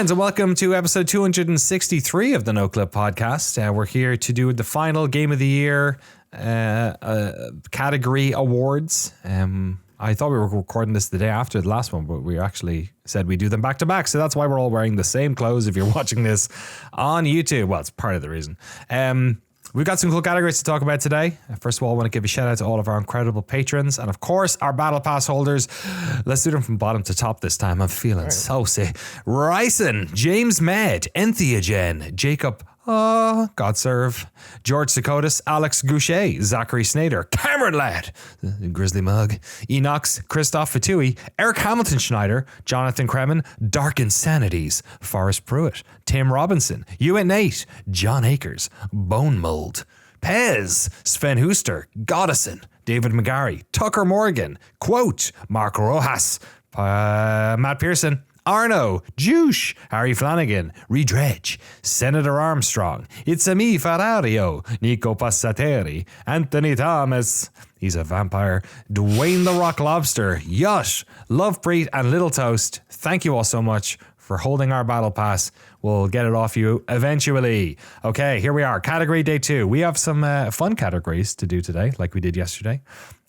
friends, and welcome to episode 263 of the Noclip podcast. We're here to do the final Game of the Year category awards. I thought we were recording this the day after the last one, but we actually said we do them back to back. So that's why we're all wearing the same clothes if you're watching this on YouTube. Well, it's part of the reason. We've got some cool categories to talk about today. First of all, I want to give a shout out to all of our incredible patrons and, of course, our Battle Pass holders. Let's do them from bottom to top this time. I'm feeling so sick. Ryson, James Med, Entheogen, Jacob Godserve, George Sakotis, Alex Goucher, Zachary Snader, Cameron Ladd, Grizzly Mug, Enox, Christoph Fatui, Eric Hamilton Schneider, Jonathan Kremen, Dark Insanities, Forrest Pruitt, Tim Robinson, Ewan Nate, John Akers, Bone Mold, Pez, Sven Huster, Goddison, David McGarry, Tucker Morgan, Quote, Mark Rojas, Matt Pearson, Arno, Juice, Harry Flanagan, Redredge, Senator Armstrong, It's a Me Ferrario, Nico Passateri, Anthony Thomas, he's a vampire, Dwayne the Rock Lobster, Yosh, Lovepreet, and Little Toast. Thank you all so much for holding our battle pass. We'll get it off you eventually. Okay, here we are. Category day 2. We have some fun categories to do today, like we did yesterday.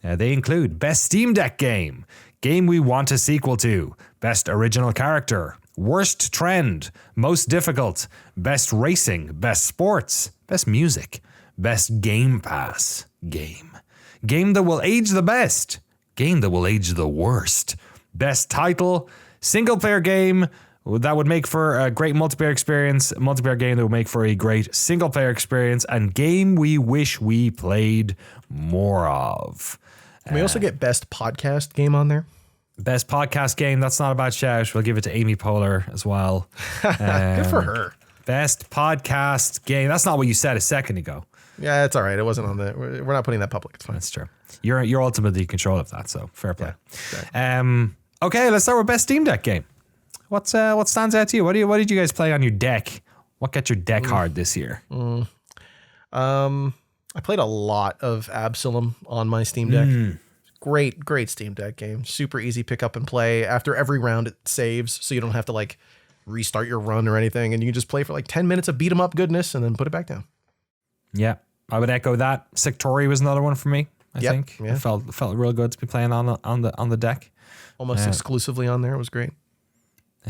They include Best Steam Deck Game, Game We Want a Sequel to, Best Original Character, Worst Trend, Most Difficult, Best Racing, Best Sports, Best Music, Best Game Pass Game, Game That Will Age the Best, Game That Will Age the Worst, Best Title, Single Player Game that would make for a great multiplayer experience, multiplayer game that would make for a great single player experience, and Game We Wish We Played More of. Can we also get Best Podcast Game on there? Best podcast game, that's not a bad shout. We'll give it to Amy Poehler as well. Good for her. Best podcast game. That's not what you said a second ago. Yeah, it's all right. It wasn't on the. We're not putting that public. It's fine. That's true. You're ultimately in control of that, so fair play. Yeah, exactly. Okay, let's start with Best Steam Deck Game. What stands out to you? What did you guys play on your deck? What got your deck hard this year? I played a lot of Absalom on my Steam Deck. Great Steam Deck game. Super easy pick up and play. After every round, it saves, so you don't have to like restart your run or anything, and you can just play for like 10 minutes of beat 'em up goodness and then put it back down. Yeah, I would echo that. Sectori was another one for me. I think yeah. It felt real good to be playing on the deck. Almost exclusively on there. It was great.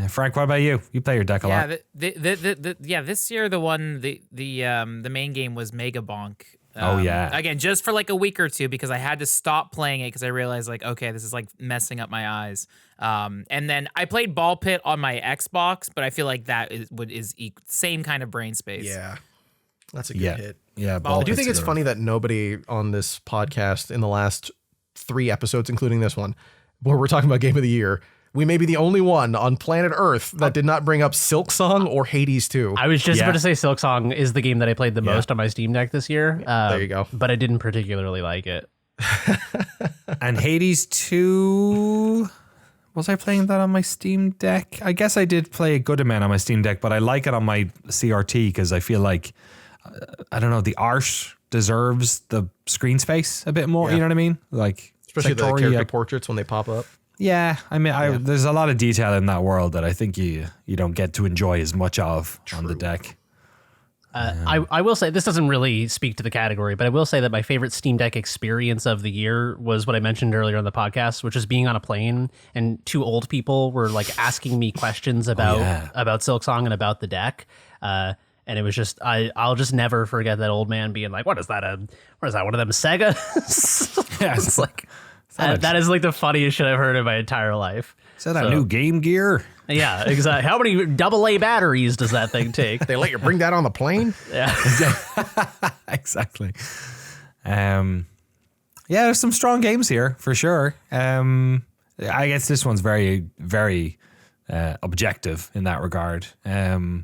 Frank, what about you? You play your deck a lot. This year the main game was Mega Bonk. Again, just for like a week or two because I had to stop playing it because I realized like, okay, this is like messing up my eyes. And then I played Ball Pit on my Xbox, but I feel like that is same kind of brain space. Yeah, that's a good hit. Yeah, I do think it's funny that nobody on this podcast in the last 3 episodes, including this one, where we're talking about Game of the Year, we may be the only one on planet Earth that did not bring up Silksong or Hades 2. I was just about to say Silksong is the game that I played the most on my Steam Deck this year. There you go. But I didn't particularly like it. And Hades 2, was I playing that on my Steam Deck? I guess I did play a good amount on my Steam Deck, but I like it on my CRT because I feel like, I don't know, the art deserves the screen space a bit more. You know what I mean? Like, especially the character portraits when they pop up. Yeah, I mean, there's a lot of detail in that world that I think you don't get to enjoy as much of on the deck. I will say, this doesn't really speak to the category, but I will say that my favorite Steam Deck experience of the year was what I mentioned earlier on the podcast, which is being on a plane and 2 old people were like asking me questions about Silksong and about the deck. And it was just, I'll just never forget that old man being like, what is that, one of them Sega? Yeah, it's like... that is like the funniest shit I've heard in my entire life. Is that a new Game Gear? Yeah, exactly. How many AA batteries does that thing take? They let you bring that on the plane? Yeah. Exactly. There's some strong games here for sure. I guess this one's very, very objective in that regard. Do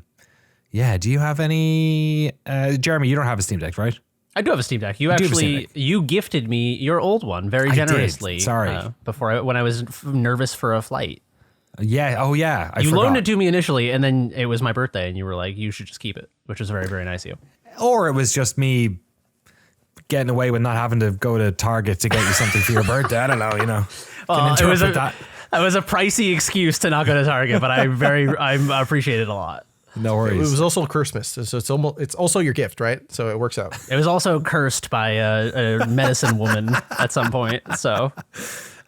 you have any... Jeremy, you don't have a Steam Deck, right? I do have a Steam Deck. You gifted me your old one very generously. Sorry. When I was nervous for a flight. Yeah. Oh, yeah. I forgot. Loaned it to me initially, and then it was my birthday, and you were like, you should just keep it, which was very, very nice of you. Or it was just me getting away with not having to go to Target to get you something for your birthday. I don't know, Well, was a pricey excuse to not go to Target, but I appreciate it a lot. No worries. It was also Christmas, so it's also your gift, right? So it works out. It was also cursed by a medicine woman at some point. So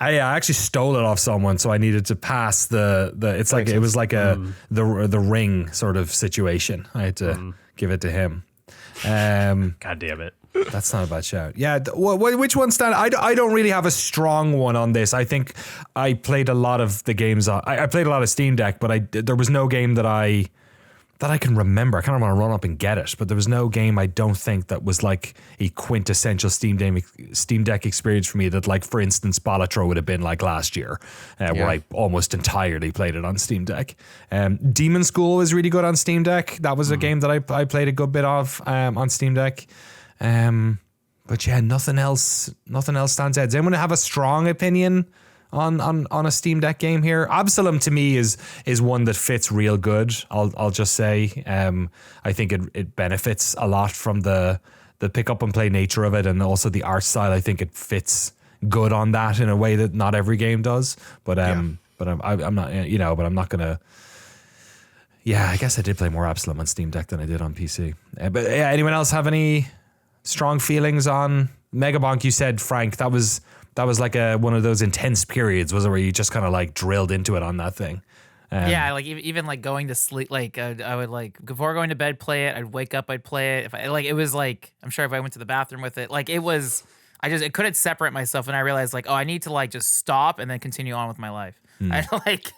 I actually stole it off someone, so I needed to pass the. It's like it was like the ring sort of situation. I had to give it to him. God damn it. That's not a bad shout. Yeah, which one stand? I don't really have a strong one on this. I think I played a lot of the games. I played a lot of Steam Deck, but there was no game that I can remember. I kind of want to run up and get it, but there was no game I don't think that was like a quintessential Steam Deck experience for me that, like, for instance, Balatro would have been like last year, where I almost entirely played it on Steam Deck. Demon School was really good on Steam Deck. That was a game that I played a good bit of on Steam Deck. But yeah, nothing else stands out. Does anyone have a strong opinion on a Steam Deck game here? Absalom to me is one that fits real good. I'll just say I think it benefits a lot from the pick up and play nature of it, and also the art style. I think it fits good on that in a way that not every game does. But I'm not, but I'm not gonna. Yeah, I guess I did play more Absalom on Steam Deck than I did on PC. But yeah, anyone else have any strong feelings on Megabonk? You said, Frank, that was like one of those intense periods, was it, where you just kind of like drilled into it on that thing? Yeah, like even like going to sleep, like I would like before going to bed play it. I'd wake up, I'd play it. If I like, it was like, I'm sure if I went to the bathroom with it, like it was, I couldn't separate myself, and I realized like, oh, I need to like just stop and then continue on with my life. I like,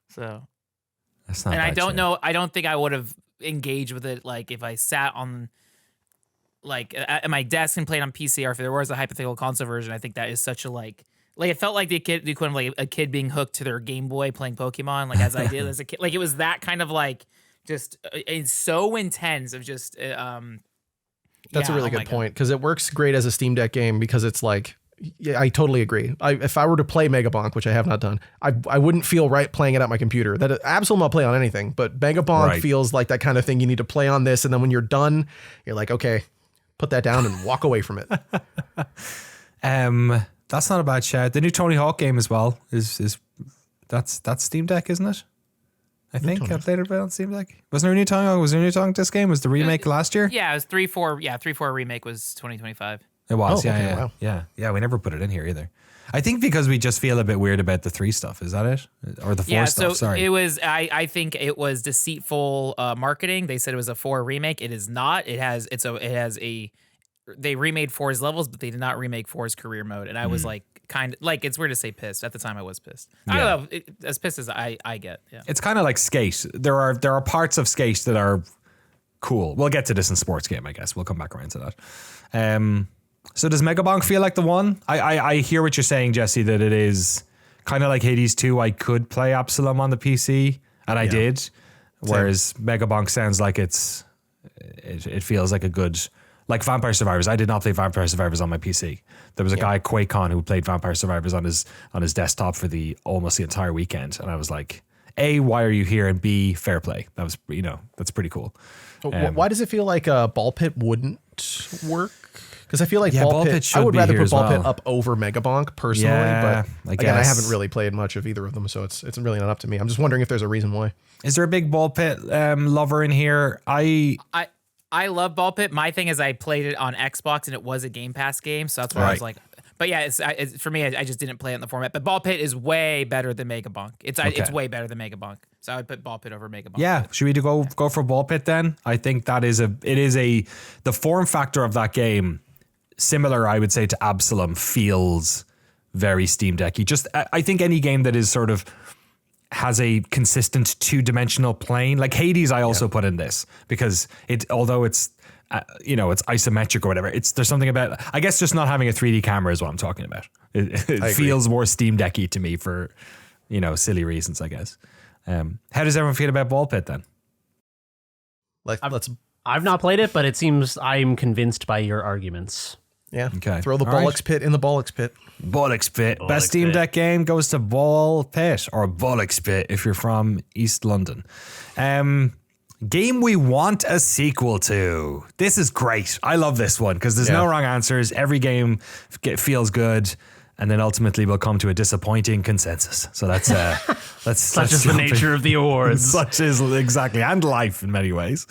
So that's not. And bad I don't shit. know. I don't think I would have engaged with it like if I sat on like at my desk and played on PC, or if there was a hypothetical console version. I think that is such a like it felt like the equivalent of like a kid being hooked to their Game Boy playing Pokemon, like as I did as a kid. Like it was that kind of like just it's so intense of just That's a really good point, because it works great as a Steam Deck game, because it's like, yeah, I totally agree. If I were to play Megabonk, which I have not done, I wouldn't feel right playing it at my computer. That absolutely, I'll play on anything, but Megabonk feels like that kind of thing. You need to play on this, and then when you're done, you're like, okay, put that down and walk away from it. That's not a bad shout. The new Tony Hawk game as well is that's Steam Deck, isn't it? I think I played it on Steam Deck. Wasn't there a new Tony Hawk? Was there a new Tony Hawk this game? Was the remake last year? Yeah, it was 3-4. Yeah, 3-4 remake was 2025. It was. Wow. Yeah. We never put it in here either. I think because we just feel a bit weird about the 3 stuff. Is that it? Or the 4 stuff? Sorry. It was. I think it was deceitful marketing. They said it was a 4 remake. It is not. They remade 4's levels, but they did not remake 4's career mode. And I was like, kind of like, it's weird to say pissed. At the time, I was pissed. I don't know, as pissed as I get. Yeah. It's kind of like Skate. There are parts of Skate that are cool. We'll get to this in sports game, I guess. We'll come back around to that. So does Megabonk feel like the one? I hear what you're saying, Jesse, that it is kind of like Hades 2. I could play Absalom on the PC, and I did. Whereas Megabonk sounds like it feels like a good, like Vampire Survivors. I did not play Vampire Survivors on my PC. There was a guy, QuakeCon, who played Vampire Survivors on his desktop for almost the entire weekend, and I was like, A, why are you here? And B, fair play. That was, that's pretty cool. Why does it feel like Ball Pit wouldn't work? Because I feel like Ball Pit should I would be rather here put as Ball Pit well. up over Megabonk personally, Yeah, but I again, I guess. haven't really played much of either of them, so it's really not up to me. I'm just wondering if there's a reason why. Is there a big Ball Pit lover in here? I love Ball Pit. My thing is I played it on Xbox and it was a Game Pass game, so that's why I was like. But yeah, it's for me. I just didn't play it in the format. But Ball Pit is way better than Megabonk. It's way better than Megabonk. So I would put Ball Pit over Megabonk. Yeah, should we go for Ball Pit then? I think that the form factor of that game, similar, I would say, to Absalom, feels very Steam Decky. I think any game that is sort of has a consistent 2-dimensional plane, like Hades, I also put in this because although it's it's isometric or whatever, there's something about, I guess, just not having a 3D camera is what I'm talking about. It feels more Steam Decky to me for silly reasons, I guess. How does everyone feel about Ball Pit then? I've not played it, but it seems I'm convinced by your arguments. Yeah. Okay. Throw the All Bollocks right. Pit in the Bollocks Pit. Bollocks Pit. Best Steam Deck game goes to Ball Pit, or Bollocks Pit if you're from East London. Game we want a sequel to. This is great. I love this one because there's no wrong answers. Every game feels good. and then ultimately we'll come to a disappointing consensus. So that's Such is the nature of the awards. Such is exactly, and life in many ways.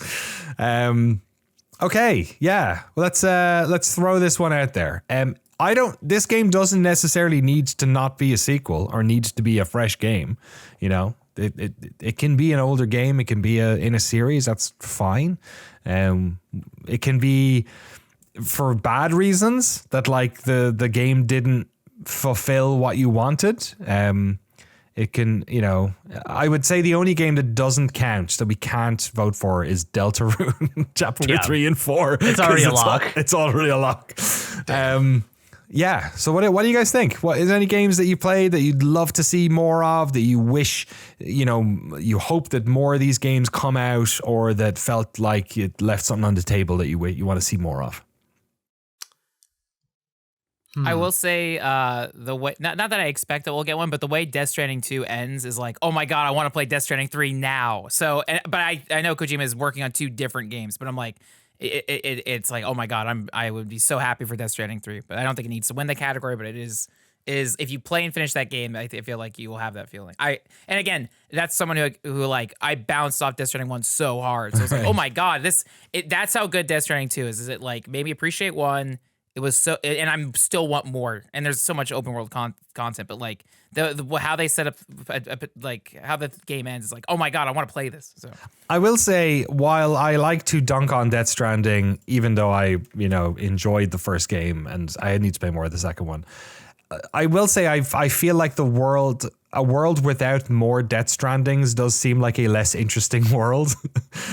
Okay, yeah. Well, let's throw this one out there. This game doesn't necessarily need to not be a sequel or needs to be a fresh game. You know, it can be an older game. It can be in a series. That's fine. It can be for bad reasons, that like the game didn't fulfill what you wanted. It can, you know, I would say the only game that doesn't count, that we can't vote for, is Deltarune Chapter 3 and 4. It's already a lock. It's already a lock. Yeah. So what do you guys think? What is there any games that you played that you'd love to see more of, that you wish, you know, you hope that more of these games come out, or that felt like it left something on the table that you want to see more of? I will say the way, not that I expect that we'll get one, but the way Death Stranding 2 ends is like, oh my God, I want to play Death Stranding 3 now. So, but I know Kojima is working on 2 different games, but I'm like, it's like, oh my God, I would be so happy for Death Stranding 3, but I don't think it needs to win the category, but it is if you play and finish that game, I feel like you will have that feeling. And again, that's someone who like, I bounced off Death Stranding 1 so hard. So it's like, oh my God, that's how good Death Stranding 2 is. Is it like, maybe appreciate 1. It was so, and I'm still want more. And there's so much open world content, but like how they set up, like how the game ends is like, oh my God, I want to play this. So I will say, while I like to dunk on Death Stranding, even though I, you know, enjoyed the first game and I need to play more of the second one, I will say I feel like a world without more Death Strandings does seem like a less interesting world.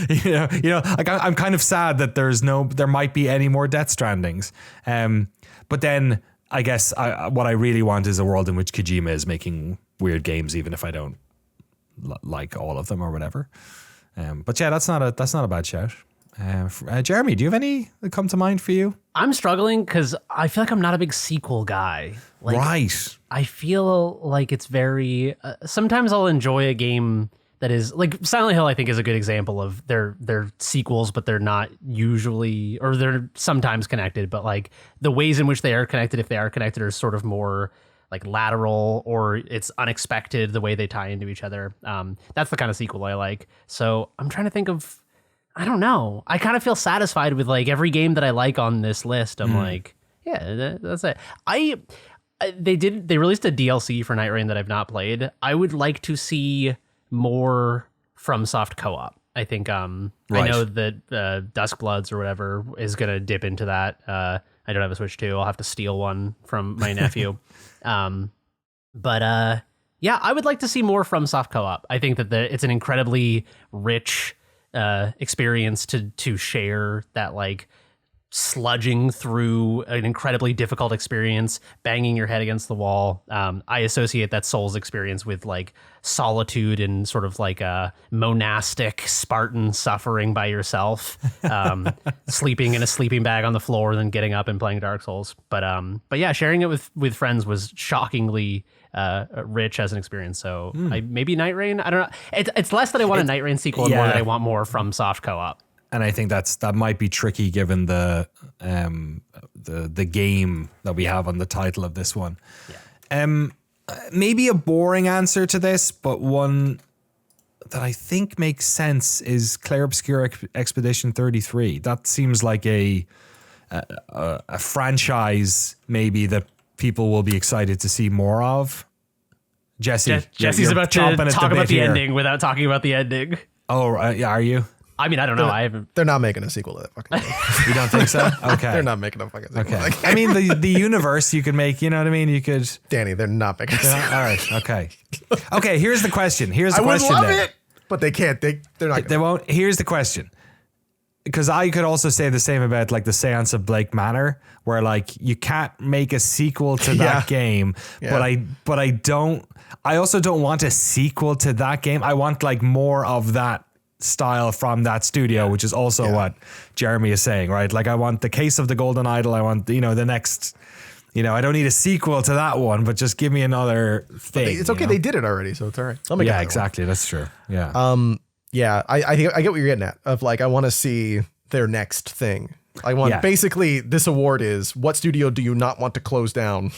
you know, like I'm kind of sad that there might be any more Death Strandings. But then I guess what I really want is a world in which Kojima is making weird games, even if I don't like all of them or whatever. But yeah, that's not a bad shout. Jeremy, do you have any that come to mind for you? I'm struggling because I feel like I'm not a big sequel guy. Like, right. I feel like it's very. Sometimes I'll enjoy a game that is like Silent Hill. I think is a good example of they're sequels, but they're not usually, or they're sometimes connected. But like the ways in which they are connected, if they are connected, are sort of more like lateral, or it's unexpected the way they tie into each other. That's the kind of sequel I like. So I'm trying to think of. I don't know. I kind of feel satisfied with like every game that I like on this list. I'm like, yeah, that's it. They released a DLC for Night Rain that I've not played. I would like to see more FromSoft co-op. I think I know that Dusk Bloods or whatever is going to dip into that. I don't have a Switch 2. I'll have to steal one from my nephew. But yeah, I would like to see more FromSoft co-op. I think that it's an incredibly rich experience to share, that like sludging through an incredibly difficult experience, banging your head against the wall. I associate that Souls experience with like solitude and sort of like a monastic Spartan suffering by yourself, sleeping in a sleeping bag on the floor, then getting up and playing Dark Souls. But yeah, sharing it with friends was shockingly rich as an experience. So maybe Night Rain. I don't know. It's less that I want a Night Rain sequel and more that I want more FromSoft co-op. And I think that might be tricky given the game that we have on the title of this one. Yeah. Maybe a boring answer to this, but one that I think makes sense is Clair Obscur Expedition 33. That seems like a franchise maybe that people will be excited to see more of. Jesse, Jesse's about to talk about the ending without talking about the ending. Oh, yeah, are you? I mean, I don't know. I haven't. They're not making a sequel to that fucking thing. You don't think so? Okay. They're not making a fucking sequel. Okay. I mean, the universe you could make, you know what I mean? You could. Danny, they're not making a sequel. All right. Okay. Okay. Here's the question. I would love it, but they can't. They're not. They won't. Here's the question. Because I could also say the same about like the Seance of Blake Manor, where like you can't make a sequel to that game, but I also don't want a sequel to that game. I want like more of that style from that studio, which is also what Jeremy is saying, right? Like I want the Case of the Golden Idol. I want, the next, I don't need a sequel to that one, but just give me another thing. It's okay. They did it already, so it's all right. Yeah, exactly. One. That's true. Yeah. Yeah. I get what you're getting at, of like, I want to see their next thing. I want basically this award is what studio do you not want to close down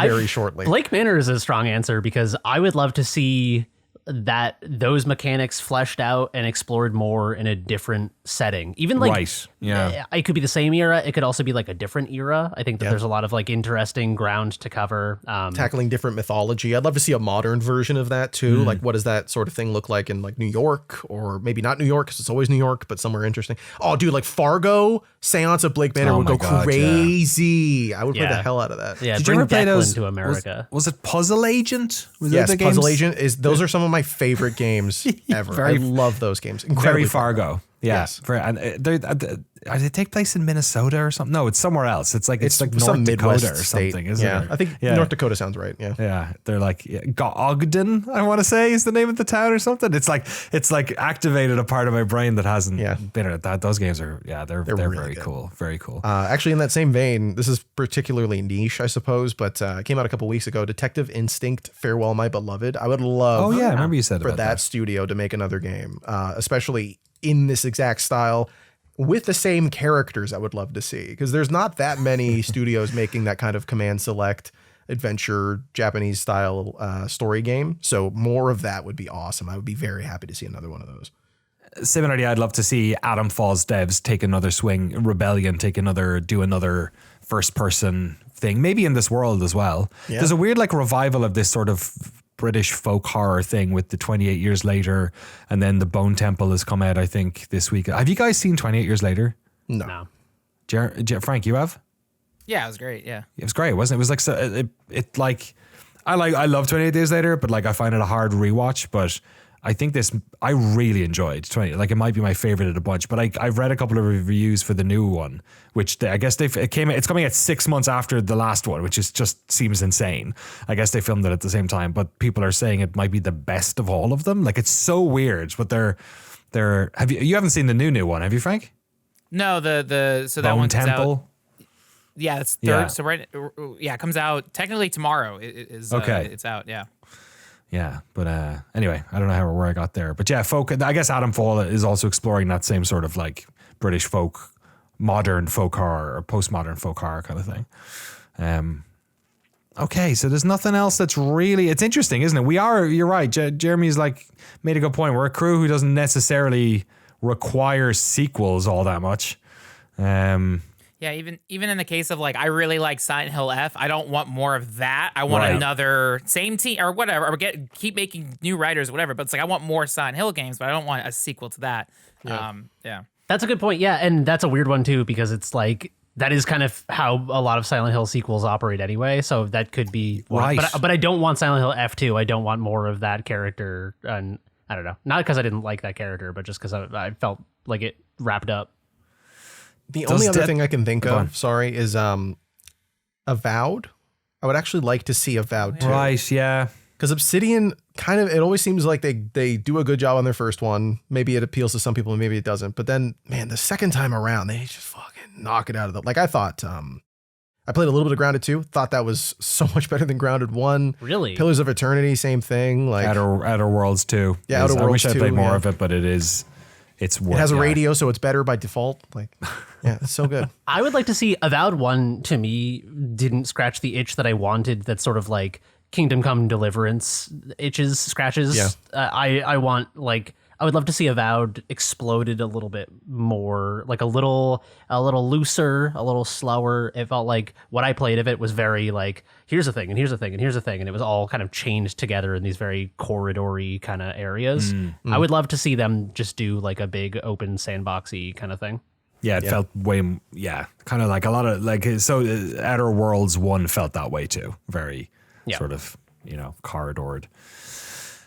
very shortly. Blake Manor is a strong answer because I would love to see that those mechanics fleshed out and explored more in a different setting. Even like it could be the same era, it could also be like a different era. I think that there's a lot of like interesting ground to cover. Tackling different mythology. I'd love to see a modern version of that too. Like what does that sort of thing look like in like New York, or maybe not New York because it's always New York, but somewhere interesting. Oh dude, like Fargo, Seance of Blake Manor would go crazy. I would play the hell out of that. Yeah, did bring you ever play Declan those to America. Was it Puzzle Agent? Yes, Puzzle Agent those are some of my favorite games ever. I love those games. Incredibly very Fargo. Yes. And they take place in Minnesota or something? No, it's somewhere else. It's like some North Midwest Dakota or something, state. isn't it? I think North Dakota sounds right. Yeah. Yeah. They're like Ogden, I want to say, is the name of the town or something. It's like activated a part of my brain that hasn't been in it. Those games are they're really very cool. Very cool. Actually, in that same vein, this is particularly niche, I suppose, but it came out a couple weeks ago. Detective Instinct: Farewell, My Beloved. I would love. Oh yeah, I remember you said for about that studio to make another game, especially in this exact style with the same characters. I would love to see, because there's not that many studios making that kind of command select adventure Japanese style story game. So more of that would be awesome. I would be very happy to see another one of those. Similarly, I'd love to see Atom Falls devs take another swing, Rebellion do another first person thing, maybe in this world as well. Yeah. There's a weird like revival of this sort of British folk horror thing with the 28 Years Later, and then the Bone Temple has come out, I think, this week. Have you guys seen 28 Years Later? No. Frank, you have? Yeah, it was great. Yeah, it was great, wasn't it? It was like I love 28 Days Later, but like I find it a hard rewatch. But I think I really enjoyed 20. Like it might be my favorite of the bunch. But I've read a couple of reviews for the new one, which I guess it's coming out 6 months after the last one, which is just seems insane. I guess they filmed it at the same time, but people are saying it might be the best of all of them. Like it's so weird. But you haven't seen the new one, have you, Frank? No, so that Bone one comes Temple. out. Yeah, it's third. Yeah. So it comes out technically tomorrow. It's out. Yeah. Yeah, but anyway, I don't know where I got there. But yeah, folk. I guess Adam Fall is also exploring that same sort of like British folk, modern folk horror or postmodern folk horror kind of thing. Okay, so there's nothing else that's really. It's interesting, isn't it? You're right. Jeremy's like made a good point. We're a crew who doesn't necessarily require sequels all that much. Yeah, even in the case of like, I really like Silent Hill F. I don't want more of that. I want another same team or whatever, or keep making new writers, or whatever. But it's like I want more Silent Hill games, but I don't want a sequel to that. Yeah. That's a good point. Yeah, and that's a weird one too, because it's like that is kind of how a lot of Silent Hill sequels operate anyway. So that could be one. Right. But I don't want Silent Hill F2. I don't want more of that character. And I don't know, not because I didn't like that character, but just because I felt like it wrapped up. The only other thing I can think of, is Avowed. I would actually like to see Avowed too. Right, yeah. Because Obsidian it always seems like they do a good job on their first one. Maybe it appeals to some people and maybe it doesn't. But then, man, the second time around, they just fucking knock it out of the... Like I thought, I played a little bit of Grounded 2. Thought that was so much better than Grounded 1. Really? Pillars of Eternity, same thing. Like Outer Worlds 2. Yeah, Outer Worlds 2. I wish I played more of it, but it is... It has a radio, so it's better by default. Like, yeah, it's so good. I would like to see Avowed 1, to me, didn't scratch the itch that I wanted. That sort of like Kingdom Come Deliverance scratches. Yeah. I want like... I would love to see Avowed exploded a little bit more, like a little looser, a little slower. It felt like what I played of it was very like, here's a thing, and here's a thing, and here's a thing, and it was all kind of chained together in these very corridory kind of areas. I would love to see them just do like a big open sandboxy kind of thing. Yeah, it felt way, kind of like a lot of like, so Outer Worlds 1 felt that way too. Very sort of, corridored.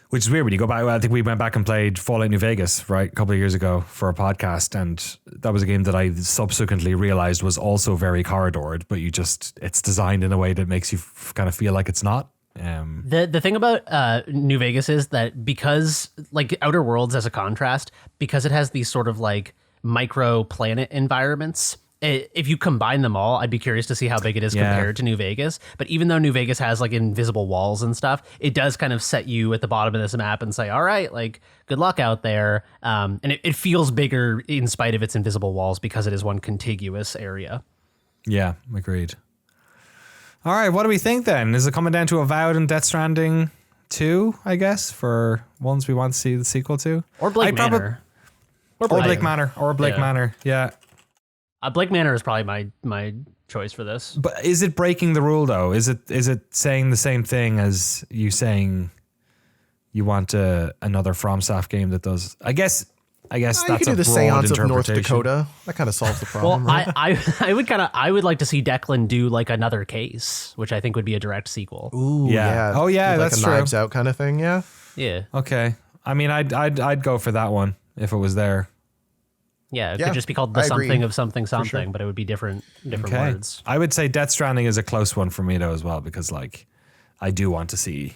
Which is weird when you go back. I think we went back and played Fallout New Vegas, right, a couple of years ago for a podcast, and that was a game that I subsequently realized was also very corridored, but it's designed in a way that makes you kind of feel like it's not. The thing about New Vegas is that because like Outer Worlds as a contrast, because it has these sort of like micro planet environments, if you combine them all, I'd be curious to see how big it is compared to New Vegas. But even though New Vegas has like invisible walls and stuff, it does kind of set you at the bottom of this map and say, all right, like good luck out there. And it feels bigger in spite of its invisible walls because it is one contiguous area. Yeah, agreed. All right, what do we think then? Is it coming down to Avowed and Death Stranding 2, I guess, for ones we want to see the sequel to? Or Blake Manor. Or Blake Manor. Or Blake Manor, yeah. Blake Manor is probably my choice for this. But is it breaking the rule though? Is it saying the same thing as you saying you want another FromSoft game that does? I guess that's you could do the Seance of North Dakota. That kind of solves the problem. Well, right? I would like to see Declan do like another Case, which I think would be a direct sequel. Ooh, yeah. Oh yeah, like that's a true. Knives Out kind of thing. Yeah. Yeah. Okay. I mean, I'd go for that one if it was there. Yeah, it could just be called the something of something, sure. But it would be different words. I would say Death Stranding is a close one for me though as well, because like I do want to see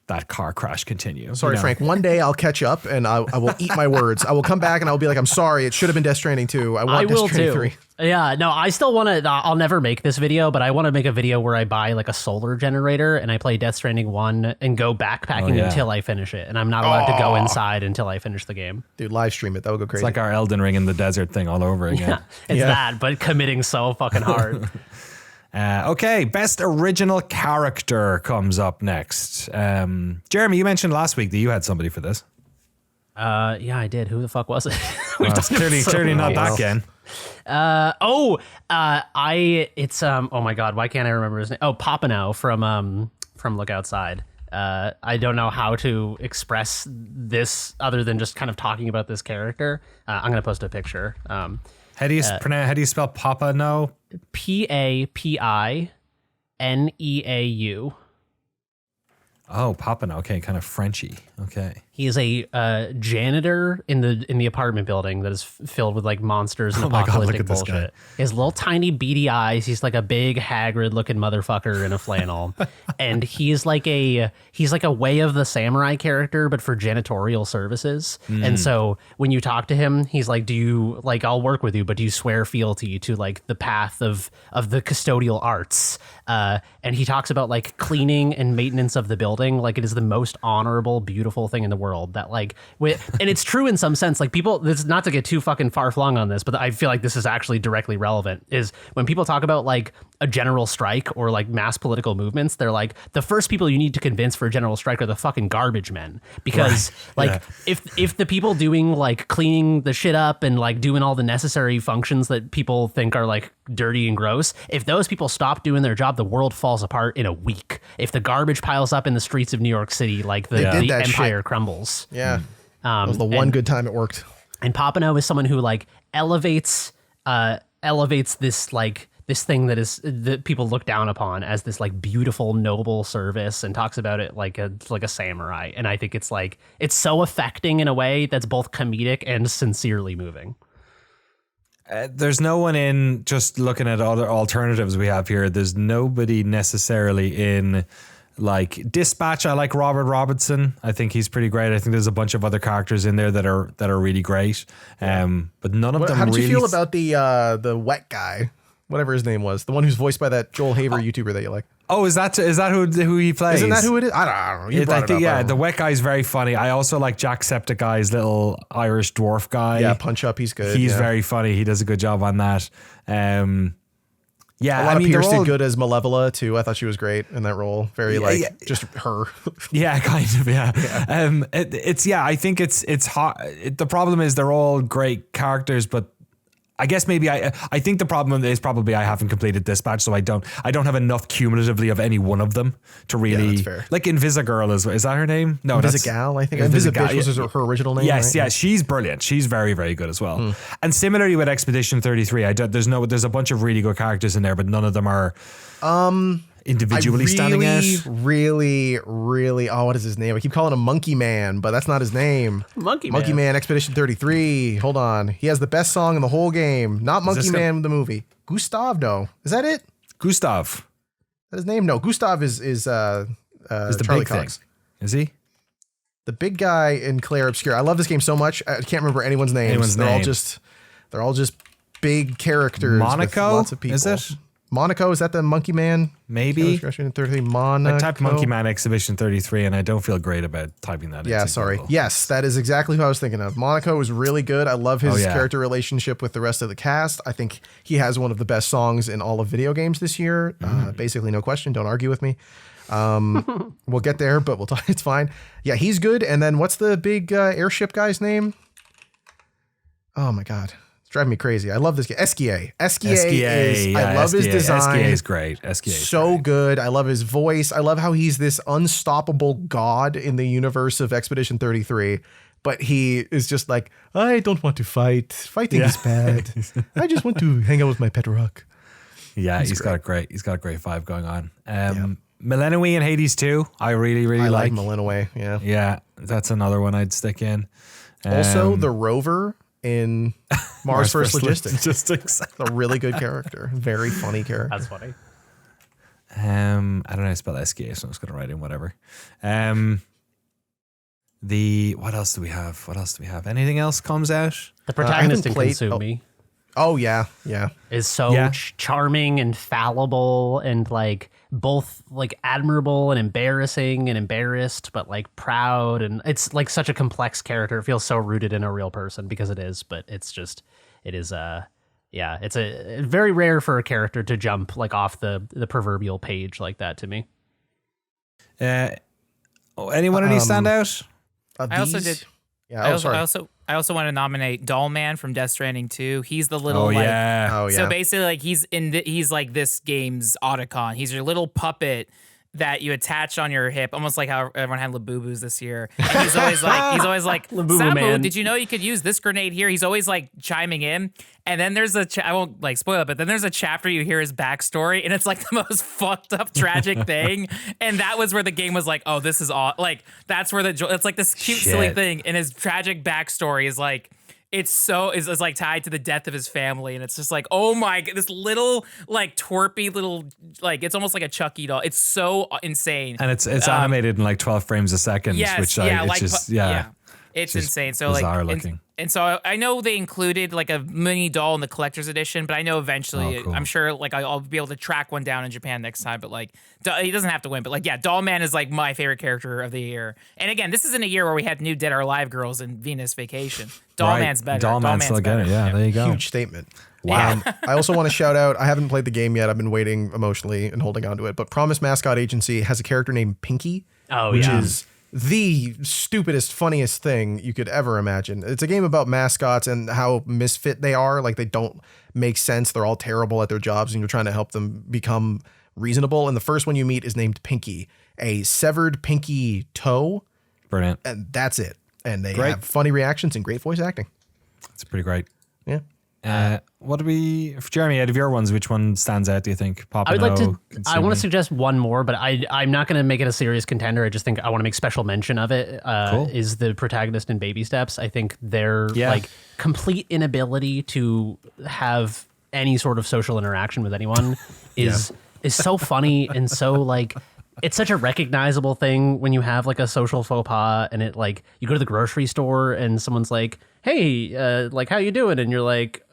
that car crash continue. Sorry, Frank. One day I'll catch up and I will eat my words. I will come back and I'll be like, I'm sorry. It should have been Death Stranding 2. I want Death Stranding 3. Yeah, no, I still want to. I'll never make this video, but I want to make a video where I buy like a solar generator and I play Death Stranding 1 and go backpacking until I finish it. And I'm not allowed to go inside until I finish the game. Dude, live stream it. That would go crazy. It's like our Elden Ring in the desert thing all over again. Yeah, it's that, but committing so fucking hard. Okay, best original character comes up next. Jeremy, you mentioned last week that you had somebody for this. Yeah, I did. Who the fuck was it? It's clearly not that again. It's oh my god, why can't I remember his name? Oh, Papano from Look Outside. I don't know how to express this other than just kind of talking about this character. I'm gonna post a picture. How do you spell Papano? Papineau. Oh, Papano. Okay, kind of Frenchy. Okay. He is a janitor in the apartment building that is filled with like monsters and apocalyptic bullshit. He has little tiny beady eyes. He's like a big Hagrid looking motherfucker in a flannel, and he's like a Way of the Samurai character, but for janitorial services. And so when you talk to him, he's like, "Do you like? I'll work with you, but do you swear fealty to like the path of the custodial arts?" And he talks about like cleaning and maintenance of the building like it is the most honorable, beautiful thing in the world. That like, and it's true in some sense. Like people, this is not to get too fucking far flung on this, but I feel like this is actually directly relevant. Is when people talk about like a general strike or like mass political movements, they're like the first people you need to convince for a general strike are the fucking garbage men, because if the people doing like cleaning the shit up and like doing all the necessary functions that people think are like dirty and gross, if those people stop doing their job, the world falls apart in a week. If the garbage piles up in the streets of New York City, like the empire crumbles. Yeah. That was the one good time it worked. And Papano is someone who like elevates this like this thing that people look down upon as this like beautiful, noble service, and talks about it like a samurai. And I think it's like, it's so affecting in a way that's both comedic and sincerely moving. There's no one in, just looking at other alternatives we have here, there's nobody necessarily in like Dispatch. I like Robert Robertson. I think he's pretty great. I think there's a bunch of other characters in there that are really great. But none of them. How did you feel about the wet guy, whatever his name was, the one who's voiced by that Joel Haver YouTuber that you like? Oh, is that who he plays? Isn't that who it is? I don't know. You brought it up. Yeah, the wet guy's very funny. I also like Jacksepticeye's little Irish dwarf guy. Yeah, Punch Up. He's good. He's very funny. He does a good job on that. Yeah, a lot of Pierce did good as Malevola too. I thought she was great in that role. Very just her. Yeah, kind of. Yeah. I think it's hot. The problem is they're all great characters, but I guess maybe I think the problem is probably I haven't completed Dispatch, so I don't have enough cumulatively of any one of them to really. Yeah, that's fair. Like Invisigirl is that her name? No, Invisigal. I think Invisibitch was her original name. Yes, right? yeah, she's brilliant. She's very, very good as well. And similarly with Expedition 33, there's a bunch of really good characters in there, but none of them are individually standing out. Really, what is his name? I keep calling him Monkey Man, but that's not his name. Monkey Man, Expedition 33. Hold on. He has the best song in the whole game. Not Monkey Man, the movie. Gustav, no. Is that it? Gustav. Is that his name? No, Gustav is the Charlie big Cox. Thing. Is he? The big guy in Claire Obscure. I love this game so much. I can't remember anyone's names. They're all just big characters. Monaco? With lots of people. Is it? Monaco, is that the Monkey Man? Maybe. Monaco. I typed Monkey Man Exhibition 33 and I don't feel great about typing that. Yeah, sorry. Google. Yes, that is exactly who I was thinking of. Monaco was really good. I love his character relationship with the rest of the cast. I think he has one of the best songs in all of video games this year. Basically, no question. Don't argue with me. We'll get there, but we'll talk. It's fine. Yeah, he's good. And then what's the big airship guy's name? Oh my God. Driving me crazy. I love this game. Esquier. I love his design. Esquier is great. Esquier is so good. I love his voice. I love how he's this unstoppable god in the universe of Expedition 33. But he is just like, I don't want to fight. Fighting is bad. I just want to hang out with my pet rock. Yeah, he's got a great vibe going on. Millennium and Hades 2, I really like. Millennium, yeah. Yeah, that's another one I'd stick in. Also, the rover in Mars First Logistics. A really good character. Very funny character. That's funny. I don't know how to spell SK, so I'm just going to write in whatever. What else do we have? Anything else comes out? The protagonist in Consumi. Oh yeah. Is so charming and fallible and like both like admirable and embarrassing and embarrassed, but like proud, and it's like such a complex character. It feels so rooted in a real person because it is, but it's very rare for a character to jump like off the proverbial page like that to me. Anyone any stand out? I also did. Yeah. I also want to nominate Dollman from Death Stranding 2. He's the little So basically, like he's like this game's Otacon. He's your little puppet that you attach on your hip, almost like how everyone had Labubus this year. And he's always like, Samu, man. did you know you could use this grenade here? He's always like chiming in. And then there's I won't like spoil it, but then there's a chapter you hear his backstory, and it's like the most fucked up, tragic thing. And that was where the game was like, oh, this is all like that's where it's like this cute, silly thing. And his tragic backstory is like. It's like tied to the death of his family, and it's just like, oh my god, this little like twerpy little like it's almost like a Chucky doll. It's so insane, and it's animated in like 12 frames a second, it's insane. So bizarre like, looking. And so I know they included like a mini doll in the collector's edition, but I know eventually, cool. I'm sure like I'll be able to track one down in Japan next time. But like, he doesn't have to win. But like, yeah, Dollman is like my favorite character of the year. And again, this is in a year where we had new Dead or Alive girls in Venus Vacation. Dollman's better. Dollman's still better. Yeah, there you go. Huge statement. Wow. I also want to shout out, I haven't played the game yet. I've been waiting emotionally and holding on to it. But Promise Mascot Agency has a character named Pinky, which is the stupidest, funniest thing you could ever imagine. It's a game about mascots and how misfit they are. Like they don't make sense. They're all terrible at their jobs, and you're trying to help them become reasonable. And the first one you meet is named Pinky, a severed pinky toe. Brilliant. And that's it. And they have funny reactions and great voice acting. It's pretty great. Yeah. Jeremy, out of your ones, which one stands out, do you think? I want to suggest one more, but I'm not going to make it a serious contender. I just think I want to make special mention of it. Is the protagonist in Baby Steps. I think their like complete inability to have any sort of social interaction with anyone is so funny and so like, it's such a recognizable thing when you have like a social faux pas, and it like you go to the grocery store and someone's like, hey, like how you doing? And you're like,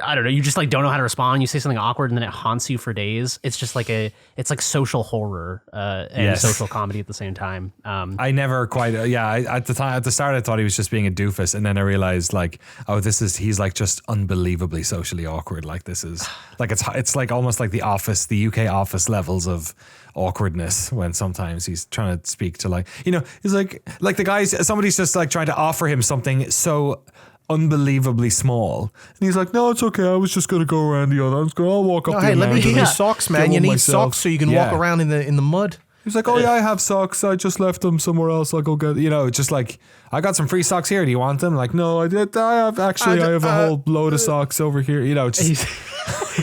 I don't know. You just like don't know how to respond. You say something awkward and then it haunts you for days. It's just like it's like social horror and social comedy at the same time. I never quite, at the start I thought he was just being a doofus, and then I realized like, oh, he's like just unbelievably socially awkward. Like this is like, it's like almost like the UK Office levels of awkwardness when sometimes he's trying to speak to like, you know, he's like the somebody's just like trying to offer him something so unbelievably small, and he's like, no, it's okay, I was just gonna go around the other, I'll walk up. Hey, let me get you socks, man. You need socks so you can walk around in the mud. He's like, oh yeah, I have socks, I just left them somewhere else, I'll go get, you know, just like, I got some free socks here, do you want them? Like, no, I have a whole load of socks over here, you know, just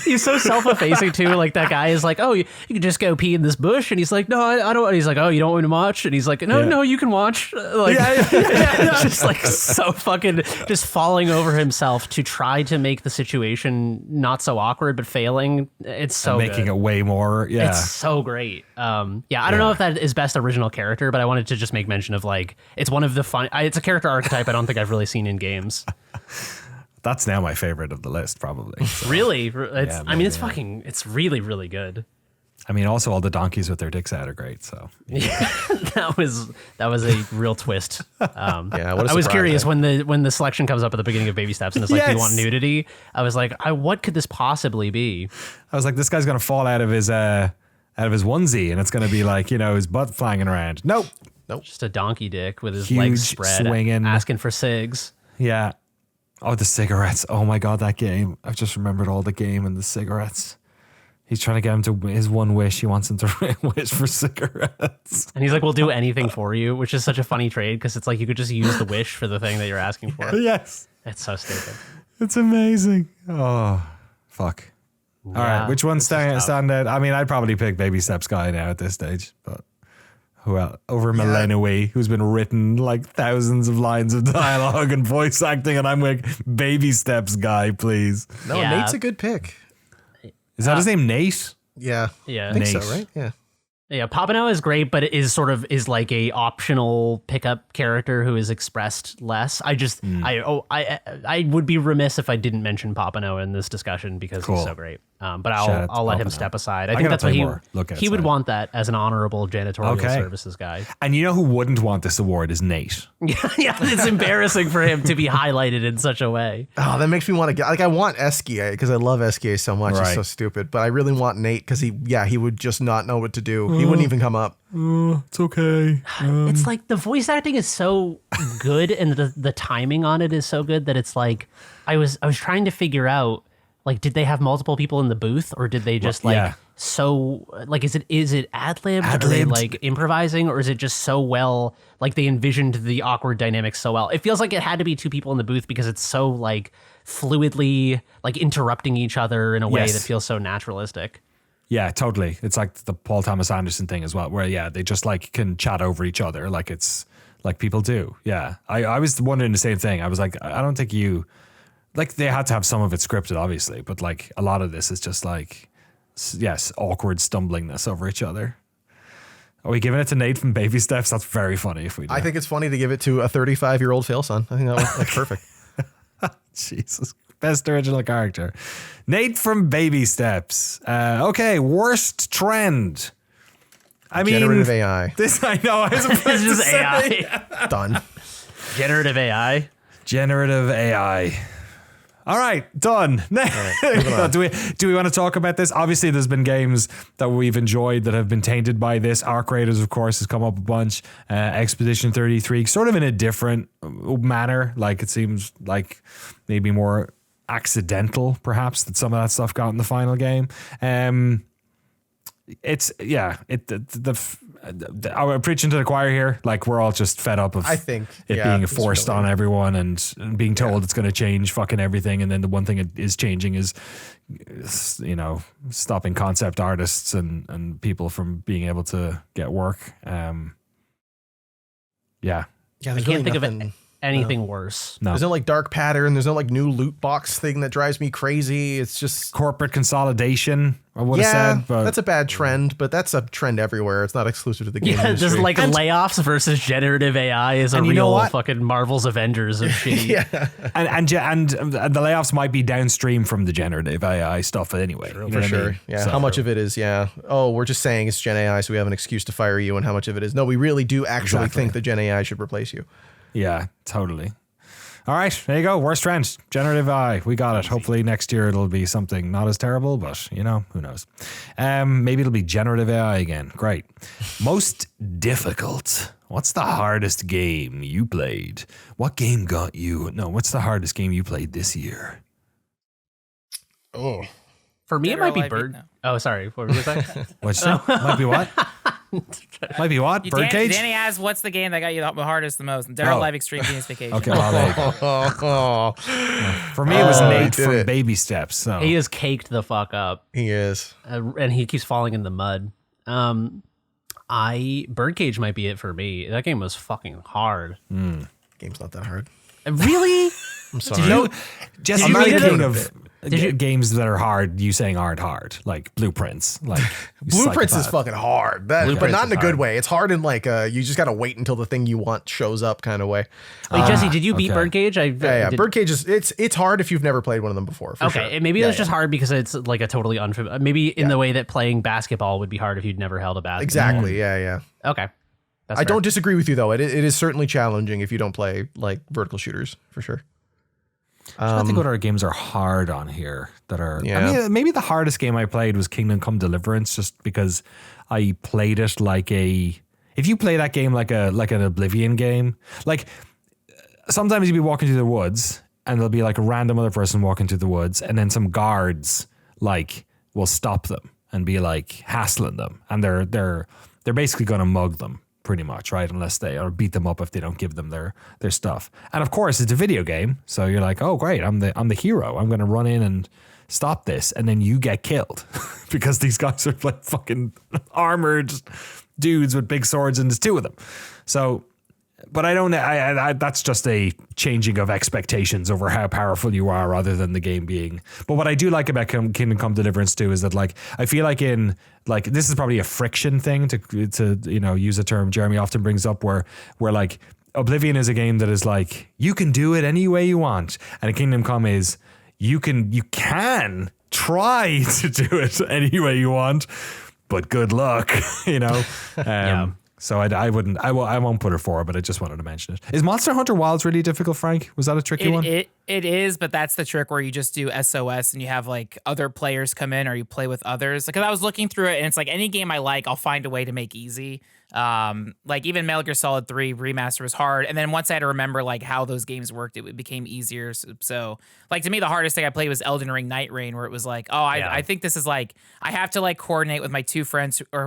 he's so self-effacing too. Like that guy is like, oh, you can just go pee in this bush, and he's like, no, I don't. And he's like, oh, you don't want to watch? And he's like, no, you can watch. Like, just like so fucking just falling over himself to try to make the situation not so awkward, but failing. It's so making it way more. Yeah, it's so great. I don't know if that is best original character, but I wanted to just make mention of like it's one of the fun. It's a character archetype I don't think I've really seen in games. That's now my favorite of the list, probably. So, Really? It's, I mean, it's maybe, fucking, it's really, really good. I mean, also all the donkeys with their dicks out are great. So that was a real twist. Yeah, what a I was surprise, curious eh? when the selection comes up at the beginning of Baby Steps and it's like, do you want Yes. nudity? I was like, what could this possibly be? I was like, this guy's gonna fall out of his onesie, and it's gonna be like, you know, his butt flanging around. Nope. Just a donkey dick with his Huge legs spread, swinging. asking for cigs. Yeah. Oh, the cigarettes. Oh my God, that game. I've just remembered all the game and the cigarettes. He's trying to get him to his one wish. He wants him to wish for cigarettes. And he's like, we'll do anything for you, which is such a funny trade because it's like you could just use the wish for the thing that you're asking for. Yes. It's so stupid. It's amazing. Oh, fuck. All right. Which one stand out? I mean, I'd probably pick Baby Steps guy now at this stage, but who else? Over Milena Wee, who's been written like thousands of lines of dialogue and voice acting, and I'm like, Baby Steps guy, please. No, Yeah. Nate's a good pick. Is that his name, Nate? Yeah. Yeah. I think so, Nate. right? Yeah. Yeah, Papano is great, but it is like a optional pickup character who is expressed less. I would be remiss if I didn't mention Papano in this discussion because Cool. he's so great. But Shout out to I'll let him Papano. step aside. I I think gotta that's what play he more. Look he would outside. want that as an honorable janitorial Okay. services guy. And you know who wouldn't want this award is Nate. Yeah, it's embarrassing for him to be highlighted in such a way. Oh, that makes me want to get, like, I want Eskia because I love Eskia so much. Right. He's so stupid. But I really want Nate because he would just not know what to do. He wouldn't even come up. It's okay. It's like the voice acting is so good and the timing on it is so good that it's like I was trying to figure out, like, did they have multiple people in the booth or did they just so like is it ad-libbed? Are they Ad-libbed. like improvising, or is it just so well, like they envisioned the awkward dynamics so well? It feels like it had to be two people in the booth because it's so like fluidly like interrupting each other in a way Yes. that feels so naturalistic. Yeah, totally. It's like the Paul Thomas Anderson thing as well, where they just like can chat over each other like it's like people do. Yeah. I was wondering the same thing. I was like, I don't think like they had to have some of it scripted, obviously, but like a lot of this is just like, yes, awkward stumblingness over each other. Are we giving it to Nate from Baby Steps? That's very funny if we do. I think it's funny to give it to a 35-year-old Phil son. I think that's perfect. Jesus. Best original character. Nate from Baby Steps. Okay, worst trend. I mean, Generative AI. This I know. I was about It's to just say. AI. Done. Generative AI. Generative AI. All right, done. Do we want to talk about this? Obviously, there's been games that we've enjoyed that have been tainted by this. Arc Raiders, of course, has come up a bunch. Expedition 33, sort of in a different manner. Like it seems like maybe more accidental, perhaps, that some of that stuff got in the final game. I'm preaching to the choir here. Like we're all just fed up of I think, it yeah, being it's forced really- on everyone and being told it's going to change fucking everything. And then the one thing it is changing is, you know, stopping concept artists and people from being able to get work. Yeah. Yeah, I there's can't really think of nothing. anything worse. No. There's no like dark pattern. There's no like new loot box thing that drives me crazy. It's just Corporate consolidation, I would have said, but that's a bad trend, but that's a trend everywhere. It's not exclusive to the game Yeah, industry. just like layoffs versus generative AI is a And you know real what? fucking Marvel's Avengers of shitty. yeah, and the layoffs might be downstream from the generative AI stuff anyway. You know for what I sure. mean? Yeah, So- how much of it is oh, we're just saying it's Gen AI, so we have an excuse to fire you, and how much of it is no, we really do actually Exactly. think that Gen AI should replace you. Yeah, totally. All right, there you go. Worst trend, generative AI. We got it. Hopefully next year it'll be something not as terrible, but you know, who knows? Maybe it'll be generative AI again. Great. Most difficult. What's the hardest game you played? What game got you? No, what's the hardest game you played this year? Oh, For me, Dead it or might be Alive, Bird. no. Oh, sorry. What were you saying? What'd you say? Might be what? Might be what? Birdcage? Danny asked, "What's the game that got you the hardest the most?" Dead or Oh. Alive Extreme Venus Vacation. Okay, well, there you go. For me, it was Oh, Nate he did from it. Baby Steps. So He is caked the fuck up, he is. and he keeps falling in the mud. Birdcage might be it for me. That game was fucking hard. Game's not that hard. Really? I'm sorry. you know, Jesse, I'm you're not the even king doing of it. games that are hard, you saying aren't hard, like Blueprints. Like Blueprints is fucking hard, but not in a good way. It's hard in like you just got to wait until the thing you want shows up kind of way. Wait, Jesse, did you beat Birdcage? Yeah. Birdcage is it's hard if you've never played one of them before. For sure. Maybe it was just hard because it's like a totally unfamiliar. Maybe in the way that playing basketball would be hard if you'd never held a basketball. Exactly. Yeah. Okay. That's I fair. don't disagree with you though. It is certainly challenging if you don't play like vertical shooters for sure. I think what other games are hard on here that are. I mean, maybe the hardest game I played was Kingdom Come Deliverance, just because I played it like a. If you play that game like an Oblivion game, like sometimes you'll be walking through the woods and there'll be like a random other person walking through the woods, and then some guards like will stop them and be like hassling them, and they're basically going to mug them. Pretty much, right? Unless they or beat them up if they don't give them their stuff. And of course, it's a video game, so you're like, oh great, I'm the hero. I'm going to run in and stop this, and then you get killed because these guys are like fucking armored dudes with big swords, and there's two of them. So, but I don't. I that's just a changing of expectations over how powerful you are, rather than the game being. But what I do like about Kingdom Come Deliverance 2 is that like I feel like this is probably a friction thing to use a term Jeremy often brings up where like Oblivion is a game that is like you can do it any way you want, and a Kingdom Come is you can try to do it any way you want, but good luck, Yeah. So I won't put her forward, but I just wanted to mention it. Is Monster Hunter Wilds really difficult, Frank? Was that a tricky one? It is, but that's the trick where you just do SOS and you have like other players come in or you play with others. Because I was looking through it and it's like any game I like, I'll find a way to make easy. Like even Metal Gear Solid 3 Remaster was hard. And then once I had to remember like how those games worked, it became easier. So like to me, the hardest thing I played was Elden Ring Night Rain, where it was like, I think this is like, I have to like coordinate with my two friends who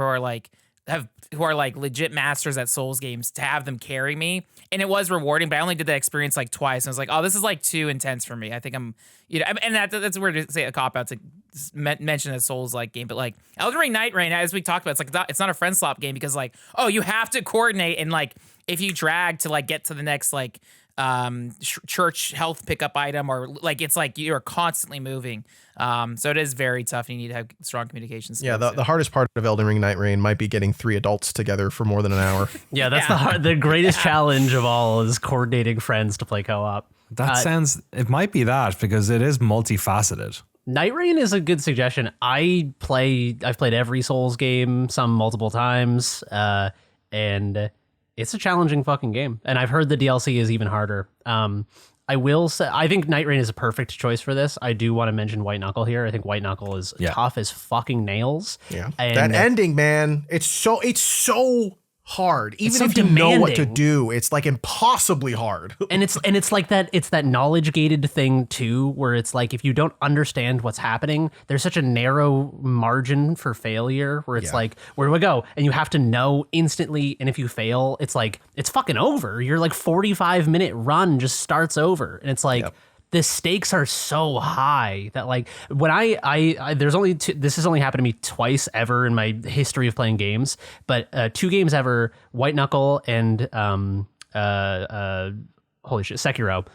are like legit masters at Souls games to have them carry me. And it was rewarding, but I only did that experience like twice. And I was like, oh, this is like too intense for me. I think I'm, and that's weird to say a cop out to mention a Souls like game, but like Elden Ring Night Rain, as we talked about, it's not a friend slop game because like, oh, you have to coordinate. And like, if you drag to like get to the next like, church health pickup item, or like it's like you're constantly moving, so it is very tough and you need to have strong communication skills. The hardest part of Elden Ring Night Rain might be getting 3 adults together for more than an hour. Yeah, that's the greatest challenge of all is coordinating friends to play co-op. That it might be that because it is multifaceted. Night Rain is a good suggestion. I've played every Souls game, some multiple times, and it's a challenging fucking game. And I've heard the DLC is even harder. I will say, I think Night Rain is a perfect choice for this. I do want to mention White Knuckle here. I think White Knuckle is tough as fucking nails. Yeah. And that ending, man, it's so hard. Even if you know what to do, it's like impossibly hard. and it's like that. It's that knowledge gated thing too, where it's like if you don't understand what's happening, there's such a narrow margin for failure. Where it's like, where do I go? And you have to know instantly. And if you fail, it's like it's fucking over. Your like 45-minute run just starts over, and it's like. The stakes are so high that like when I there's only this has only happened to me twice ever in my history of playing games, but 2 games ever, White Knuckle and holy shit, Sekiro.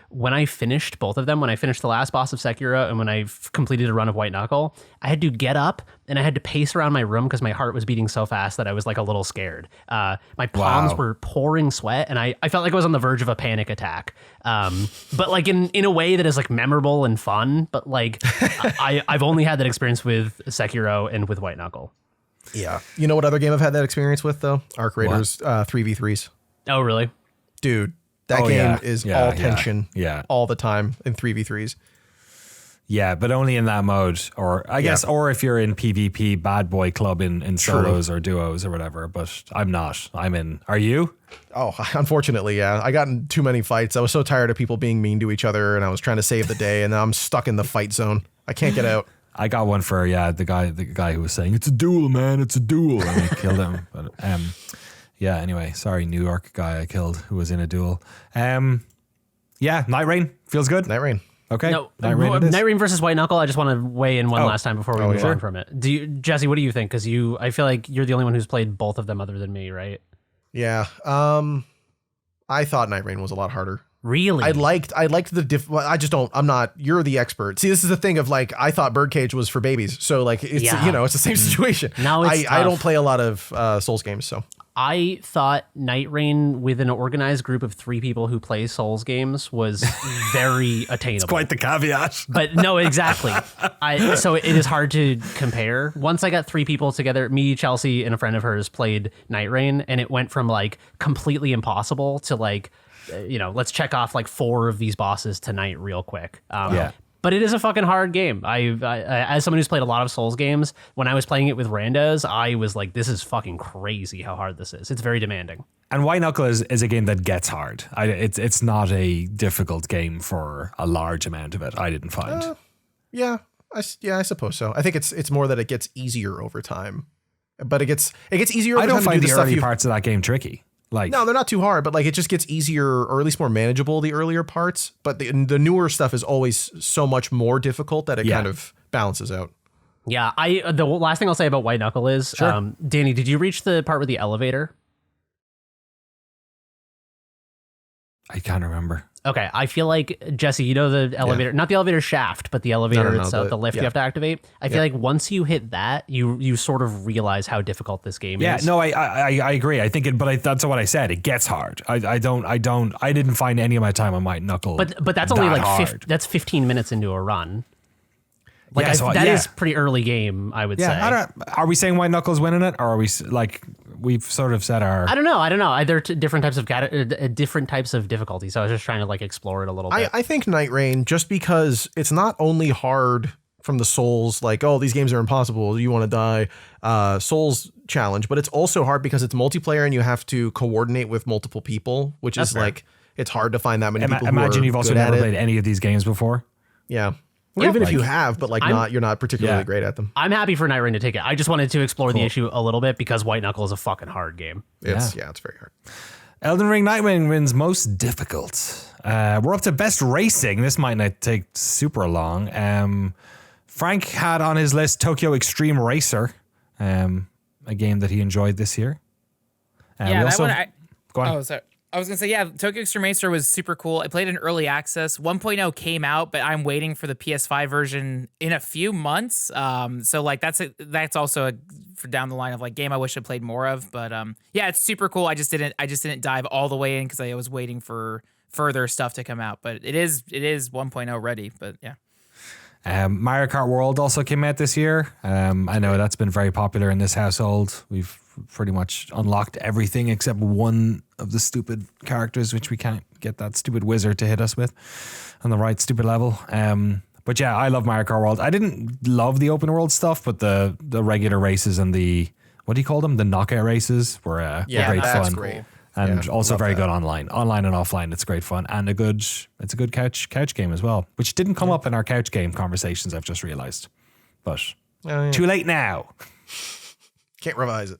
When I finished both of them, when I finished the last boss of Sekiro and when I completed a run of White Knuckle, I had to get up and I had to pace around my room because my heart was beating so fast that I was like a little scared. My palms were pouring sweat and I felt like I was on the verge of a panic attack. But like in a way that is like memorable and fun, but like I've only had that experience with Sekiro and with White Knuckle. Yeah. You know what other game I've had that experience with though? Arc Raiders 3v3s. Oh, really? Dude. That game is all tension all the time in 3v3s. Yeah, but only in that mode. Or I guess, or if you're in PvP bad boy club in solos or duos or whatever. But I'm not. I'm in. Are you? Oh, unfortunately, yeah. I got in too many fights. I was so tired of people being mean to each other and I was trying to save the day and now I'm stuck in the fight zone. I can't get out. I got one for, the guy who was saying, it's a duel, man. It's a duel. And I killed him. But, yeah, anyway, sorry, New York guy I killed who was in a duel. Night Rain feels good. Night Rain. Okay. No, Night Rain versus White Knuckle. I just want to weigh in one last time before we move on from it. Jesse, what do you think? Because I feel like you're the only one who's played both of them other than me, right? Yeah. I thought Night Rain was a lot harder. Really? I liked the well, I just don't, I'm not, you're the expert. See, this is the thing of like, I thought Birdcage was for babies. So like, it's, it's the same situation. Now it's I don't play a lot of Souls games. So I thought Night Rain with an organized group of 3 people who play Souls games was very attainable. It's quite the caveat. But no, exactly. So it is hard to compare. Once I got 3 people together, me, Chelsea, and a friend of hers played Night Rain, and it went from like completely impossible to like, let's check off like 4 of these bosses tonight real quick. But it is a fucking hard game. I as someone who's played a lot of Souls games, when I was playing it with randos, I was like, this is fucking crazy how hard this is. It's very demanding. And White Knuckle is a game that gets hard. It's not a difficult game for a large amount of it, I didn't find. I suppose so. I think it's more that it gets easier over time. But it gets easier over I time don't find to do the early parts of that game tricky. Like, no, they're not too hard, but like it just gets easier, or at least more manageable, the earlier parts. But the newer stuff is always so much more difficult that it kind of balances out. Yeah, the last thing I'll say about White Knuckle is, Danny, did you reach the part with the elevator? I can't remember. Okay, I feel like, Jesse, the elevator, not the elevator shaft, but the elevator itself, the lift you have to activate. I feel like once you hit that, you sort of realize how difficult this game is. Yeah, no, I agree. I think that's what I said. It gets hard. I didn't find any of my time on White Knuckle. But that's only like that's 15 minutes into a run. Like that is pretty early game, I would say. Are we saying White Knuckle's winning it, or are we like we've sort of said our? I don't know. There are different types of difficulty. So I was just trying to like explore it a little bit. I think Night Rain, just because it's not only hard from the Souls, like, oh, these games are impossible, you want to die, Souls challenge, but it's also hard because it's multiplayer and you have to coordinate with multiple people, which is like, it's hard to find that many people. Imagine you've also never played any of these games before. Yeah. Even if you have, but like you're not particularly great at them. I'm happy for Night Rain to take it. I just wanted to explore the issue a little bit because White Knuckle is a fucking hard game. It's very hard. Elden Ring Night Rain wins most difficult. We're up to best racing. This might not take super long. Frank had on his list Tokyo Extreme Racer, a game that he enjoyed this year. Go on. Oh, sorry. I was going to say, Tokyo Extreme Racer was super cool. I played in early access. 1.0 came out, but I'm waiting for the PS5 version in a few months. So like that's also for down the line of like game I wish I played more of. But it's super cool. I just didn't dive all the way in because I was waiting for further stuff to come out. But it is 1.0 ready. But yeah. Mario Kart World also came out this year. I know that's been very popular in this household. We've pretty much unlocked everything except one of the stupid characters, which we can't get that stupid wizard to hit us with on the right stupid level. But yeah, I love Mario Kart World. I didn't love the open world stuff, but the regular races and the, what do you call them? The knockout races were great fun. Great. And also very good online and offline. It's great fun, and it's a good couch game as well, which didn't come up in our couch game conversations. I've just realized, but too late now. Can't revise it.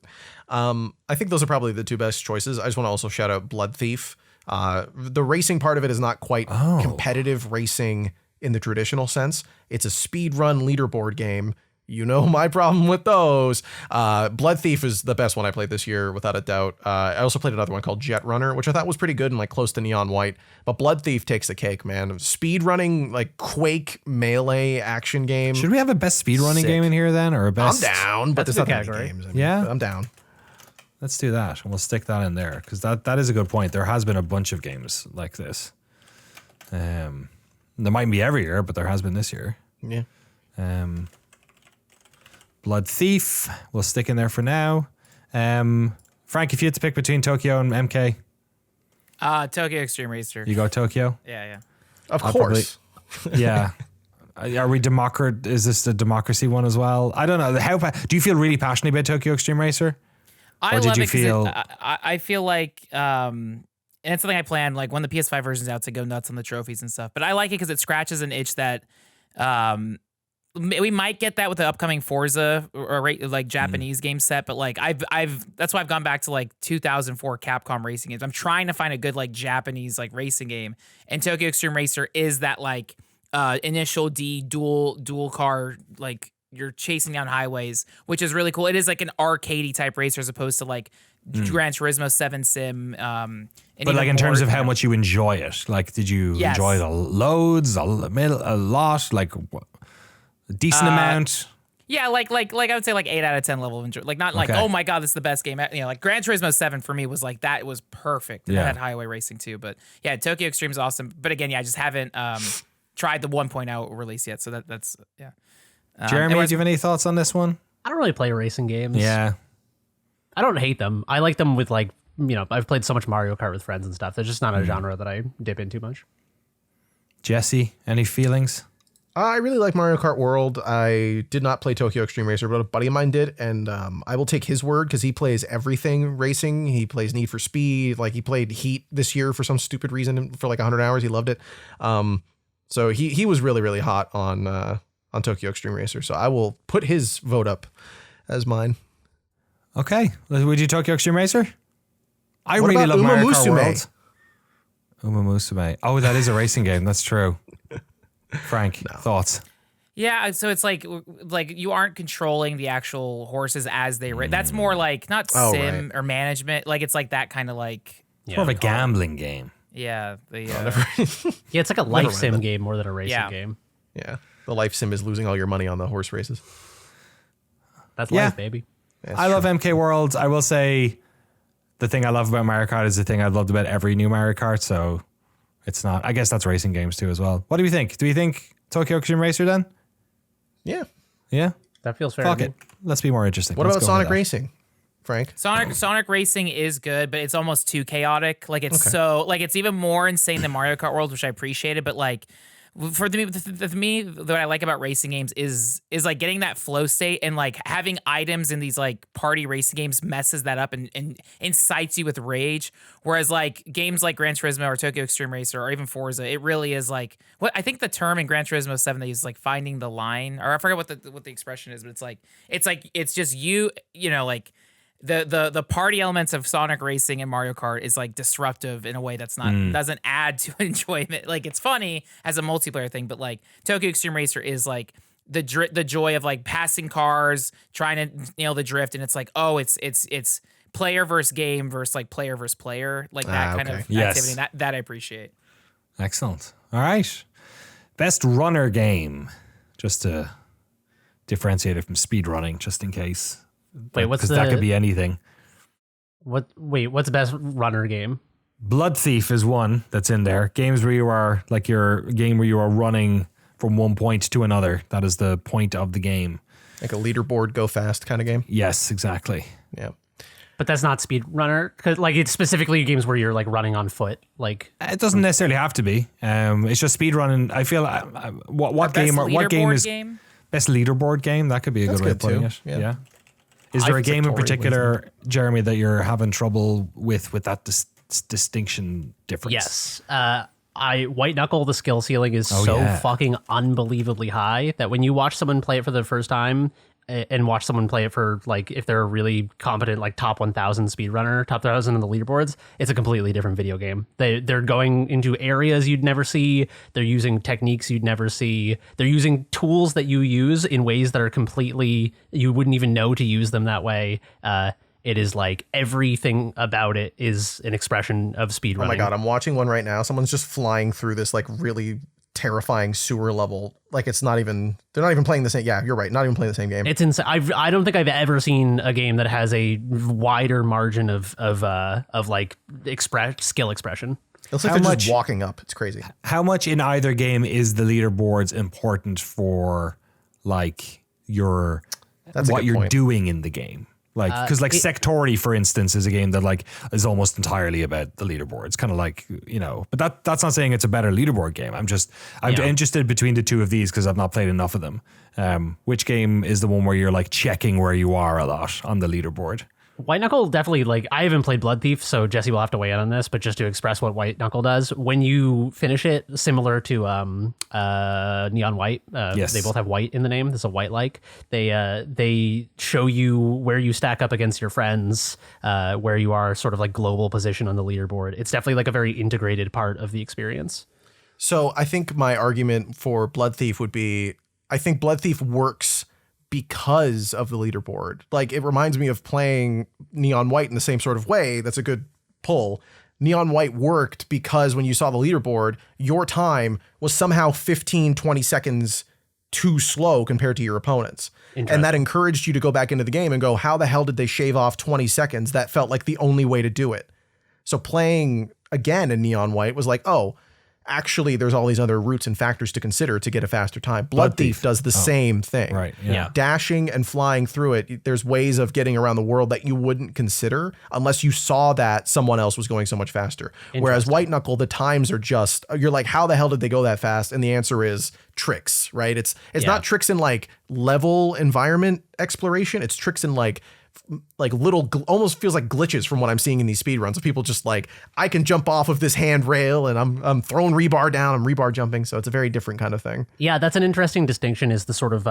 I think those are probably the 2 best choices. I just want to also shout out Blood Thief. The racing part of it is not quite competitive racing in the traditional sense. It's a speed run leaderboard game. You know my problem with those. Blood Thief is the best one I played this year, without a doubt. I also played another one called Jet Runner, which I thought was pretty good and like close to Neon White. But Blood Thief takes the cake, man. Speed running, like Quake melee action game. Should we have a best speed running game in here then, or a best? I'm down, but there's not that many games. I'm down. Let's do that, and we'll stick that in there because that is a good point. There has been a bunch of games like this. There mightn't be every year, but there has been this year. Yeah. Blood Thief, we'll stick in there for now. Frank, if you had to pick between Tokyo and MK, Tokyo Extreme Racer. You go Tokyo? Yeah. Of course. Yeah. Are we is this the democracy one as well? I don't know. Do you feel really passionate about Tokyo Extreme Racer? I love it because I feel like, and it's something I plan, like when the PS5 version's out, to go nuts on the trophies and stuff. But I like it because it scratches an itch that we might get that with the upcoming Forza or like Japanese game set. But like that's why I've gone back to like 2004 Capcom racing games. I'm trying to find a good like Japanese like racing game, and Tokyo Extreme Racer is that like initial D dual car, like you're chasing down highways, which is really cool. It is like an arcadey type racer as opposed to like Gran Turismo 7 sim. But like in terms of how much you enjoy it, like did you enjoy it loads, a lot, like a decent amount? Yeah, like I would say like 8 out of 10 level of enjoy. Like not like oh my god, this is the best game. You know, like Gran Turismo 7 for me was like that. It was perfect. Yeah. I had Highway Racing too, but yeah, Tokyo Extreme is awesome. But again, I just haven't tried the 1.0 release yet. So that's yeah. Jeremy, do you have any thoughts on this one? I don't really play racing games. Yeah, I don't hate them. I like them with like I've played so much Mario Kart with friends and stuff. They're just not a genre that I dip in too much. Jesse, any feelings? I really like Mario Kart World. I did not play Tokyo Extreme Racer, but a buddy of mine did, and I will take his word because he plays everything racing. He plays Need for Speed. Like he played Heat this year for some stupid reason for like 100 hours. He loved it. So he was really, really hot on Tokyo Extreme Racer. So I will put his vote up as mine. Okay, would you Tokyo Extreme Racer? I really love Mario Kart World. Uma Musume. Oh, that is a racing game. That's true. Frank, thoughts? Yeah, so it's like you aren't controlling the actual horses as they race. That's more like not sim or management. Like it's like that kind of like more of a gambling game. Yeah, yeah, it's like a life sim game more than a racing game. Yeah, the life sim is losing all your money on the horse races. That's life, baby. I love MK World. I will say the thing I love about Mario Kart is the thing I've loved about every new Mario Kart. So it's not. I guess that's racing games too as well. What do we think? Do we think Tokyo Extreme Racer then? Yeah. Yeah? That feels fair. Fuck it. Let's be more interesting. What about Sonic Racing, Frank? Sonic Racing is good, but it's almost too chaotic. Like it's it's even more insane than Mario Kart World, which I appreciated, but like for me, what I like about racing games is like getting that flow state, and like having items in these like party racing games messes that up and incites you with rage. Whereas like games like Gran Turismo or Tokyo Extreme Racer or even Forza, it really is like what I think the term in Gran Turismo 7 they use like finding the line, or I forget what the expression is, but it's just you know like the party elements of Sonic Racing and Mario Kart is like disruptive in a way that's not doesn't add to enjoyment. Like it's funny as a multiplayer thing, but like Tokyo Extreme Racer is like the joy of like passing cars, trying to nail the drift, and it's like it's player versus game versus like player versus player, like that kind of activity. That I appreciate. Excellent. All right, best runner game, just to differentiate it from speed running, just in case. Wait, because that could be anything. What's the best runner game? Blood Thief is one that's in there. Games where you are like your game where you are running from one point to another. That is the point of the game. Like a leaderboard, go fast kind of game. Yes, exactly. Yeah, but that's not speed runner because like it's specifically games where you're like running on foot. Like it doesn't necessarily have to be. It's just speed running. I feel what game is best leaderboard game? That could be a good way of putting it. Yeah. Is there a game in particular, Jeremy, that you're having trouble with that distinction difference? Yes. White Knuckle, the skill ceiling is fucking unbelievably high that when you watch someone play it for the first time and watch someone play it for like if they're a really competent like top 1,000 speedrunner, top 1,000 on the leaderboards, it's a completely different video game. They're going into areas you'd never see. They're using techniques you'd never see. They're using tools that you use in ways that are completely you wouldn't even know to use them that way. It is like everything about it is an expression of speedrunning. Oh my God, I'm watching one right now. Someone's just flying through this like really terrifying sewer level. Like they're not even playing the same. Yeah, you're right. Not even playing the same game. It's insane. I don't think I've ever seen a game that has a wider margin of like skill expression. It looks like they're just walking up. It's crazy. How much in either game is the leaderboards important for like what you're doing in the game? Like, because Sectori, for instance, is a game that like is almost entirely about the leaderboard. It's kind of like, but that's not saying it's a better leaderboard game. I'm interested between the two of these because I've not played enough of them. Which game is the one where you're like checking where you are a lot on the leaderboard? White Knuckle definitely, like, I haven't played Blood Thief, so Jesse will have to weigh in on this, but just to express what White Knuckle does, when you finish it, similar to Neon White, yes. They both have white in the name, there's a white-like, they show you where you stack up against your friends, where you are sort of like global position on the leaderboard. It's definitely like a very integrated part of the experience. So I think my argument for Blood Thief would be, I think Blood Thief works because of the leaderboard. Like, it reminds me of playing Neon White in the same sort of way. That's a good pull. Neon White worked because when you saw the leaderboard, your time was somehow 15, 20 seconds too slow compared to your opponents. And that encouraged you to go back into the game and go, how the hell did they shave off 20 seconds? That felt like the only way to do it. So playing again in Neon White was like, oh, actually there's all these other routes and factors to consider to get a faster time. Blood Thief does the same thing. Right. Yeah. Dashing and flying through it, there's ways of getting around the world that you wouldn't consider unless you saw that someone else was going so much faster. Whereas White Knuckle, the times are just, you're like, how the hell did they go that fast? And the answer is tricks, right? It's not tricks in like level environment exploration. It's tricks in like little, almost feels like glitches from what I'm seeing in these speed runs of people just like, I can jump off of this handrail and I'm throwing rebar down, I'm rebar jumping. So it's a very different kind of thing. Yeah, that's an interesting distinction, is the sort of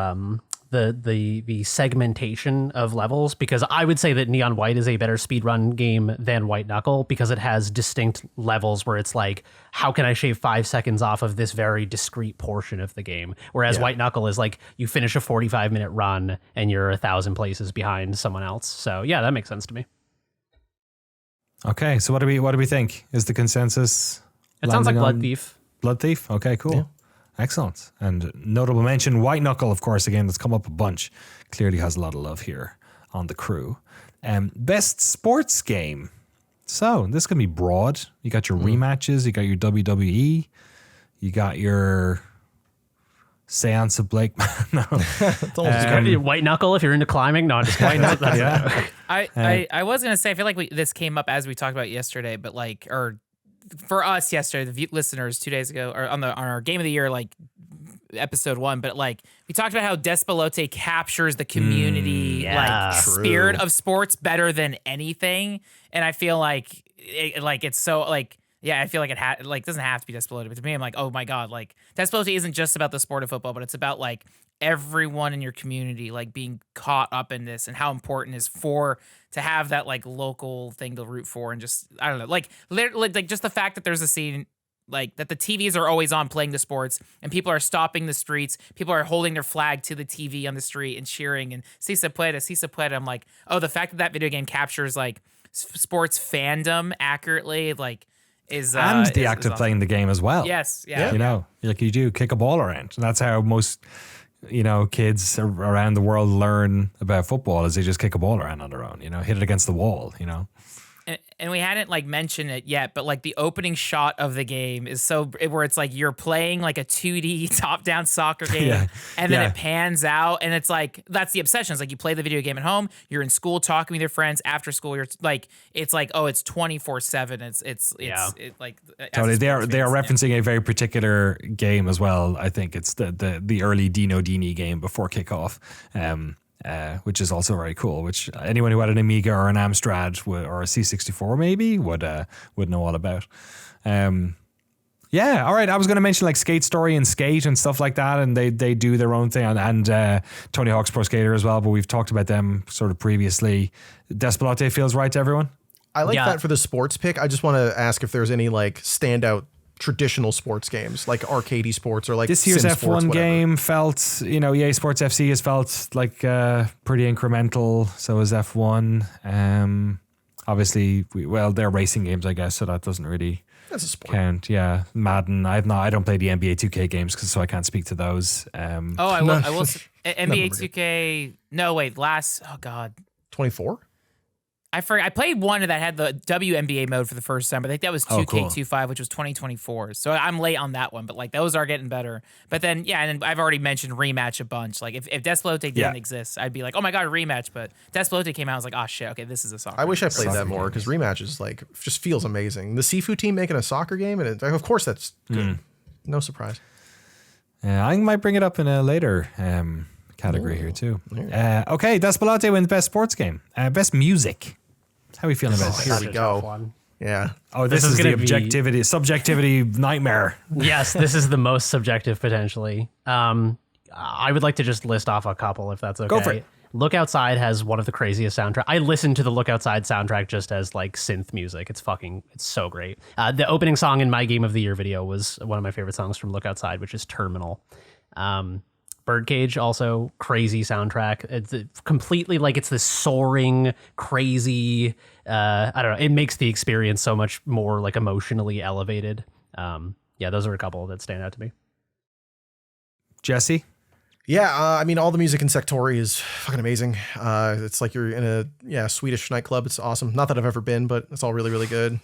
the segmentation of levels, because I would say that Neon White is a better speedrun game than White Knuckle because it has distinct levels where it's like, how can I shave 5 seconds off of this very discrete portion of the game? Whereas White Knuckle is like, you finish a 45-minute run and you're 1,000 places behind someone else. So yeah, that makes sense to me. Okay, so what do we think? Is the consensus? It sounds like Blood Thief. Blood Thief? Okay, cool. Yeah. Excellent. And notable mention, White Knuckle, of course, a game that's come up a bunch. Clearly has a lot of love here on the crew. Best sports game. So this can be broad. You got your rematches, you got your WWE, you got your Seance of Blake. No. White Knuckle if you're into climbing. No, just White Knuckle. Yeah. I was gonna say, I feel like this came up as we talked about yesterday, but like, or for us yesterday, the listeners 2 days ago, or on our Game of the Year, like episode 1, but like we talked about how Despelote captures the community spirit of sports better than anything, and I feel like it's so like. Yeah, I feel like it doesn't have to be Despelote, but to me, I'm like, oh my god, like Despelote isn't just about the sport of football, but it's about like everyone in your community like being caught up in this and how important it is to have that like local thing to root for, and just I don't know, like just the fact that there's a scene like that the TVs are always on playing the sports and people are stopping the streets, people are holding their flag to the TV on the street and cheering and si se puede. I'm like, oh, the fact that video game captures like sports fandom accurately, like. And the act of playing the game as well. Yes, yeah. You know, like you do kick a ball around. And that's how most, kids around the world learn about football, is they just kick a ball around on their own, hit it against the wall, And we hadn't like mentioned it yet, but like the opening shot of the game is where it's like you're playing like a 2D top-down soccer game, and then it pans out, and it's like that's the obsession. It's like you play the video game at home, you're in school talking with your friends after school. You're like it's like it's 24/7. It's like totally. They are referencing a very particular game as well. I think it's the early Dino Dini game before kickoff. Which is also very cool, which anyone who had an Amiga or an Amstrad or a C64 maybe would know all about. Yeah, all right. I was going to mention like Skate Story and Skate and stuff like that, and they do their own thing, and Tony Hawk's Pro Skater as well, but we've talked about them sort of previously. Despelote feels right to everyone? I like that for the sports pick. I just want to ask if there's any like standout traditional sports games like arcadey sports or like this year's Sim F1 sports, game felt, EA Sports FC has felt like pretty incremental. So is F1. Obviously, they're racing games, I guess, so that doesn't really count. Yeah, Madden. I don't play the NBA 2K games, so I can't speak to those. I will. NBA 2K. No, wait. Oh God. 24. I forgot. I played one that had the WNBA mode for the first time. I think that was 2K25, which was 2024. So I'm late on that one, but like those are getting better. But then, and I've already mentioned Rematch a bunch. Like if Despelote didn't exist, I'd be like, oh my God, Rematch. But Despelote came out, I was like, oh shit, okay, this is a soccer. I wish I played that more because Rematch is like, just feels amazing. The Sifu team making a soccer game, and of course that's good. No surprise. I might bring it up in a later category here too. Okay, Despelote wins Best Sports Game. Best Music. How are we feeling about this? Here we go. Yeah. Oh, this is the subjectivity nightmare. Yes, this is the most subjective potentially. I would like to just list off a couple if that's okay. Go for it. Look Outside has one of the craziest soundtracks. I listened to the Look Outside soundtrack just as like synth music. It's so great. The opening song in my Game of the Year video was one of my favorite songs from Look Outside, which is Terminal. Birdcage, also crazy soundtrack. It's completely like it's this soaring, crazy. I don't know. It makes the experience so much more like emotionally elevated. Yeah, those are a couple that stand out to me. Jesse? Yeah, I mean, all the music in Sectori is fucking amazing. It's like you're in a Swedish nightclub. It's awesome. Not that I've ever been, but it's all really, really good.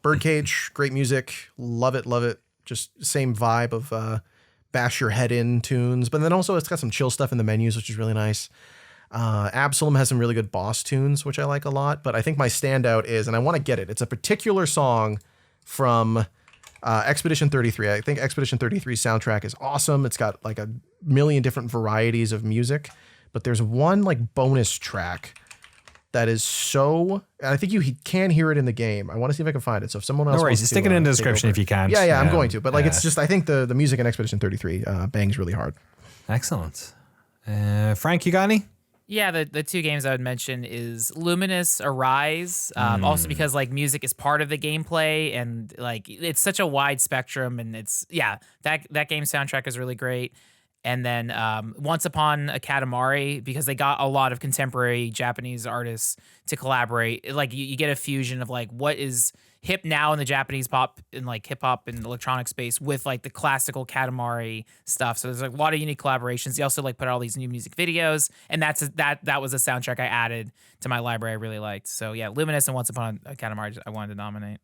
Birdcage, great music. Love it, love it. Just same vibe of bash your head in tunes, but then also it's got some chill stuff in the menus, which is really nice. Absalom has some really good boss tunes, which I like a lot, but I think my standout is, and I want to get it, it's a particular song from Expedition 33. I think Expedition 33's soundtrack is awesome. It's got like a million different varieties of music, but there's one like bonus track that is so, and I think you can hear it in the game. I want to see if I can find it. So if someone else, no worries, stick it in the description if you can. Yeah, I'm going to. But like, it's just, I think the music in Expedition 33 bangs really hard. Excellent. Frank, you got any? Yeah, the two games I would mention is Luminous Arise, also because like music is part of the gameplay and like it's such a wide spectrum, and it's that game soundtrack is really great. And then Once Upon a Katamari, because they got a lot of contemporary Japanese artists to collaborate. Like you get a fusion of like what is hip now in the Japanese pop and like hip hop and electronic space with like the classical Katamari stuff. So there's like a lot of unique collaborations. They also like put out all these new music videos, and that was a soundtrack I added to my library I really liked. So yeah, Luminous and Once Upon a Katamari I wanted to nominate.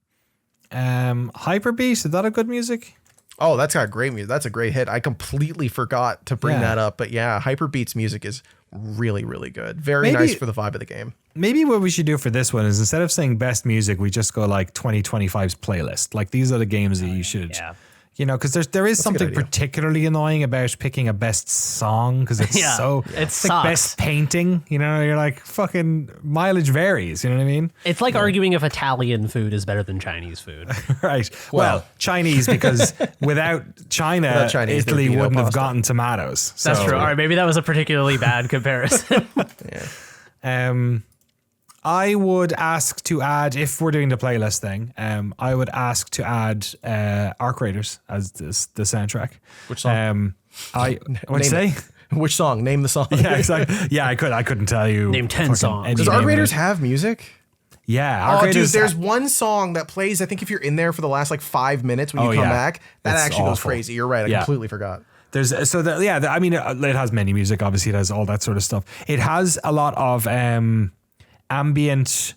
Hyperbeat, is that a good music? Oh, that's got great music. That's a great hit. I completely forgot to bring that up. But yeah, Hyperbeat's music is really, really good. Very nice for the vibe of the game. Maybe what we should do for this one is instead of saying best music, we just go like 2025's playlist. Like these are the games that you should... Yeah. You know, because there is something particularly annoying about picking a best song because it's it's like best painting. You know, you're like fucking mileage varies. You know what I mean? It's like arguing if Italian food is better than Chinese food. Right. Well, Chinese because without China, Italy wouldn't have gotten tomatoes. So. That's true. All right, maybe that was a particularly bad comparison. I would ask to add, if we're doing the playlist thing, I would ask to add Arc Raiders as the soundtrack. Which song? What'd you say? Which song? Name the song. Yeah, exactly. Yeah, I couldn't tell you. Name 10 songs. Does Arc Raiders have music? Yeah. Arc Raiders, dude, there's one song that plays, I think if you're in there for the last like 5 minutes when you come back, that actually goes crazy. You're right. I completely forgot. It has many music. Obviously, it has all that sort of stuff. It has a lot of... ambient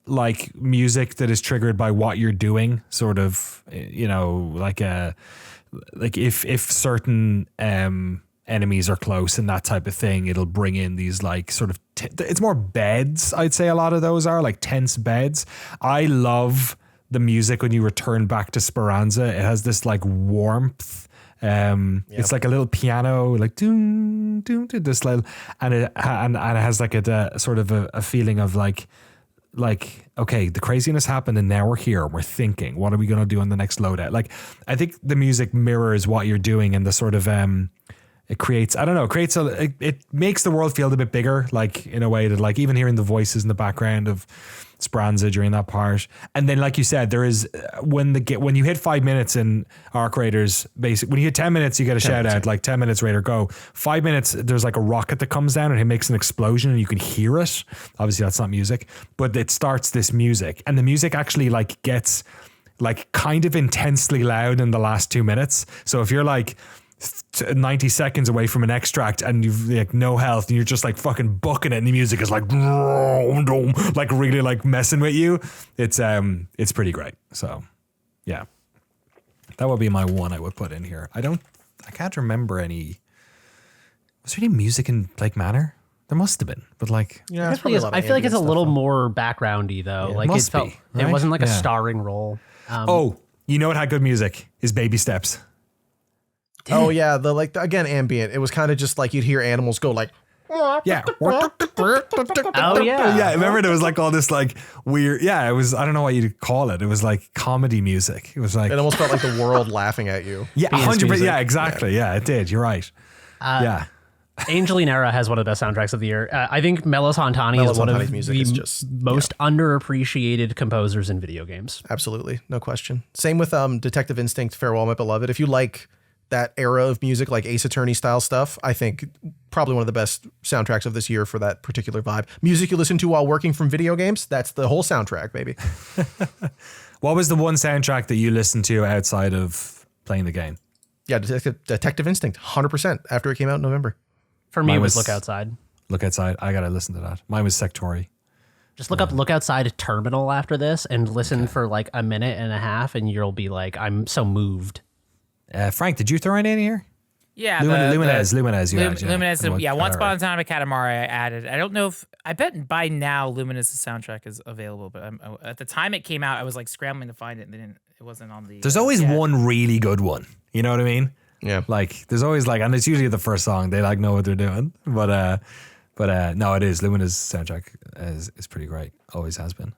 like music that is triggered by what you're doing, sort of, you know, like if certain enemies are close and that type of thing, it'll bring in these like sort of it's more beds. I'd say a lot of those are like tense beds. I love the music when you return back to Speranza. It has this like warmth. It's like a little piano, like doom doom to this little, and it has like a sort of a feeling of like okay, the craziness happened and now we're here and we're thinking, what are we gonna do on the next loadout? Like I think the music mirrors what you're doing, and the sort of it makes the world feel a bit bigger, like in a way that like even hearing the voices in the background of Speranza during that part. And then like you said, there is when you hit 5 minutes in Arc Raiders, basically when you hit 10 minutes you get a shout out like 10 minutes Raider go. 5 minutes there's like a rocket that comes down and it makes an explosion and you can hear it. Obviously that's not music, but it starts this music, and the music actually like gets like kind of intensely loud in the last 2 minutes. So if you're like 90 seconds away from an extract and you've like no health and you're just like fucking bucking it and the music is like really like messing with you, it's pretty great. So yeah, that would be my one I would put in here. I can't remember any. Was there any music in Blake Manor? There must have been, but like I feel like it's a little more backgroundy though. Like it felt, it wasn't like a starring role. You know what had good music is Baby Steps. Oh yeah, again ambient. It was kind of just like you'd hear animals go like, yeah. Oh yeah. Yeah, remember there was like all this like weird, it was, I don't know what you'd call it. It was like comedy music. It was like it almost felt like the world laughing at you. Yeah, 100%. Yeah, exactly. Yeah, it did. You're right. Angelinera has one of the best soundtracks of the year. I think Melos Hantani is one of the most underappreciated composers in video games. Absolutely, no question. Same with Detective Instinct, Farewell My Beloved. If you like that era of music, like Ace Attorney style stuff, I think probably one of the best soundtracks of this year for that particular vibe. Music you listen to while working from video games, that's the whole soundtrack, baby. What was the one soundtrack that you listened to outside of playing the game? Yeah, Detective Instinct, 100% after it came out in November. For me, it was Look Outside. Look Outside. I got to listen to that. Mine was Sectori. Just look up Look Outside Terminal after this and listen for like a minute and a half, and you'll be like, I'm so moved. Frank, did you throw any in here? Yeah, Lumines. Lumines. Yeah, Once Upon a Time at Katamari, I added. I don't know if I bet by now Lumines' soundtrack is available, but at the time it came out, I was like scrambling to find it, and it wasn't on the. There's always one really good one. You know what I mean? Yeah. Like there's always like, and it's usually the first song. They like know what they're doing, but no, it is. Lumines' soundtrack is pretty great. Always has been.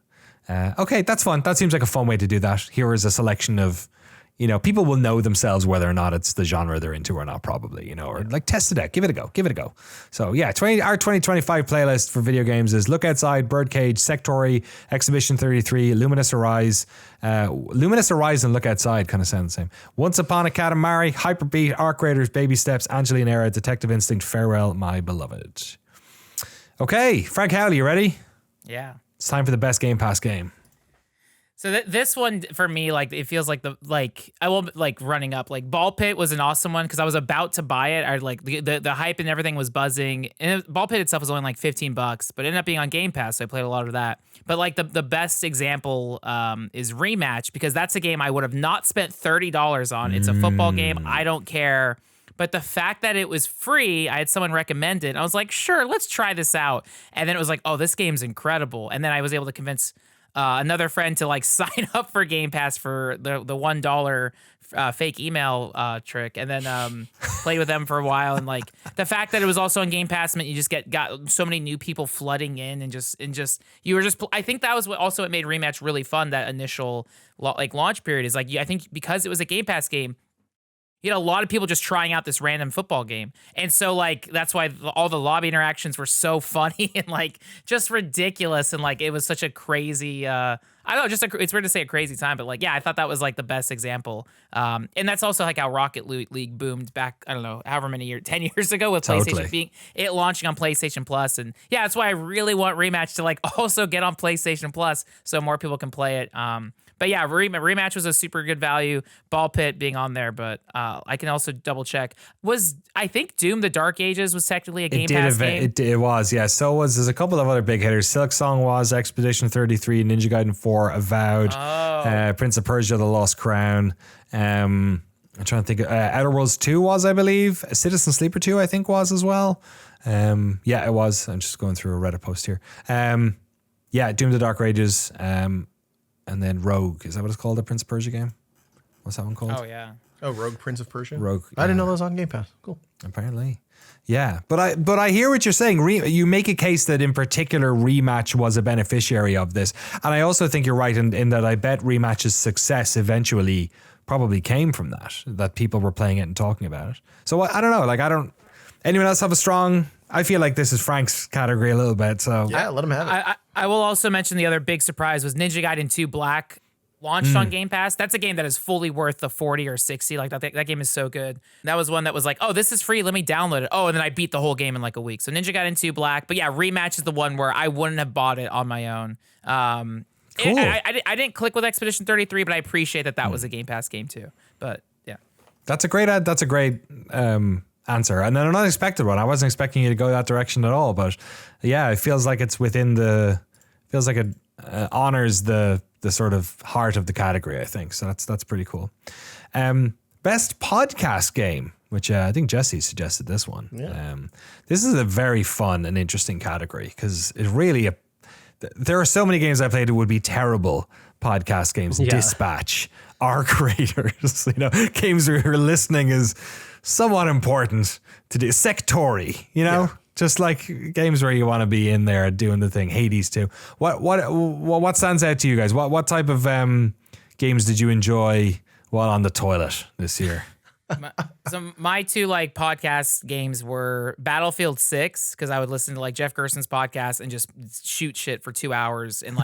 Okay, that's fun. That seems like a fun way to do that. Here is a selection of. People will know themselves whether or not it's the genre they're into or not, probably, or like test it out, give it a go. So yeah, our 2025 playlist for video games is Look Outside, Birdcage, Sectori, Exhibition 33, Luminous Arise. Luminous Arise and Look Outside kind of sound the same. Once Upon a Katamari, Hyperbeat, Arc Raiders, Baby Steps, Angelina Era, Detective Instinct, Farewell, My Beloved. Okay, Frank Howley, you ready? Yeah. It's time for the best Game Pass game. So this one for me, like it feels like I will like running up. Like Ball Pit was an awesome one because I was about to buy it. I like the hype and everything was buzzing. And Ball Pit itself was only like $15, but it ended up being on Game Pass, so I played a lot of that. But like the best example is Rematch, because that's a game I would have not spent $30 on. It's a football game. I don't care. But the fact that it was free, I had someone recommend it. I was like, sure, let's try this out. And then it was like, oh, this game's incredible. And then I was able to convince another friend to like sign up for Game Pass for the $1 fake email trick, and then play with them for a while. And like the fact that it was also on Game Pass meant you just got so many new people flooding in, and you were just. I think that was what made Rematch really fun. That initial like launch period is like I think because it was a Game Pass game. You had a lot of people just trying out this random football game. And so, like, that's why all the lobby interactions were so funny and, like, just ridiculous. And, like, it was such a crazy, I don't know, it's weird to say a crazy time, but, like, yeah, I thought that was, like, the best example. And that's also, like, how Rocket League boomed back, I don't know, however many years, 10 years ago with PlayStation launching on PlayStation Plus. And, yeah, that's why I really want Rematch to, like, also get on PlayStation Plus so more people can play it. But yeah, Rematch was a super good value. Ball Pit being on there, but I can also double check. I think Doom: The Dark Ages was technically a Game Pass game? It was, yeah. So there's a couple of other big hitters. Silk Song was, Expedition 33, Ninja Gaiden 4, Avowed, Prince of Persia: The Lost Crown. I'm trying to think. Outer Worlds 2 was, I believe. Citizen Sleeper 2, I think, was as well. Yeah, it was. I'm just going through a Reddit post here. Yeah, Doom: The Dark Ages. And then Rogue, is that what it's called? The Prince of Persia game? What's that one called? Oh yeah. Oh, Rogue Prince of Persia. Rogue. I didn't know that was on Game Pass. Cool. Apparently, yeah. But I hear what you're saying. You make a case that in particular Rematch was a beneficiary of this, and I also think you're right in that I bet Rematch's success eventually probably came from that people were playing it and talking about it. So I don't know. Like anyone else have a strong? I feel like this is Frank's category a little bit. So yeah, let him have it. I will also mention the other big surprise was Ninja Gaiden 2 Black launched on Game Pass. That's a game that is fully worth the 40 or 60. Like that game is so good. That was one that was like, oh, this is free. Let me download it. Oh, and then I beat the whole game in like a week. So Ninja Gaiden 2 Black. But yeah, Rematch is the one where I wouldn't have bought it on my own. Cool. I didn't click with Expedition 33, but I appreciate that was a Game Pass game too. But yeah, that's a great answer, and then an unexpected one. I wasn't expecting you to go that direction at all, but yeah, it feels like it's feels like it honors the sort of heart of the category, I think. So that's pretty cool. Best podcast game, which I think Jesse suggested this one. Yeah. This is a very fun and interesting category because it really there are so many games I played that would be terrible podcast games. Yeah. Dispatch, Arc Raiders, games where your listening is somewhat important to do. Sectori, just like games where you want to be in there doing the thing. Hades too. What stands out to you guys? What type of games did you enjoy while on the toilet this year? My two like podcast games were Battlefield 6, because I would listen to like Jeff Gerson's podcast and just shoot shit for 2 hours and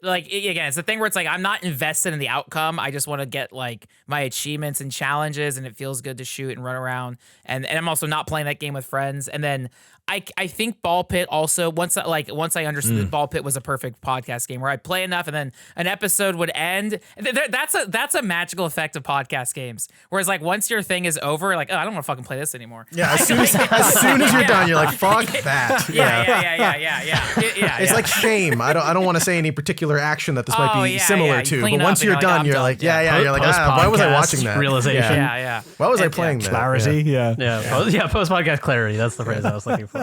like again, it's the thing where it's like I'm not invested in the outcome. I just want to get like my achievements and challenges, and it feels good to shoot and run around. And I'm also not playing that game with friends. And then I think Ball Pit also once I understood that Ball Pit was a perfect podcast game where I'd play enough and then an episode would end. That's a magical effect of podcast games. Whereas like once your thing is over, like, oh, I don't want to fucking play this anymore. Yeah, as soon as you're done, you're like, fuck that. Yeah. It's like Shame. I don't want to say any particular action that this might be similar to, but once you're done, you're like, you're like, why was I watching that? Realization. Yeah. Why was I playing that? Clarity. Post podcast clarity. That's the phrase I was looking for.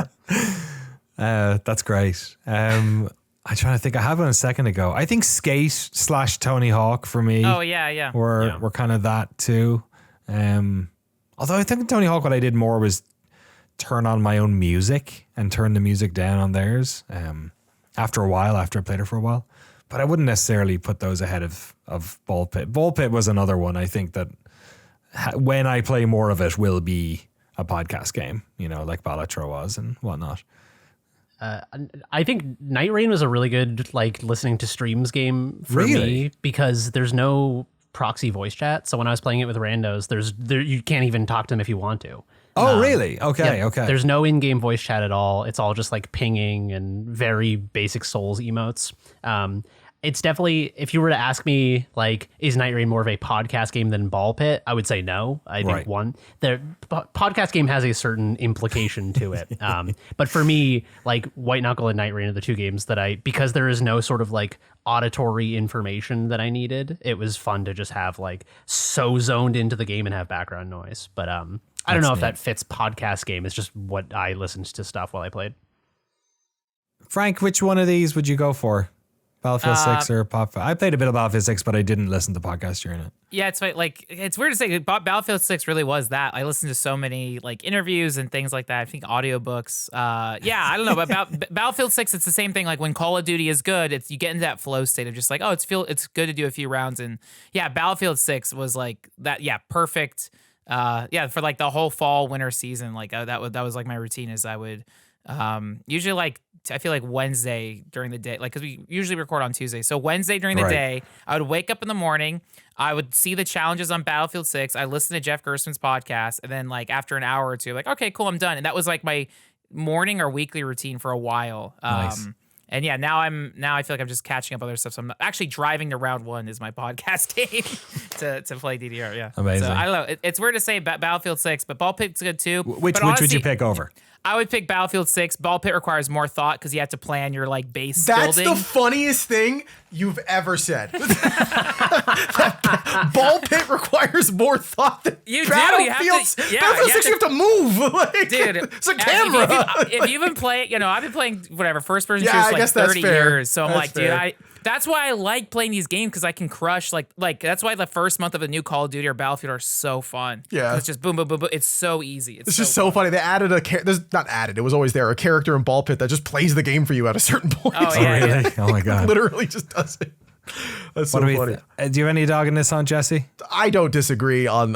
That's great. I'm trying to think. I had one a second ago. I think Skate / Tony Hawk for me. Oh yeah. We're kind of that too. Although I think Tony Hawk, what I did more was turn on my own music and turn the music down on theirs. After I played it for a while, but I wouldn't necessarily put those ahead of Ball Pit. Ball Pit was another one. I think that when I play more of it, will be a podcast game, like Balatro was and whatnot. I think Night Rain was a really good like listening to streams game for me because there's no proxy voice chat. So when I was playing it with randos, you can't even talk to them if you want to. Oh, really? Okay, yeah, okay. There's no in-game voice chat at all. It's all just like pinging and very basic Souls emotes. It's definitely, if you were to ask me, like, is Night Rain more of a podcast game than Ball Pit? I would say no. I think the podcast game has a certain implication to it. But for me, like, White Knuckle and Night Rain are the two games that because there is no sort of like auditory information that I needed, it was fun to just have like so zoned into the game and have background noise. But I don't know if that fits podcast game. It's just what I listened to stuff while I played. Frank, which one of these would you go for? Battlefield 6 or Pop? I played a bit of Battlefield 6, but I didn't listen to podcasts during it. Yeah, it's like it's weird to say. Battlefield 6 really was that. I listened to so many like interviews and things like that. I think audiobooks. Yeah, I don't know. But Battlefield 6, it's the same thing. Like when Call of Duty is good, you get into that flow state of just like, oh, it's good to do a few rounds. And yeah, Battlefield 6 was like that. Yeah, perfect. For like the whole fall winter season. Like that was like my routine. Is I would usually like. I feel like Wednesday during the day, like, because we usually record on Tuesday. So Wednesday during the day, I would wake up in the morning. I would see the challenges on Battlefield 6. I listen to Jeff Gerstmann's podcast. And then like after an hour or two, like, okay, cool, I'm done. And that was like my morning or weekly routine for a while. Nice. And yeah, now I feel like I'm just catching up other stuff. So I'm actually driving to round one is my podcast game to play DDR. Yeah. Amazing. So I don't know. It's weird to say Battlefield 6, but Ball Pit's good too. Which would you pick over? I would pick Battlefield 6. Ball Pit requires more thought because you have to plan your like base That's building. the funniest thing you've ever said. Ball Pit requires more thought than Battlefield 6. Battlefield 6, you have to move. Like, dude, it's a camera. If you've been playing, I've been playing whatever first person Yeah, shooters for like 30 years. So I'm like, fair. dude, that's why I like playing these games because I can crush like that's why the first month of a new Call of Duty or Battlefield are so fun. Yeah, it's just boom, boom, boom, boom. It's so easy. It's just so funny. They added it was always there, a character in Ball Pit that just plays the game for you at a certain point. Oh yeah, really? Oh my god, literally just does it. That's so funny. Do you have any dog in this on Jesse? I don't disagree on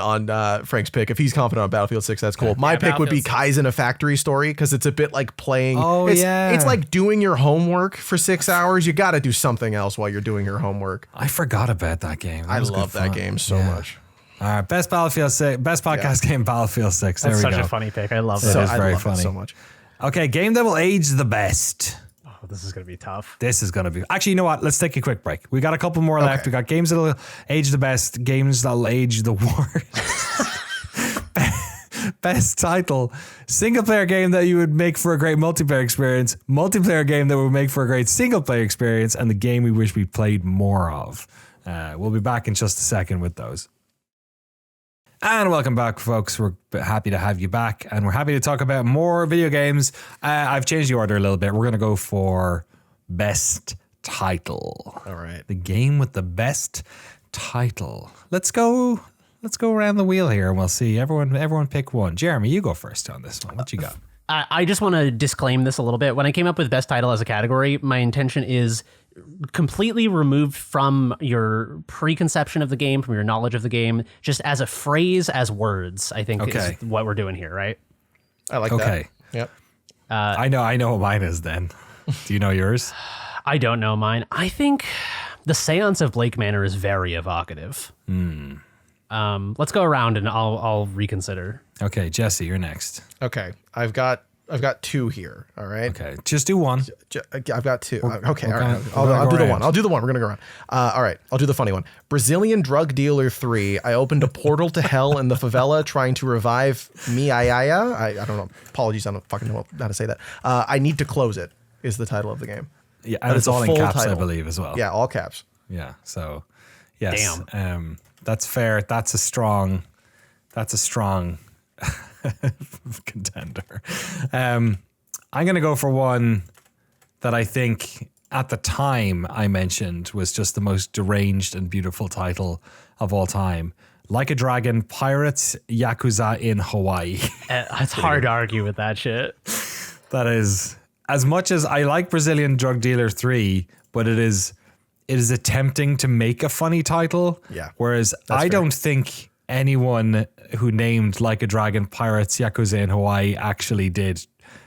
Frank's pick. If he's confident on Battlefield 6, that's cool. My pick would be Kaizen: A Factory Story because it's a bit like playing. Oh, it's like doing your homework for 6 hours. You got to do something else while you're doing your homework. I forgot about that game. I love that game so much. All right, best podcast game, Battlefield 6. There That's we go. such a funny pick. I love It that. is very funny. It so much. Okay, game that will age the best. Oh, this is going to be tough. This is going to be... Actually, you know what? Let's take a quick break. We got a couple more left. We got games that'll age the best, games that'll age the worst. Best title. Single-player game that you would make for a great multiplayer experience. Multiplayer game that would make for a great single-player experience. And the game we wish we played more of. We'll be back in just a second with those. And welcome back, folks. We're happy to have you back, and we're happy to talk about more video games. I've changed the order a little bit. We're going to go for best title. All right. The game with the best title. Let's go around the wheel here, and we'll see. Everyone pick one. Jeremy, you go first on this one. What you got? I just want to disclaim this a little bit. When I came up with best title as a category, my intention is completely removed from your preconception of the game, from your knowledge of the game, just as a phrase, as words, I think is what we're doing here, right? I like that. Yep. I know what mine is then. Do you know yours? I don't know mine. I think the Seance of Blake Manor is very evocative. Let's go around and I'll reconsider. Okay, Jesse, you're next. Okay, I've got 2 here. All right. Okay, just do one. I've got 2. Okay, all right. we're I'll gonna do go the one. around. I'll do the one. We're gonna go around. All right. I'll do the funny one. Brazilian Drug Dealer 3. I opened a portal to hell in the favela, trying to revive me. I don't know. Apologies. I don't fucking know how to say that. I need to close it. Is the title of the game. Yeah, and it's all in caps, I believe, as well. Yeah, all caps. Yeah. So, yes. Damn. That's fair. That's a strong contender. I'm going to go for one that I think at the time I mentioned was just the most deranged and beautiful title of all time. Like a Dragon, Pirates, Yakuza in Hawaii. It's hard to argue with that shit. That is, as much as I like Brazilian Drug Dealer 3, but it is attempting to make a funny title. Yeah. Whereas I don't think anyone who named Like a Dragon, Pirates, Yakuza in Hawaii actually did.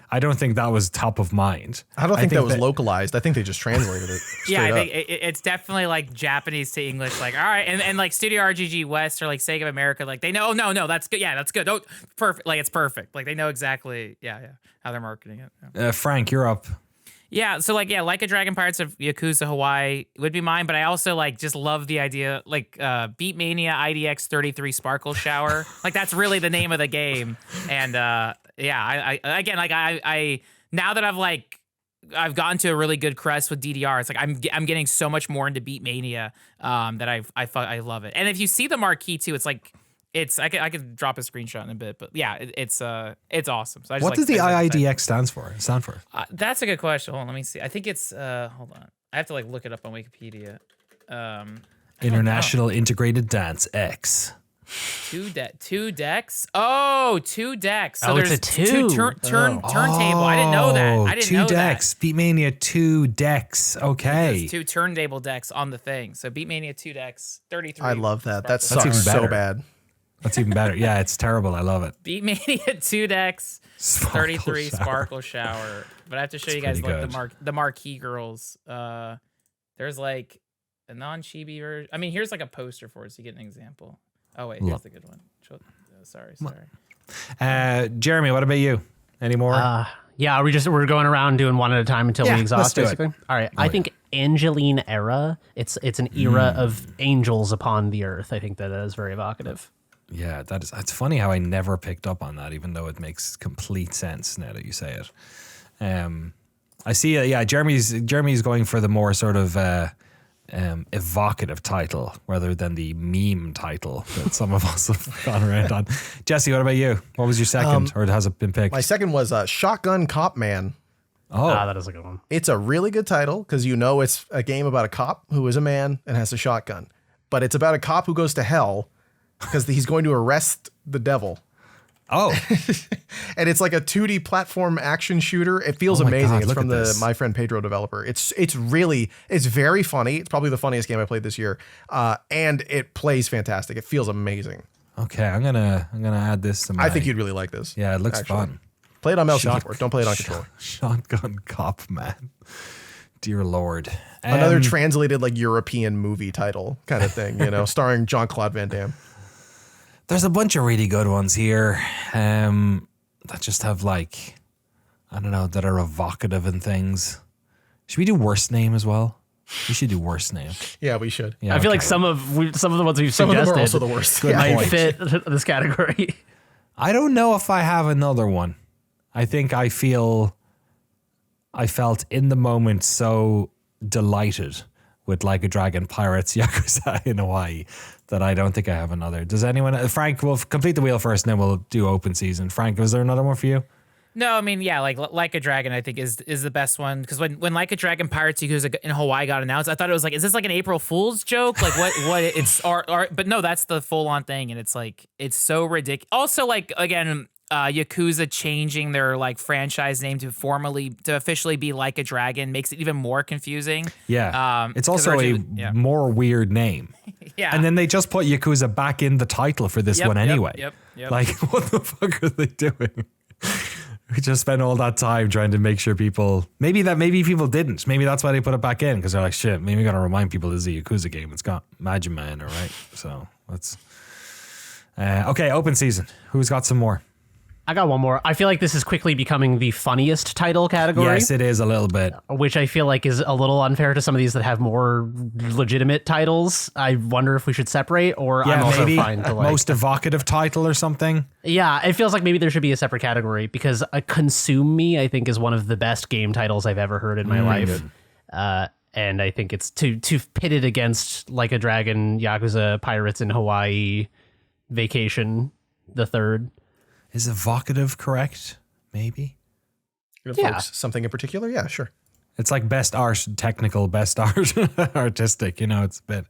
I don't think that was top of mind. I don't think that was localized. I think they just translated it. Yeah, I think it's definitely like Japanese to English. Like, all right, and like Studio RGG West or like Sega of America, like they know, no, that's good. Yeah, that's good. Don't perfect. Like it's perfect. Like they know exactly, how they're marketing it. Yeah. Frank, you're up. Yeah, so like Like a Dragon, Pirates of Yakuza Hawaii would be mine, but I also like just love the idea like Beat Mania IDX 33 Sparkle Shower. Like that's really the name of the game. And I again like I now that I've gotten to a really good crest with DDR, it's like I'm getting so much more into Beat Mania that I love it. And if you see the marquee too, it's like I could drop a screenshot in a bit, but yeah, it's awesome. So What does the IIDX stand for? That's a good question. Hold on, let me see. I think it's hold on. I have to like look it up on Wikipedia. International Integrated Dance X. Two decks. Oh, 2 decks. So it's there's a two. turntable. I didn't know that. I didn't know that. 2 decks. Beatmania 2 decks. Okay. There's 2 turntable decks on the thing. So Beatmania 2 decks, 33. I love that. That even sucks so better. bad. That's even better. Yeah, it's terrible. I love it. Beatmania 2 decks, Sparkle 33 Shower. Sparkle Shower. But I have to show you guys pretty like the marquee girls. There's like a non-chibi version. I mean, here's like a poster for it, so you get an example. Oh wait, here's the good one. Sorry. Jeremy, what about you? Any more? Yeah, we're going around doing one at a time until we exhaust, let's do it. basically. All right. I think Angeline Era. It's an era of angels upon the earth. I think that is very evocative. Yeah, it's funny how I never picked up on that, even though it makes complete sense now that you say it. I see. Jeremy's going for the more sort of evocative title rather than the meme title that some of us have gone around on. Jesse, what about you? What was your second, or has it been picked? My second was Shotgun Cop Man. Oh, that is a good one. It's a really good title because it's a game about a cop who is a man and has a shotgun. But it's about a cop who goes to hell because he's going to arrest the devil. Oh, and it's like a 2D platform action shooter. It feels amazing. God, it's from the My Friend Pedro developer. It's very funny. It's probably the funniest game I played this year. And it plays fantastic. It feels amazing. Okay, I'm gonna add this to my. I think you'd really like this. Yeah, it looks fun. Play it on mouse and keyboard. Don't play it on controller. Shotgun Cop Man. Dear Lord. Another translated like European movie title kind of thing, starring Jean-Claude Van Damme. There's a bunch of really good ones here that just have like, I don't know, that are evocative and things. Should we do worst name as well? We should do worst name. Yeah, we should. Yeah, I feel like some of the ones we've Some suggested of them are also the worst. might fit this category. I don't know if I have another one. I think I felt in the moment so delighted with Like a Dragon, Pirates, Yakuza in Hawaii that I don't think I have another. Does anyone? Frank, we'll complete the wheel first and then we'll do open season. Frank, was there another one for you? No, I mean, yeah, like a Dragon, I think is the best one because when Like a Dragon, Pirates Yakuza in Hawaii got announced, I thought it was like, is this like an April Fool's joke? Like what it's but no, that's the full on thing, and it's like it's so ridiculous. Also, like again, Yakuza changing their like franchise name to officially be Like a Dragon makes it even more confusing. Yeah, it's also a more weird name. Yeah, and then they just put Yakuza back in the title for this one anyway. Yep. Like, what the fuck are they doing? We just spent all that time trying to make sure maybe people didn't. Maybe that's why they put it back in, because they're like, shit, maybe we got to remind people this is a Yakuza game. It's got Magic Man, all right? So let's. Okay, open season. Who's got some more? I got one more. I feel like this is quickly becoming the funniest title category. Yes, it is a little bit. Which I feel like is a little unfair to some of these that have more legitimate titles. I wonder if we should separate, or I'm also fine to like most evocative title or something. Yeah, it feels like maybe there should be a separate category, because Consume Me, I think, is one of the best game titles I've ever heard in my life. And I think it's to pit it against Like a Dragon, Yakuza, Pirates in Hawaii, Vacation, the third. Is evocative correct? Maybe. Something in particular? Yeah, sure. It's like best art, technical, best art, artistic. It's a bit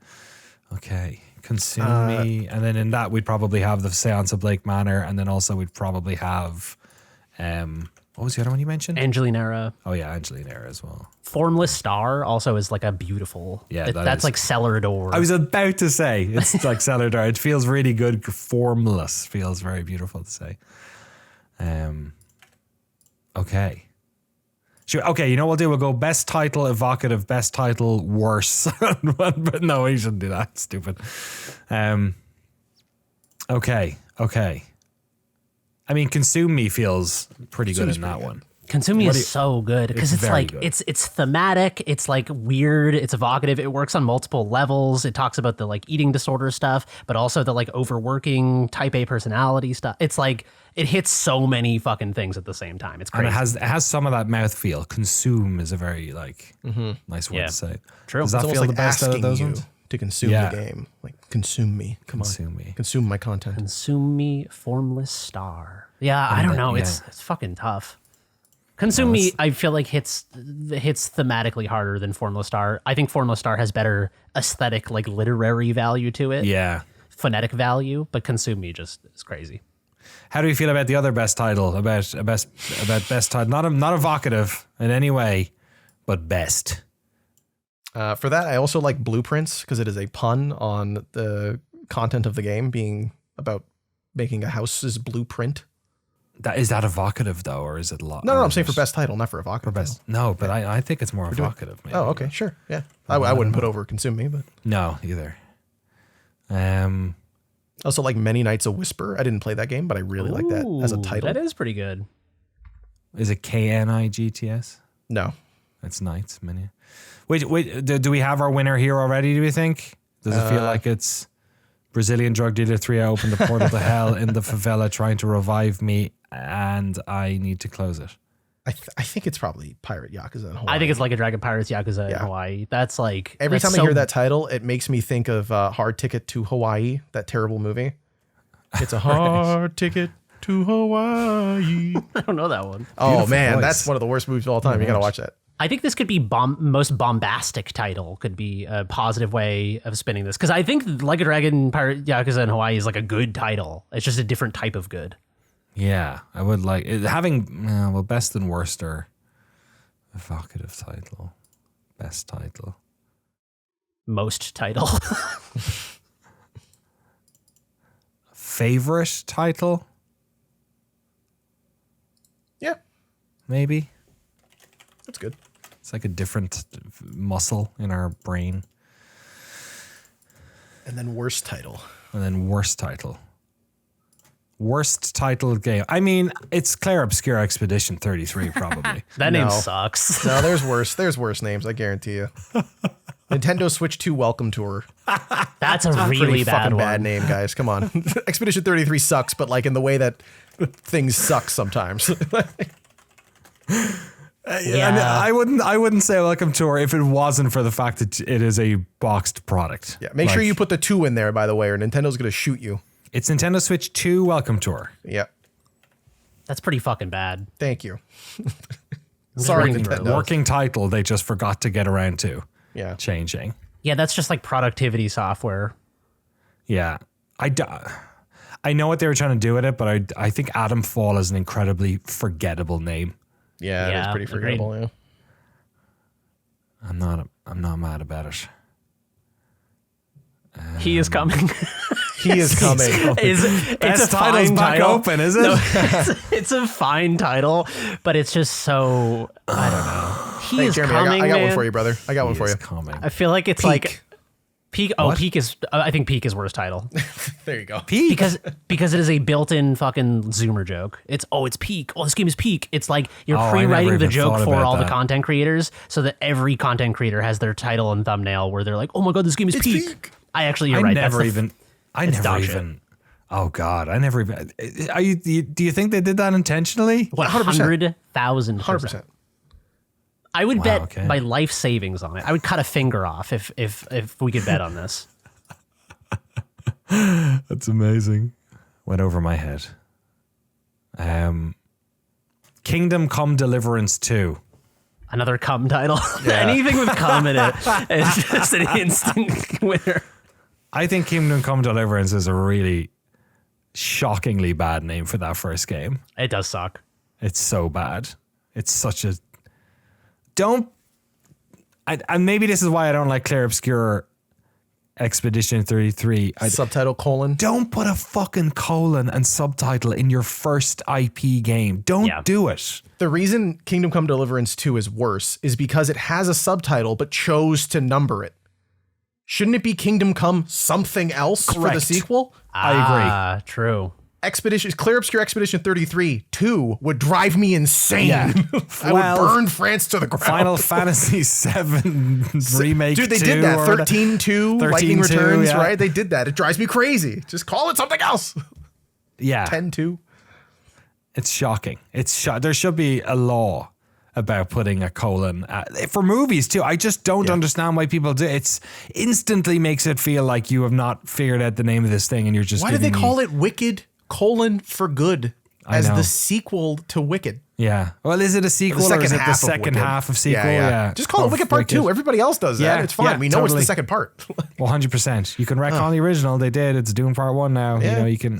okay. Consume Me, and then in that we'd probably have the Seance of Blake Manor, and then also we'd probably have what was the other one you mentioned? Angelinera. Oh yeah, Angelinera as well. Formless Star also is like a beautiful. Yeah, that's like Cellar Door. I was about to say it's like Cellar Door. It feels really good. Formless feels very beautiful to say. Okay. Sure. Okay, you know what we'll do? We'll go best title evocative, best title worse. But no, we shouldn't do that. Stupid. Okay. I mean, Consume Me feels pretty good in that one. Consume Me is so good because it's like good. It's thematic, it's like weird, it's evocative, it works on multiple levels. It talks about the like eating disorder stuff, but also the like overworking type A personality stuff. It's like it hits so many fucking things at the same time. It's crazy. And it has some of that mouthfeel. Consume is a very like nice word to say. True. Does that feel like the best out of those ones? To consume the game, like consume me. Consume me. Consume my content. Consume Me, Formless Star. Yeah, I don't know. It's fucking tough. Consume Me, I feel like hits thematically harder than Formless Star. I think Formless Star has better aesthetic, like literary value to it. Yeah. Phonetic value, but Consume Me just is crazy. How do you feel about the other best title? About best title, not evocative in any way, but best. For that, I also like Blueprints because it is a pun on the content of the game being about making a house's blueprint. Is that evocative though, or is it a lot? No, I'm saying for best title, not for evocative. For best, no, but I think it's more evocative. Maybe. Oh, okay, sure, yeah. I wouldn't put over Consume Me, but no, either. Also like Many Nights a Whisper. I didn't play that game, but I really like that as a title. That is pretty good. Is it KNIGTS? No, it's Nights Many. Wait, do we have our winner here already? Do we think? Does it feel like it's Brazilian drug dealer 3? I opened the portal to hell in the favela trying to revive me, and I need to close it. I think it's probably Pirate Yakuza in Hawaii. I think it's Like a Dragon, Pirates, Yakuza in Hawaii. That's like every time I hear that title, it makes me think of Hard Ticket to Hawaii, that terrible movie. It's a hard ticket to Hawaii. I don't know that one. Oh Beautiful man, voice. that's one of the worst movies of all time. You gotta watch that. I think this could be most bombastic title, could be a positive way of spinning this. Because I think Like a Dragon, Pirate Yakuza in Hawaii is like a good title. It's just a different type of good. Yeah, I would like it, having best and worst or evocative title, best title, most title, favorite title. Yeah, maybe that's good. It's like a different muscle in our brain. And then worst title. Worst title game. I mean, it's Claire Obscure Expedition 33, probably. That name sucks. No, there's worse. There's worse names, I guarantee you. Nintendo Switch 2 Welcome Tour. That's a really bad one. Bad name, guys. Come on. Expedition 33 sucks, but like in the way that things suck sometimes. Yeah, I wouldn't say Welcome Tour if it wasn't for the fact that it is a boxed product. Yeah, make sure you put the 2 in there, by the way, or Nintendo's going to shoot you. It's Nintendo Switch 2 Welcome Tour. Yeah. That's pretty fucking bad. Thank you. Sorry, Nintendo. Working title they just forgot to get around to. Yeah. Changing. Yeah, that's just like productivity software. Yeah. I know what they were trying to do with it, but I think Adam Fall is an incredibly forgettable name. Yeah, it's pretty forgettable. Yeah. I'm not mad about it. He is coming. He is coming. It's a title's fine back title. open, is it? No, it's a fine title, but it's just so I don't know. He is Jeremy, coming. I got one man. for you, brother. I got one for you. Coming. I feel like it's like Peak. Oh, What? Peak is. I think Peak is worst title There you go. Peak. because it is a built-in fucking Zoomer joke. It's Peak. Oh, this game is Peak. It's like you're Oh, I never pre-writing the even joke thought for about all the that. content creators, so that every content creator has their title and thumbnail where they're like, "Oh my god, this game is Peak." Peak. You're right. Never That's even. I it's never dog shit. even. Oh God, I never even. Do you think they did that intentionally? 100%. 100,000%. 100%. I would bet okay. my life savings on it. I would cut a finger off if we could bet on this. That's amazing. Went over my head. Kingdom Come Deliverance 2. Another cum title. Anything with cum in it is just an instant winner. I think Kingdom Come Deliverance is a really shockingly bad name for that first game. It does suck. It's so bad. It's such a... And maybe this is why I don't like Clear Obscure Expedition 33. Subtitle : Don't put a fucking colon and subtitle in your first IP game. Don't do it. The reason Kingdom Come Deliverance 2 is worse is because it has a subtitle but chose to number it. Shouldn't it be Kingdom Come something else for the Correct. sequel? I agree. True. Clear Obscure Expedition 33 2 would drive me insane. Yeah. I would burn France to the ground. Final Fantasy 7 remake. Dude, they 2 did that. or 13-2, Lightning 13-2, Returns, yeah. right? They did that. It drives me crazy. Just call it something else. Yeah. 10-2. It's shocking. There should be a law about putting a colon for movies too. I just don't understand why people do it. It's instantly makes it feel like you have not figured out the name of this thing and you're just Why did they giving call me- it Wicked : for Good as know. the sequel to Wicked? Yeah. Well, is it a sequel or is it the second half of sequel? Yeah. Just call it Wicked Part 2. Everybody else does that. Yeah, It's fine. yeah, We know totally. it's the second part. 100%. You can retcon the original. They did. It's doing part 1 now. Yeah. You know, you can.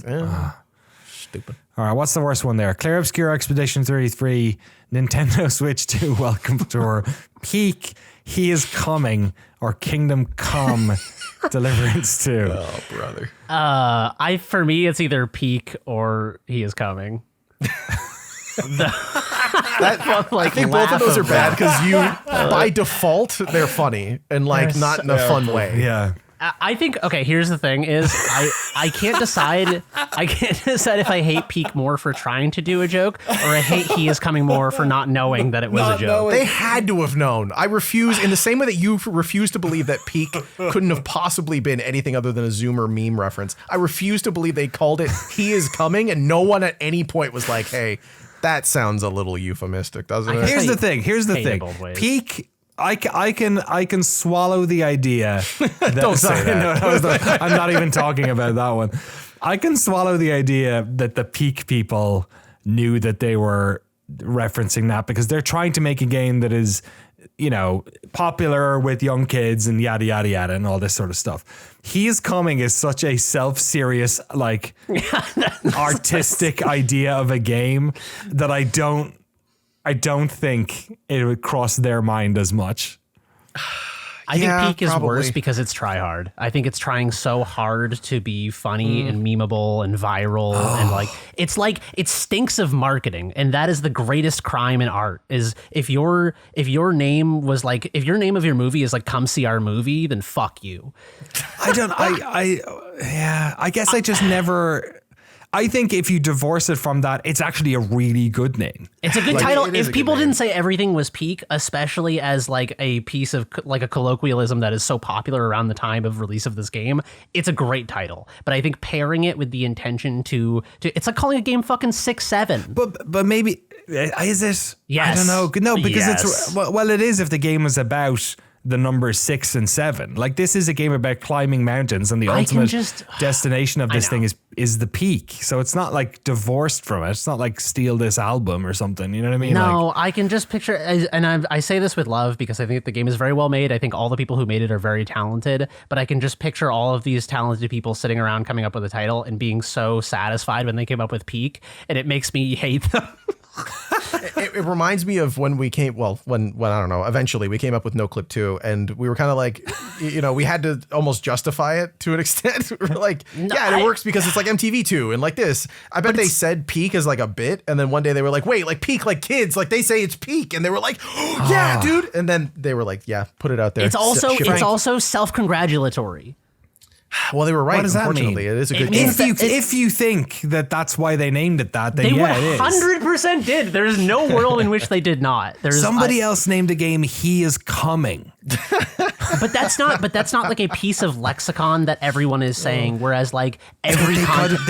Stupid. All right, what's the worst one there? Clear Obscure Expedition 33, Nintendo Switch 2 Welcome Tour, Peak, He Is Coming, or Kingdom Come Deliverance 2. Oh, brother. For me, it's either Peak or He Is Coming. I think both of those are bad because by default, they're funny and not in a fun way. Yeah. I think, okay, here's the thing is I can't decide. I can't decide if I hate Peak more for trying to do a joke or I hate He Is Coming more for not knowing that it was a joke. They had to have known. I refuse, in the same way that you refuse to believe that Peak couldn't have possibly been anything other than a Zoomer meme reference. I refuse to believe they called it He Is Coming and no one at any point was like, hey, that sounds a little euphemistic, doesn't it? Here's the thing. hate it both ways. Peak. I can swallow the idea. That, Don't say that. No, I'm not even talking about that one. I can swallow the idea that the Peak people knew that they were referencing that because they're trying to make a game that is, popular with young kids and yada, yada, yada, and all this sort of stuff. He Is Coming is such a self-serious, artistic idea of a game that I don't think it would cross their mind as much. I think Peak is probably worse because it's try hard. I think it's trying so hard to be funny and memeable and viral and it stinks of marketing, and that is the greatest crime in art. Is if your name was if your name of your movie is come see our movie, then fuck you. I guess I just never. I think if you divorce it from that, it's actually a really good name. It's a good title. it is If a people good name. didn't say everything was Peak, especially as a piece of a colloquialism that is so popular around the time of release of this game, it's a great title. But I think pairing it with the intention to it's like calling a game fucking 6-7. But maybe is it? Yes. I don't know. No, because Yes. it's well, it is if the game is about the numbers 6 and 7. This is a game about climbing mountains, and the ultimate destination of this thing is the peak. So it's not divorced from it. It's not steal this album or something. You know what I mean? No, I can just picture, and I say this with love because I think the game is very well made. I think all the people who made it are very talented, but I can just picture all of these talented people sitting around coming up with a title and being so satisfied when they came up with Peak, and it makes me hate them. It reminds me of when we came, when I don't know, eventually we came up with Noclip 2, and we were kind of like, we had to almost justify it to an extent. We were like, it works because it's like MTV2 and like this. I bet they said peak as like a bit, and then one day they were like, wait, like peak, like kids, like they say it's peak, and they were like, oh, yeah, dude. And then they were like, yeah, put it out there. It's also self-congratulatory. Well, they were right. What does that unfortunately, mean? It is a good game. If you think that that's why they named it that, then They yeah, it is. 100% did. There's no world in which they did not. Somebody else named a game "He Is Coming." But that's not like a piece of lexicon that everyone is saying. Whereas like they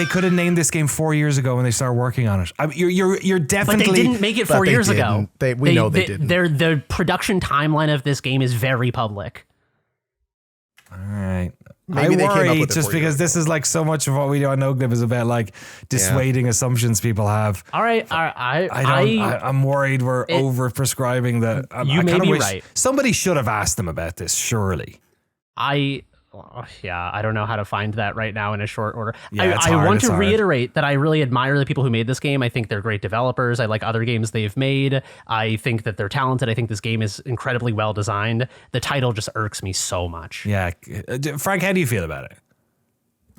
could have named this game 4 years ago when they started working on it. You're definitely. But they didn't make it 4 years ago. We know they didn't. The production timeline of this game is very public. All right. Maybe they came up worry with it just because this is like so much of what we do on Noclip is about like dissuading assumptions people have. All right, I'm worried we're over prescribing that. You may be right. Somebody should have asked them about this, surely. I don't know how to find that right now in a short order. Yeah, I want to reiterate that I really admire the people who made this game. I think they're great developers. I like other games they've made. I think that they're talented. I think this game is incredibly well designed. The title just irks me so much. Yeah. Frank, how do you feel about it?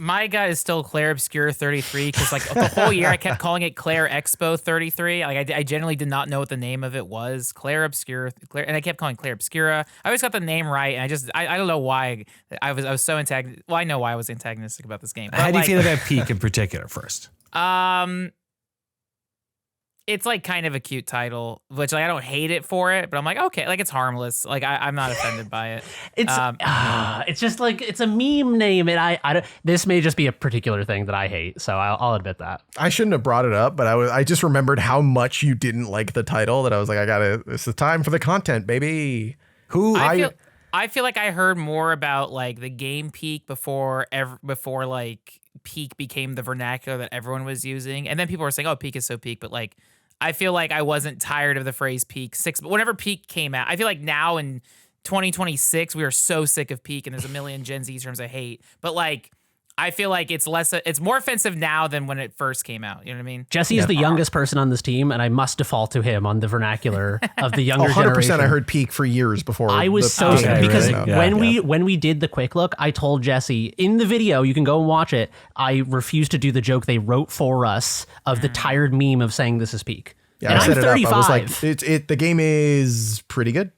My guy is still Claire Obscure 33 because like the whole year I kept calling it Claire Expo 33. Like I generally did not know what the name of it was. Claire Obscure, and I kept calling Claire Obscura. I always got the name right, and I don't know why I was so antagonistic. Well, I know why I was antagonistic about this game. But how do you feel about Peak in particular first? It's like kind of a cute title, which like I don't hate it for it, but I'm like, okay, like it's harmless. Like I'm not offended by it. It's just like it's a meme name, and I don't. This may just be a particular thing that I hate, so I'll admit that. I shouldn't have brought it up, but I just remembered how much you didn't like the title that I was like, this is time for the content, baby. I feel like I heard more about like the game Peak before like Peak became the vernacular that everyone was using, and then people were saying, "Oh, Peak is so Peak," but like I feel like I wasn't tired of the phrase Peak 6. But whenever Peak came out, I feel like now in 2026 we are so sick of Peak, and there's a million Gen Z terms I hate. But like I feel like it's more offensive now than when it first came out. You know what I mean? Jesse is the youngest person on this team, and I must default to him on the vernacular of the younger 100%. generation. I heard Peak for years before. I was so sad because when we did the quick look, I told Jesse in the video, you can go and watch it. I refused to do the joke they wrote for us of the tired meme of saying this is Peak. Yeah, and I set I'm 35. it up. I was like, the game is pretty good.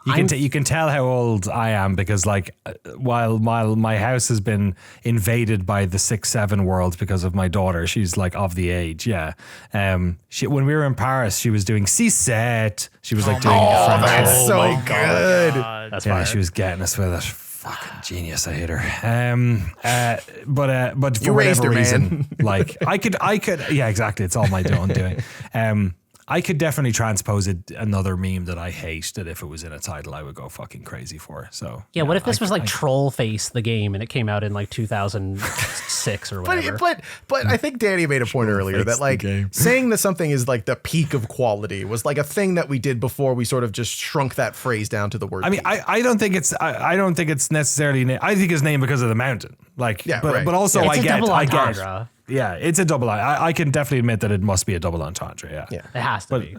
You can tell how old I am because like while my house has been invaded by the 6-7 world because of my daughter, she's like of the age. Yeah. When we were in Paris, she was doing C-set. She was like doing French. That's so good. That's yeah, fire. she was getting us with it. Fucking genius. I hate her. But for You raised whatever her, reason, man. like I could, yeah, exactly. It's all my own doing. I could definitely transpose another meme that I hate that if it was in a title, I would go fucking crazy for. So yeah, what if this was like Troll Face, the game, and it came out in like 2006 or whatever? But I think Danny made a point earlier that like saying that something is like the peak of quality was like a thing that we did before we sort of just shrunk that phrase down to the word. I mean, peak. I don't think it's necessarily. I think it's named because of the mountain. Like, Yeah, but right. also It's I a get. double I get. entendre. Yeah, it's a double. I can definitely admit that it must be a double entendre. Yeah. Yeah. It has to be.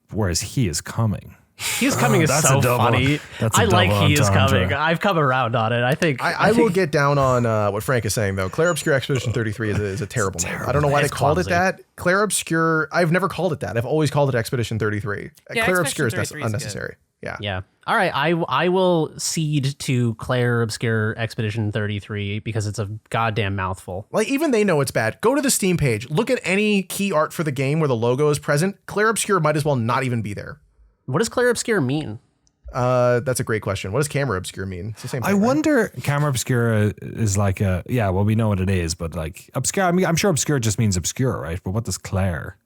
Whereas He Is Coming. He's Coming is that's so a double- funny. that's a I like double He Is entendre. Coming. I've come around on it. I think I will get down on what Frank is saying though. Claire Obscure Expedition 33 is a terrible name. I don't know why they It's called it clumsy. that. Claire Obscure. I've never called it that. I've always called it Expedition 33. Yeah, Claire Expedition Obscure is 33 is unnecessary. Yeah. Yeah. All right. I will cede to Claire Obscure Expedition 33 because it's a goddamn mouthful. Like even they know it's bad. Go to the Steam page. Look at any key art for the game where the logo is present. Claire Obscure might as well not even be there. What does Claire Obscure mean? That's a great question. What does Camera Obscure mean? It's the same thing. I right? wonder. Camera Obscura is like a. Yeah, well, we know what it is, but like obscure. I mean, I'm sure obscure just means obscure, right? But what does Claire?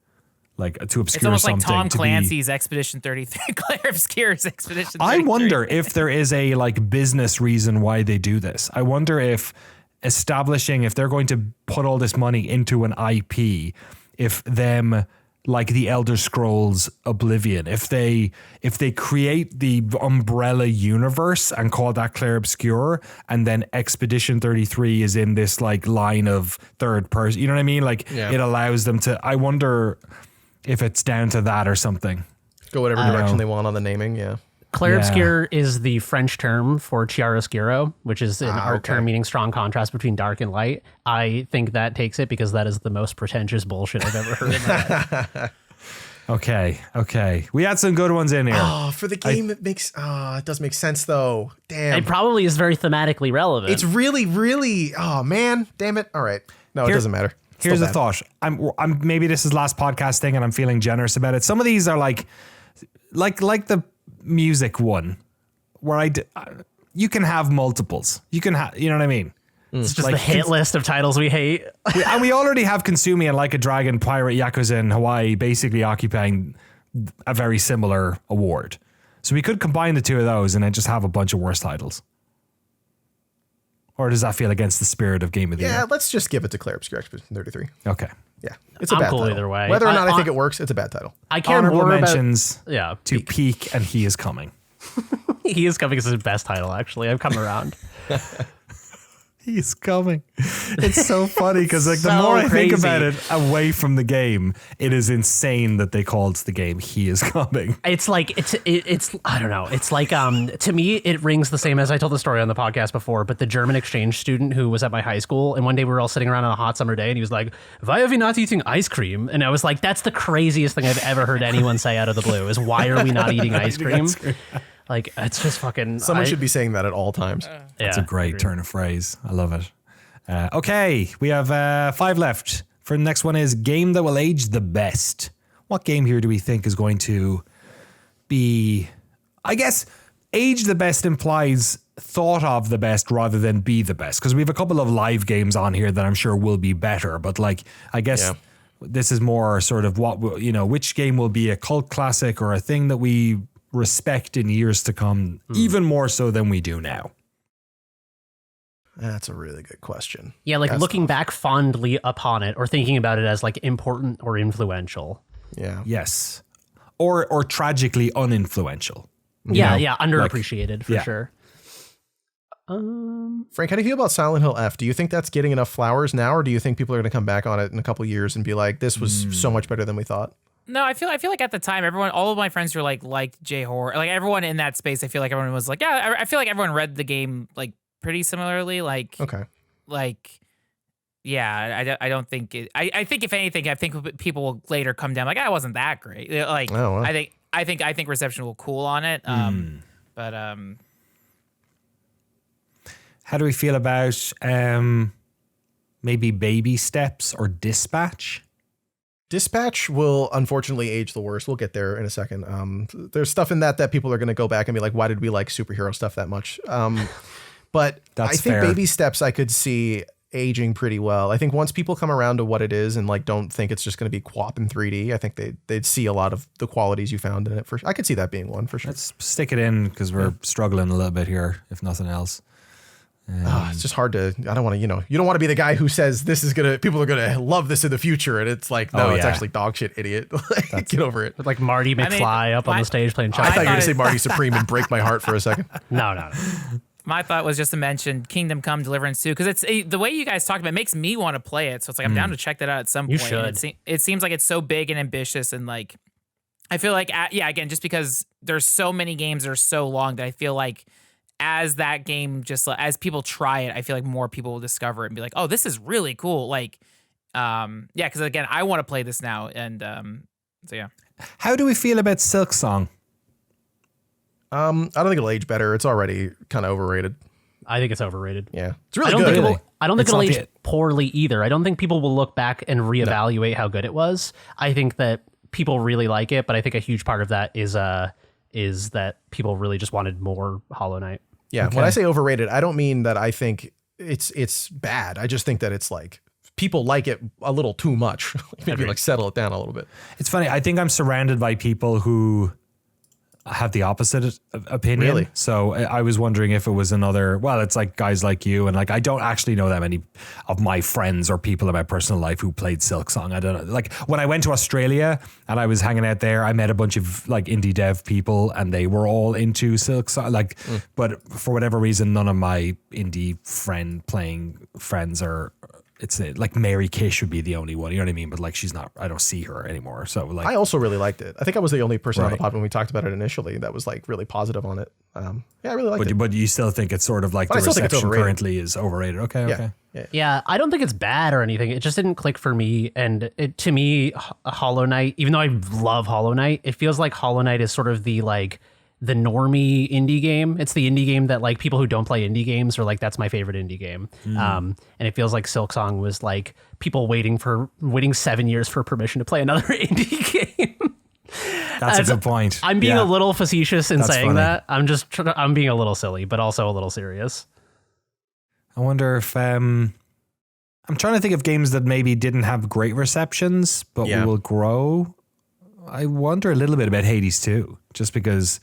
Like to obscure It's almost like something Tom to be- Clancy's Expedition 33, Claire Obscure's Expedition 33. I wonder if there is a like business reason why they do this. I wonder if if they're going to put all this money into an IP, if them like the Elder Scrolls Oblivion, if they create the umbrella universe and call that Claire Obscure, and then Expedition 33 is in this like line of third person, you know what I mean? Like it allows them to. I wonder if it's down to that or something. Go whatever direction they want on the naming. Yeah. Clair Obscur is the French term for chiaroscuro, which is an art term meaning strong contrast between dark and light. I think that takes it because that is the most pretentious bullshit I've ever heard in my life. Okay. We had some good ones in here. Oh, for the game, it does make sense though. Damn. It probably is very thematically relevant. It's really, really, oh man, damn it. All right. No, it doesn't matter. Here's a thought. I'm maybe this is last podcast thing and I'm feeling generous about it. Some of these are like the music one where you can have multiples. You can have, you know what I mean? It's just the hit list of titles we hate. And we already have Consumi and Like a Dragon, Pirate Yakuza in Hawaii basically occupying a very similar award. So we could combine the two of those and then just have a bunch of worse titles. Or does that feel against the spirit of Game of the Year? Yeah, let's just give it to Clair Obscur Expedition 33. Okay. Yeah, it's a bad cool title. Either way. Whether or not I think it works, it's a bad title. I care Honorable more mentions about to Peak and He Is Coming. He Is Coming is his best title, actually. I've come around. He's coming. It's so funny because like the So more I think crazy. about it away from the game, it is insane that they called the game He Is Coming. It's like it's I don't know. It's like to me it rings the same as I told the story on the podcast before, but the German exchange student who was at my high school, and one day we were all sitting around on a hot summer day and he was like, "Why are we not eating ice cream?" And I was like, that's the craziest thing I've ever heard anyone say out of the blue is why are we not eating ice cream? Like, it's just fucking... Someone should be saying that at all times. That's a great turn of phrase. I love it. Okay, we have 5 left. For the next one is game that will age the best. What game here do we think is going to be... I guess age the best implies thought of the best rather than be the best. Because we have a couple of live games on here that I'm sure will be better. But like, I guess... This is more sort of what, you know, which game will be a cult classic or a thing that we respect in years to come, even more so than we do now. That's a really good question. Yeah, like looking back fondly upon it or thinking about it as like important or influential. Yeah. Yes. Or tragically uninfluential. Yeah, underappreciated for sure. Frank, how do you feel about Silent Hill F? Do you think that's getting enough flowers now, or do you think people are going to come back on it in a couple of years and be like, this was so much better than we thought? No, I feel like at the time, all of my friends who were liked J-horror, like everyone in that space, I feel like everyone was like, yeah, I feel like everyone read the game like pretty similarly. Like, okay. Like, yeah, I don't think it, I think if anything, I think people will later come down like, it wasn't that great. Like, Oh, wow. I think reception will cool on it. But how do we feel about maybe Baby Steps or Dispatch? Dispatch will unfortunately age the worst. We'll get there in a second. There's stuff in that people are going to go back and be like, why did we like superhero stuff that much? But That's I think fair. Baby Steps I could see aging pretty well. I think once people come around to what it is and like don't think it's just going to be QWOP in 3D, I think they'd see a lot of the qualities you found in it. I could see that being one for sure. Let's stick it in because we're struggling a little bit here, if nothing else. It's just hard to, I don't want to, you don't want to be the guy who says people are going to love this in the future. And it's like, no, it's actually dog shit, idiot. Like, get over it. With like Marty McFly up on the stage playing I thought you were going to thought say it- Marty Supreme and break my heart for a second. No. my thought was just to mention Kingdom Come Deliverance 2, because it's the way you guys talked about it makes me want to play it. So it's like I'm down to check that out at some You point. And should. it seems like it's so big and ambitious, and like I feel like again, just because there's so many games that are so long that I feel like as that game as people try it, I feel like more people will discover it and be like, oh, this is really cool. Like, because again, I want to play this now, and so yeah. How do we feel about Silk Song? I don't think it'll age better. It's already kind of overrated. I think it's overrated. Yeah. It's really I don't good. think I don't think It's it'll not age the- poorly either. I don't think people will look back and reevaluate how good it was. I think that people really like it, but I think a huge part of that is that people really just wanted more Hollow Knight. Yeah. When I say overrated, I don't mean that I think it's bad. I just think that it's like people like it a little too much. Maybe like settle it down a little bit. It's funny. I think I'm surrounded by people who have the opposite opinion. Really? So I was wondering if it was it's like guys like you, and like I don't actually know that many of my friends or people in my personal life who played Silk Song. I don't know. Like when I went to Australia and I was hanging out there, I met a bunch of like indie dev people and they were all into Silk Song. But for whatever reason, none of my indie playing friends are it's like Mary Kay should be the only one. You know what I mean? But like she's not. I don't see her anymore. So like I also really liked it. I think I was the only person on the pod when we talked about it initially that was like really positive on it. Yeah, I really liked it. But you still think it's sort of like the reception currently is overrated. Okay, okay. Yeah, I don't think it's bad or anything. It just didn't click for me. And to me, Hollow Knight, even though I love Hollow Knight, it feels like Hollow Knight is sort of the normie indie game. It's the indie game that like people who don't play indie games are like, that's my favorite indie game. And it feels like Silksong was like people waiting 7 years for permission to play another indie game. That's a good point. I'm being a little facetious in saying funny. that. I'm being a little silly, but also a little serious. I wonder if I'm trying to think of games that maybe didn't have great receptions, but will grow. I wonder a little bit about Hades too, just because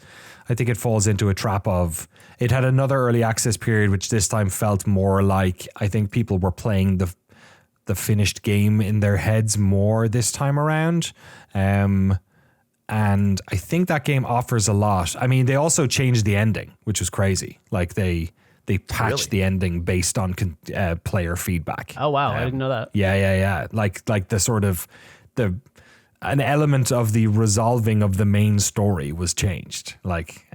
I think it falls into a trap of it had another early access period, which this time felt more like I think people were playing the finished game in their heads more this time around. And I think that game offers a lot. I mean, they also changed the ending, which was crazy. Like they patched the ending based on player feedback. Oh, wow. I didn't know that. Yeah. Like the sort of an element of the resolving of the main story was changed, like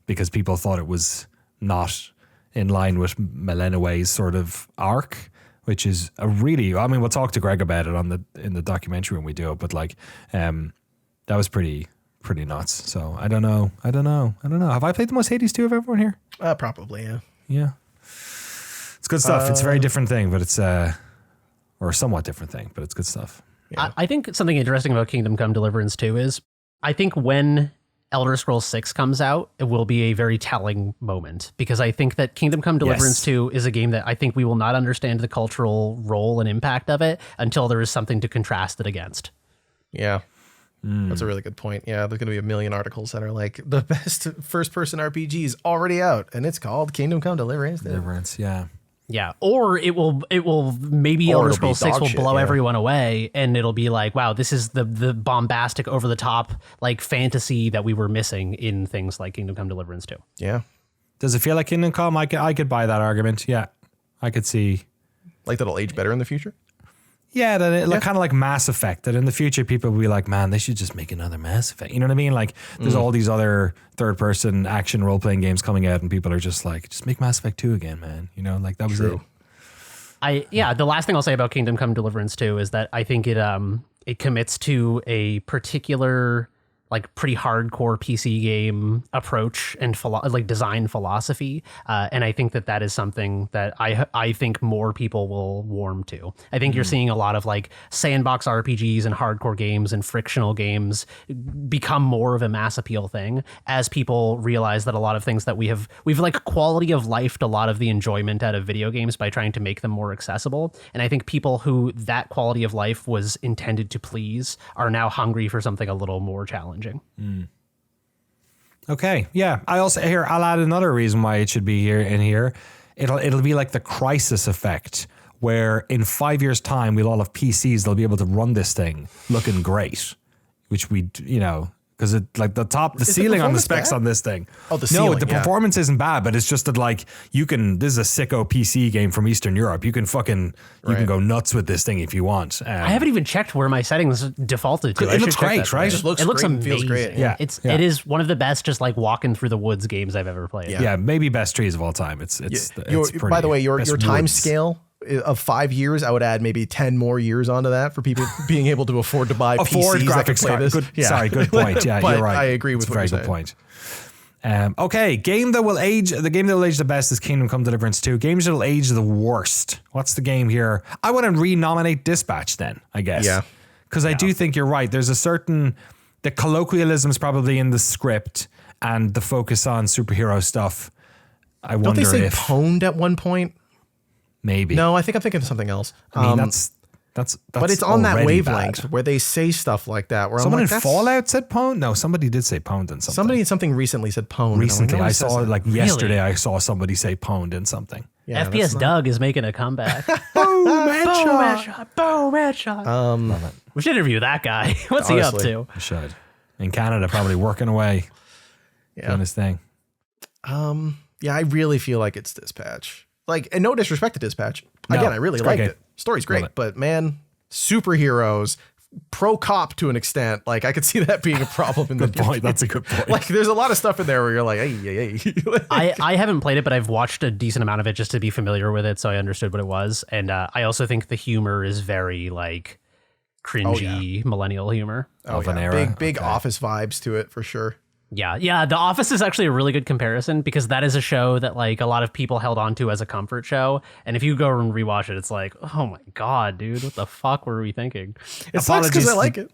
because people thought it was not in line with Melenowe's sort of arc, which is we'll talk to Greg about it in the documentary when we do it, but like that was pretty nuts. So I don't know. Have I played the most Hades 2 of everyone here? Probably, yeah. Yeah. It's good stuff. It's a very different thing, but it's or a somewhat different thing, but it's good stuff. Yeah. I think something interesting about Kingdom Come Deliverance 2 is I think when Elder Scrolls 6 comes out, it will be a very telling moment, because I think that Kingdom Come Deliverance 2 is a game that I think we will not understand the cultural role and impact of it until there is something to contrast it against. Yeah. That's a really good point. Yeah, there's going to be a million articles that are like the best first-person RPG is already out, and it's called Kingdom Come Deliverance. Yeah. Yeah, or it will maybe Elder Scrolls 6 will blow everyone away, and it'll be like, wow, this is the bombastic, over the top like fantasy that we were missing in things like Kingdom Come Deliverance 2. Yeah. Does it feel like Kingdom Come? I could buy that argument. Yeah, I could see like that'll age better in the future. Yeah, that it kind of like Mass Effect, that in the future people will be like, man, they should just make another Mass Effect. You know what I mean? Like there's all these other third-person action role-playing games coming out, and people are just like, just make Mass Effect 2 again, man. You know, like that was it. The last thing I'll say about Kingdom Come Deliverance 2 is that I think it commits to a particular like pretty hardcore PC game approach and like design philosophy. And I think that is something that I think more people will warm to. I think you're seeing a lot of like sandbox RPGs and hardcore games and frictional games become more of a mass appeal thing as people realize that a lot of things that we've like quality of lifed a lot of the enjoyment out of video games by trying to make them more accessible. And I think people who that quality of life was intended to please are now hungry for something a little more challenging. Okay, yeah. I'll add another reason why it should be here. It'll be like the Crisis effect, where in 5 years' time we'll all have PCs. They'll be able to run this thing looking great, which because it like the ceiling on the specs on this thing. Oh, the ceiling. No, the performance isn't bad, but it's just that like this is a sicko PC game from Eastern Europe. You can can go nuts with this thing if you want. I haven't even checked where my settings defaulted to. It looks great, right? It looks great amazing. Feels great. Yeah. It is one of the best just like walking through the woods games I've ever played. Yeah, maybe best trees of all time. It's pretty, by the way, your time woods. scale of 5 years, I would add maybe 10 more years onto that for people being able to afford to buy PCs that can play this. Good point. Yeah, but you're right. I agree with it's a what very you're good saying. point. Okay, game that will age. The game that will age the best is Kingdom Come Deliverance 2. Games that will age the worst. What's the game here? I want to renominate Dispatch then, I guess. Yeah. Because I do think you're right. There's the colloquialism's probably in the script and the focus on superhero stuff. I wonder if... Don't they say if pwned at one point? Maybe. No, I think I'm thinking of something else. I mean, that's but it's on that wavelength bad. where they say stuff like that. Where Someone I'm like, in Fallout said pwned? No, somebody did say pwned in something. Something recently said pwned. Recently, I saw yesterday. I saw somebody say pwned in something. Yeah, FPS Doug is making a comeback. Boom, headshot. Boom, headshot. We should interview that guy. What's he up to? We should. In Canada, probably working away. Doing his thing. Yeah, I really feel like it's Dispatch. Like, and no disrespect to Dispatch. Again, I really liked it. Story's great, but man, superheroes, pro cop to an extent. Like I could see that being a problem in the point. That's a good point. Like there's a lot of stuff in there where you're like, hey. I haven't played it, but I've watched a decent amount of it just to be familiar with it, so I understood what it was. And I also think the humor is very like cringy millennial humor. Of an era. Big Office vibes to it for sure. Yeah. The Office is actually a really good comparison because that is a show that like a lot of people held on to as a comfort show. And if you go and rewatch it, it's like, oh my God, dude, what the fuck were we thinking? It sucks because I like it.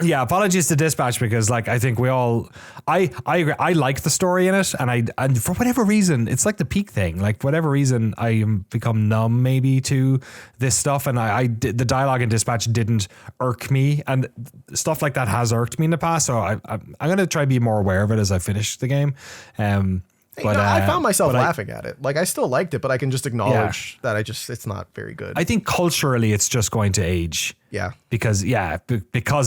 Apologies to Dispatch because like I think we all I agree. I like the story in it, and for whatever reason it's like the peak thing. Like whatever reason I am become numb maybe to this stuff, and the dialogue in Dispatch didn't irk me, and stuff like that has irked me in the past. So I'm gonna try to be more aware of it as I finish the game. But I found myself laughing at it. Like I still liked it, but I can just acknowledge that it's not very good. I think culturally it's just going to age. Yeah. Because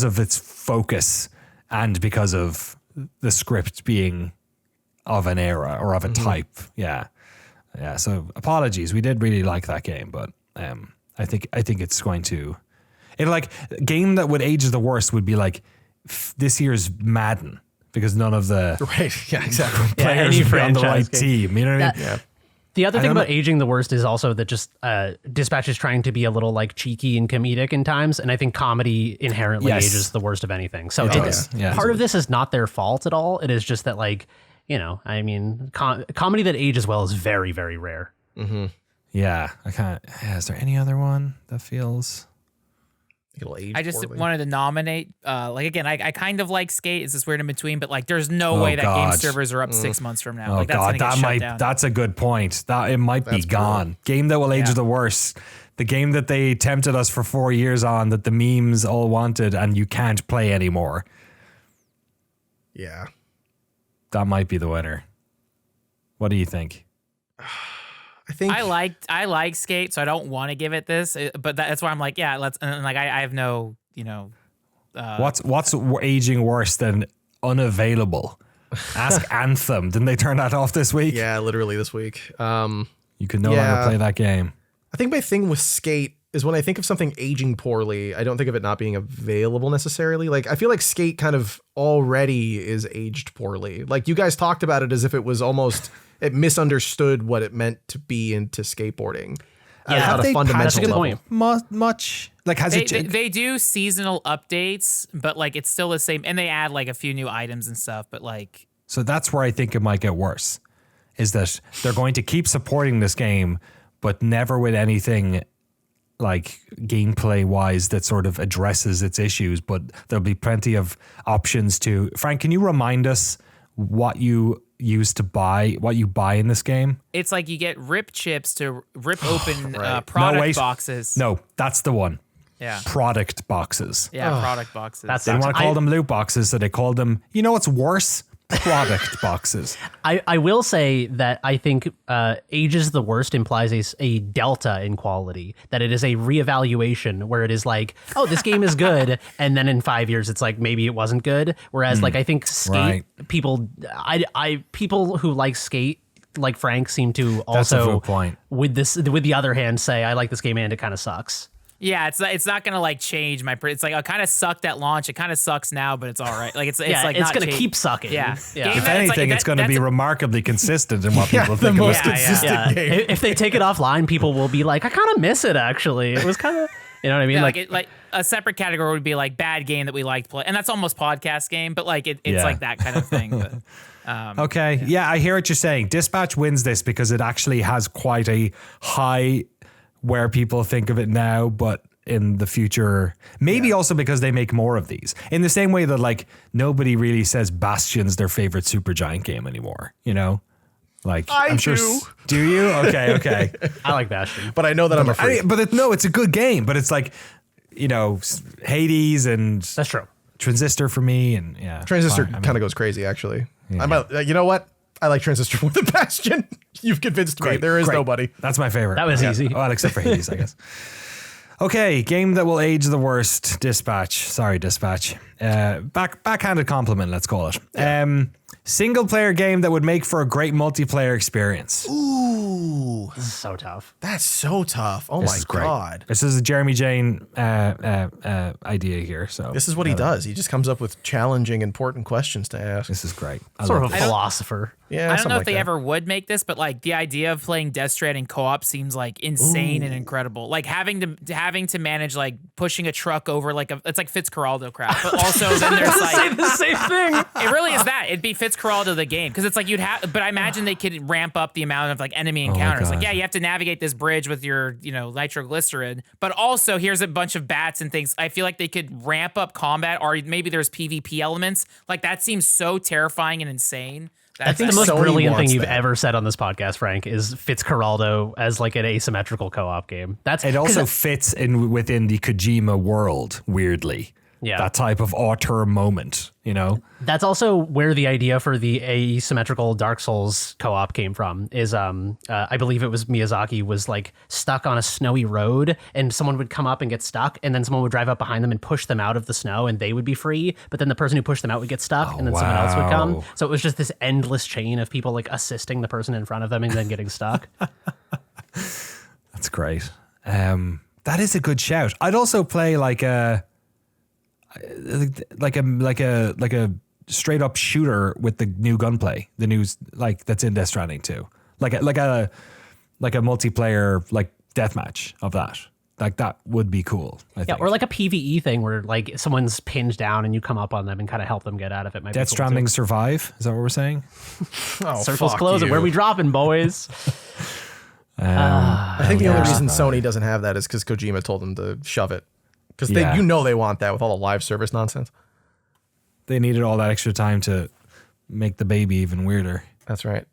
of its focus and because of the script being of an era or of a type. Yeah. Yeah. So apologies. We did really like that game, but I think it's going to like a game that would age the worst would be like this year's Madden. Because none of the players would be on the right team. You know what I mean? Yeah. The other thing about aging the worst is also that just Dispatch is trying to be a little like cheeky and comedic in times, and I think comedy inherently ages the worst of anything. So part of this is not their fault at all. It is just that like, you know, I mean, comedy that ages well is very, very rare. Mm-hmm. Yeah, I can't. Is there any other one that feels? I just wanted to nominate, like again, I kind of like Skate. It's this weird in between, but like, there's no way that game servers are up 6 months from now. Oh like, that's God, that's a good point. That it might be gone. Game that will age the worst. The game that they tempted us for 4 years on, that the memes all wanted, and you can't play anymore. Yeah, that might be the winner. What do you think? I think I like Skate, so I don't want to give it this, but that's why I'm like, yeah, let's. And like, I have no, you know, what's aging worse than Unavailable? Ask Anthem. Didn't they turn that off this week? Yeah, literally this week. You can no longer play that game. I think my thing with Skate is when I think of something aging poorly, I don't think of it not being available necessarily. Like, I feel like Skate kind of already is aged poorly. Like, you guys talked about it as if it was almost, it misunderstood what it meant to be into skateboarding. Yeah, at a fundamental level. Much. Like, they do seasonal updates, but like, it's still the same. And they add like a few new items and stuff, but like. So that's where I think it might get worse, is that they're going to keep supporting this game, but never with anything like gameplay wise that sort of addresses its issues, but there'll be plenty of options to. Frank, can you remind us what you use to buy, what you buy in this game? It's like you get rip chips to rip open product boxes. No, that's the one. Yeah. Product boxes. Yeah, product boxes. They want to call them loot boxes, so they called them, you know what's worse? Product boxes. I will say that I think ages the worst implies a delta in quality, that it is a reevaluation where it is like, oh, this game is good, and then in 5 years it's like maybe it wasn't good. Whereas like I think Skate people who like Skate like Frank seem to also with the other hand say I like this game and it kind of sucks. Yeah, it's not gonna like change my. It's like it kind of sucked at launch. It kind of sucks now, but it's all right. Like it's like it's gonna keep sucking. Yeah. If anything, it's gonna be remarkably consistent in what people think. The most consistent game. If they take it offline, people will be like, I kind of miss it. Actually, it was kind of, you know what I mean? Yeah, like a separate category would be like bad game that we liked play, and that's almost podcast game, but like it's like that kind of thing. But, okay, yeah, I hear what you're saying. Dispatch wins this because it actually has quite a high where people think of it now, but in the future, maybe also because they make more of these. In the same way that like nobody really says Bastion's their favorite Supergiant game anymore, you know? Like I'm sure. Do you? Okay. I like Bastion, but I know that I'm a freak. It's a good game, but it's like, you know, Hades and that's true. Transistor for me, and Transistor kind of goes crazy actually. Yeah. You know what? I like Transistor with the Bastion. You've convinced me. There is nobody. That's my favorite. That was easy. Well, except for Hades, I guess. Okay, game that will age the worst. Dispatch. Sorry, Dispatch. backhanded compliment, let's call it. Single player game that would make for a great multiplayer experience. Ooh, This is so tough. that's so tough. Oh This my is great. God. This is a Jeremy Jane idea here. So This is what he does. He just comes up with challenging, important questions to ask. this is great. I Sort love of a this. philosopher. Yeah, I don't something know if like they that. ever would make this, but like the idea of playing Death Stranding co-op seems like insane and incredible. Like having to manage like pushing a truck over like it's like Fitzcarraldo crap, but also then there's Say like the same thing. it really is that it'd be Fitzcarraldo the game because it's like you'd have, but I imagine they could ramp up the amount of like enemy encounters. Like God. yeah, you have to navigate this bridge with your nitroglycerin, but also here's a bunch of bats and things. I feel like they could ramp up combat, or maybe there's PvP elements. Like that seems so terrifying and insane. I think the most Sony brilliant thing wants you've that. ever said on this podcast, Frank, is Fitzcarraldo as like an asymmetrical co-op game. It also fits in within the Kojima world, weirdly. Yeah. That type of auteur moment, you know? That's also where the idea for the asymmetrical Dark Souls co-op came from. Is I believe it was Miyazaki was like stuck on a snowy road, and someone would come up and get stuck, and then someone would drive up behind them and push them out of the snow, and they would be free. But then the person who pushed them out would get stuck, and then someone else would come. wow. So it was just this endless chain of people like assisting the person in front of them and then getting stuck. That's great. That is a good shout. I'd also play like a straight up shooter with the new gunplay, the news like that's in Death Stranding too. Like a multiplayer like deathmatch of that. Like that would be cool. I Yeah, think. or like a PvE thing where like someone's pinned down and you come up on them and kind of help them get out of it. Might Death be cool Stranding too. Survive. Is that what we're saying? Oh, Circles fuck closing. you. Where we dropping, boys? I think the only yeah. reason Sony doesn't have that is because Kojima told them to shove it. Because Yeah. they want that with all the live service nonsense. They needed all that extra time to make the baby even weirder. That's right.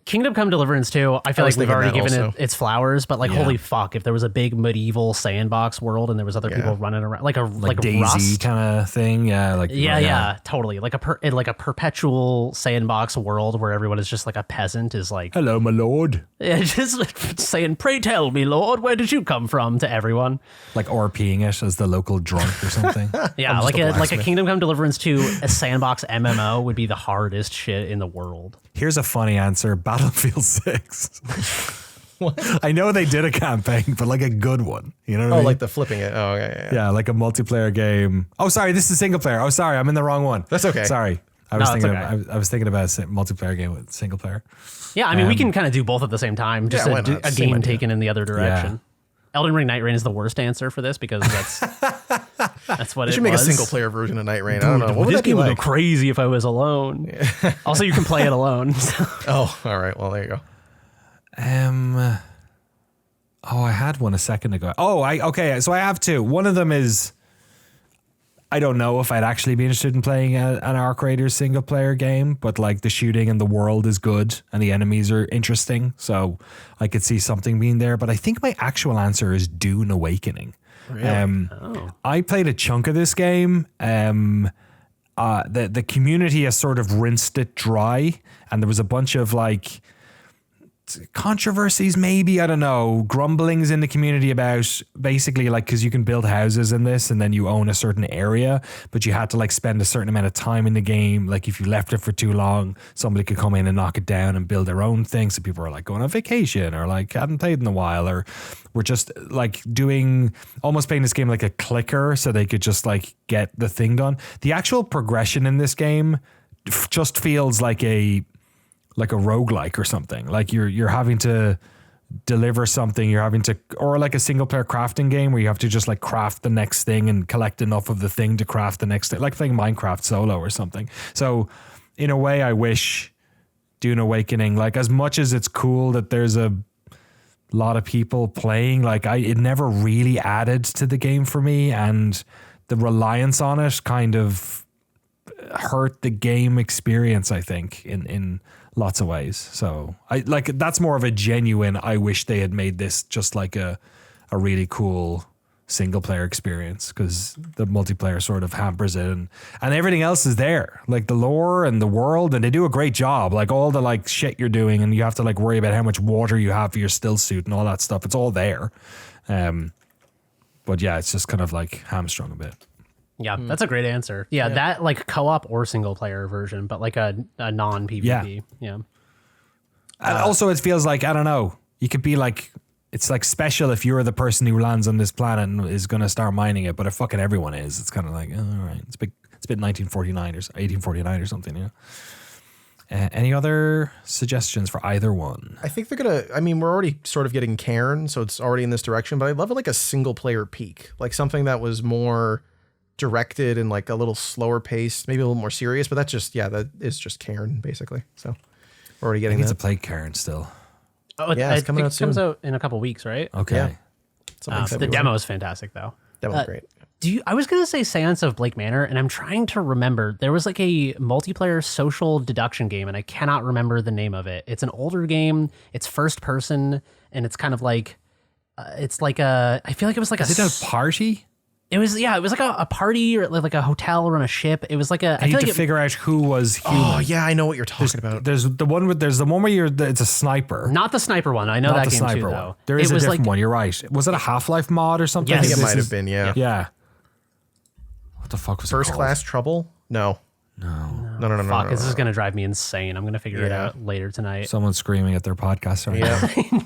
Kingdom Come Deliverance 2, I feel was like we've thinking already that given it also. its flowers, but like Yeah. holy fuck, if there was a big medieval sandbox world and there was other people running around like a Daisy Rust. kind of thing. Yeah. Like Yeah, totally. Like a perpetual sandbox world where everyone is just like a peasant is like Hello, my lord. just saying, "Pray tell me, Lord, where did you come from?" to everyone. Like RPing it as the local drunk or something. Yeah, just like a a blacksmith. Kingdom Come Deliverance 2, a sandbox MMO would be the hardest shit in the world. Here's a funny answer. Battlefield 6. I know they did a campaign, but like a good one. You know what I Oh, mean? like the flipping it. Oh, yeah. yeah, like a multiplayer game. Oh, sorry, this is single player. Oh, sorry, I'm in the wrong one. That's okay. Sorry. I No, was it's thinking okay. I was thinking about a multiplayer game with single player. Yeah, I mean, we can kind of do both at the same time. Just Yeah, why a not? Same game idea. taken in the other direction. Elden Ring Night Rain is the worst answer for this because that's what They it should make a was. single player version of Night Rain. I don't know. What would This that be game would like? go crazy if I was alone. Also, you can play it alone. Oh, all right. Well, there you go. I had one a second ago. Okay, so I have two. One of them is I don't know if I'd actually be interested in playing an Arc Raiders single player game, but like the shooting and the world is good and the enemies are interesting. So I could see something being there. But I think my actual answer is Dune Awakening. Really? I played a chunk of this game. The community has sort of rinsed it dry, and there was a bunch of like controversies, maybe, I don't know, grumblings in the community about basically like, because you can build houses in this and then you own a certain area, but you had to like spend a certain amount of time in the game. Like if you left it for too long, somebody could come in and knock it down and build their own thing. So people are like going on vacation or like hadn't played in a while, or were just like almost playing this game like a clicker so they could just like get the thing done. The actual progression in this game just feels like a roguelike or something. Like you're having to deliver something, or like a single player crafting game where you have to just like craft the next thing and collect enough of the thing to craft the next thing, like playing Minecraft solo or something. So in a way, I wish Dune Awakening, like as much as it's cool that there's a lot of people playing, like it never really added to the game for me, and the reliance on it kind of hurt the game experience, I think, in lots of ways. So I like that's more of a genuine I wish they had made this just like a really cool single player experience, because the multiplayer sort of hampers it, and everything else is there, like the lore and the world, and they do a great job, like all the like shit you're doing, and you have to like worry about how much water you have for your still suit and all that stuff. It's all there. But yeah, it's just kind of like hamstrung a bit. Yeah, that's a great answer. Yeah, that like co-op or single player version, but like a non PvP. Yeah. And also, it feels like, I don't know, you could be like, it's like special if you're the person who lands on this planet and is going to start mining it, but if fucking everyone is, it's kind of like, all right, it's a bit 1949 or 1849 or something, you know. Any other suggestions for either one? I think they're gonna. I mean, we're already sort of getting Cairn, so it's already in this direction. But I'd love like a single player peak, like something that was more directed and like a little slower paced, maybe a little more serious. But that's just that is just Cairn basically. So we're already getting. I need to play Karen still. Oh, yeah, it's coming out soon. It comes out in a couple weeks, right? Okay. Yeah. The demo is fantastic, though. Demo's great. I was gonna say Seance of Blake Manor, and I'm trying to remember. There was like a multiplayer social deduction game, and I cannot remember the name of it. It's an older game. It's first person, and it's kind of like, it's like a. I feel like it was like Is it a party? It was like a party or like a hotel or on a ship. It was like a. I need to figure out who was human. Oh yeah, I know what you're talking about. There's the one where it's a sniper. Not the sniper one. I know Not that the game sniper too, one. though. There is a was different like, one. You're right. Was it a Half-Life mod or something? Yes. I think it might have been. Yeah. Yeah. What the fuck was First it called? Class Trouble? No. Fuck, this is gonna drive me insane. I'm gonna figure it out later tonight. Someone's screaming at their podcast right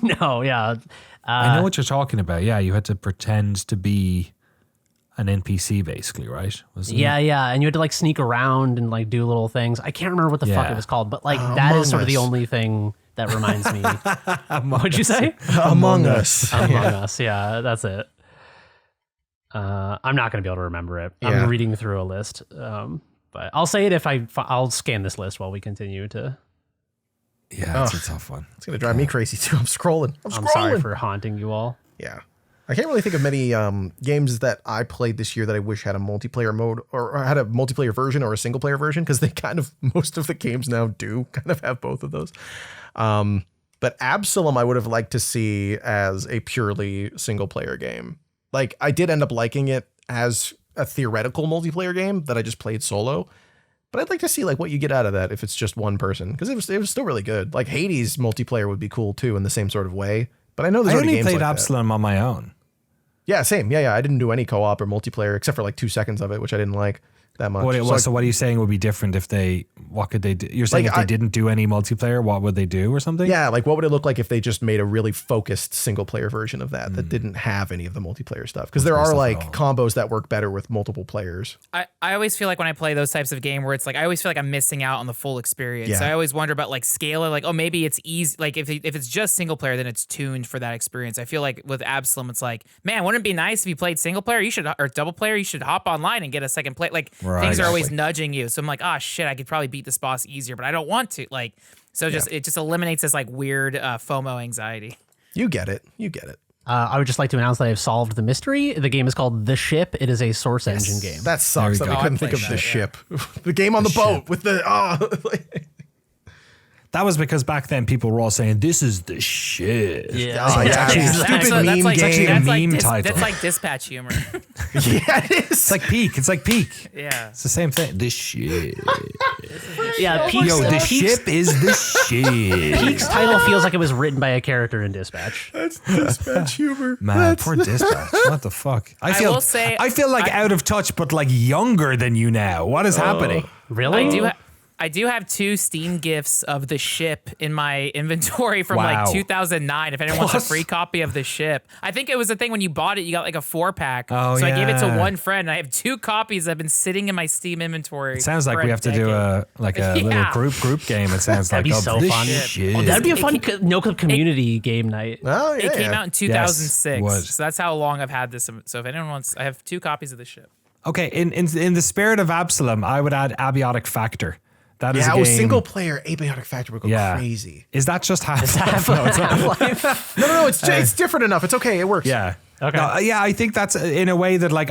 now. No, yeah. I know what you're talking about. Yeah, you had to pretend to be an NPC basically, right? Wasn't it? Yeah, and you had to like sneak around and like do little things. I can't remember what the fuck it was called, but like that is sort of the only thing that reminds me. What'd you say? Among Us. Among Us. Yeah, that's it. I'm not going to be able to remember it. Yeah. I'm reading through a list, but I'll say it if I'll scan this list while we continue to. Yeah, it's a tough one. It's gonna drive me crazy too. I'm scrolling. I'm sorry for haunting you all. Yeah. I can't really think of many games that I played this year that I wish had a multiplayer mode or had a multiplayer version or a single player version, because they kind of, most of the games now do kind of have both of those. But Absalom I would have liked to see as a purely single player game. Like I did end up liking it as a theoretical multiplayer game that I just played solo. But I'd like to see like what you get out of that if it's just one person, because it was still really good. Like Hades multiplayer would be cool too in the same sort of way. But I know there's already only games played like Absalom on my own. Yeah, same. Yeah. I didn't do any co-op or multiplayer except for like 2 seconds of it, which I didn't like that much. So what are you saying would be different if what could they do? You're saying Like, if they didn't do any multiplayer, what would they do or something? Yeah, like what would it look like if they just made a really focused single player version of that didn't have any of the multiplayer stuff? Because there are like combos that work better with multiple players. I always feel like when I play those types of game where it's like I always feel like I'm missing out on the full experience. Yeah. I always wonder about like scaling, like, oh, maybe it's easy. Like if it's just single player, then it's tuned for that experience. I feel like with Absalom, it's like, man, wouldn't it be nice if you played single player? Or double player, you should hop online and get a second play. Like things are always nudging you. So I'm like, oh shit, I could probably beat this boss easier, but I don't want to. Like, so it just eliminates this like weird FOMO anxiety. You get it. I would just like to announce that I've solved the mystery. The game is called The Ship. It is a Source Engine game. That sucks that we couldn't think of the ship. The game on the boat with the That was because back then people were all saying, this is the shit. Yeah. Oh, yeah. Stupid meme game. Meme title. That's like dispatch humor. Yeah, it is. It's like Peak. It's like Peak. Yeah. It's the same thing. This shit. Yeah, Peak's, Yo, the ship is the shit. Peak's title feels like it was written by a character in Dispatch. That's dispatch humor. Man, poor Dispatch. What the fuck? I feel like out of touch, but like younger than you now. What is happening? Really? I do have 2 Steam gifts of the ship in my inventory from like 2009. If anyone wants a free copy of the ship, I think it was the thing when you bought it, you got like a 4-pack. Oh, so I gave it to one friend. And I have 2 copies that have been sitting in my Steam inventory. It sounds like we have to do a little group game. It sounds like that'd be so fun. Shit. That'd be a fun Noclip community game night. Oh, yeah. It came out in 2006. Yes, so that's how long I've had this. So if anyone wants, I have 2 copies of the ship. Okay, in the spirit of Absalom, I would add Abiotic Factor. That is a game. Single player Abiotic Factor would go crazy. Is that just Half-Life? No, it's not. No, it's different enough. It's okay. It works. Yeah. Okay. No, yeah, I think that's in a way that like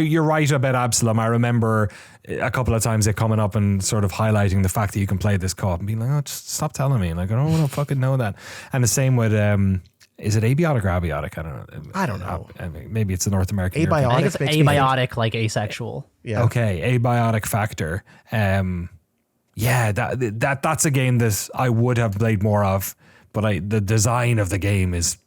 you're right about Absalom. I remember a couple of times it coming up and sort of highlighting the fact that you can play this co-op and being like, oh, just stop telling me. Like, I don't want to fucking know that. And the same with is it abiotic or abiotic? I don't know. Maybe it's a North American. Abiotic. I think it's abiotic, like asexual. Yeah. Okay, Abiotic Factor. Yeah, that's a game that I would have played more of But the design of the game is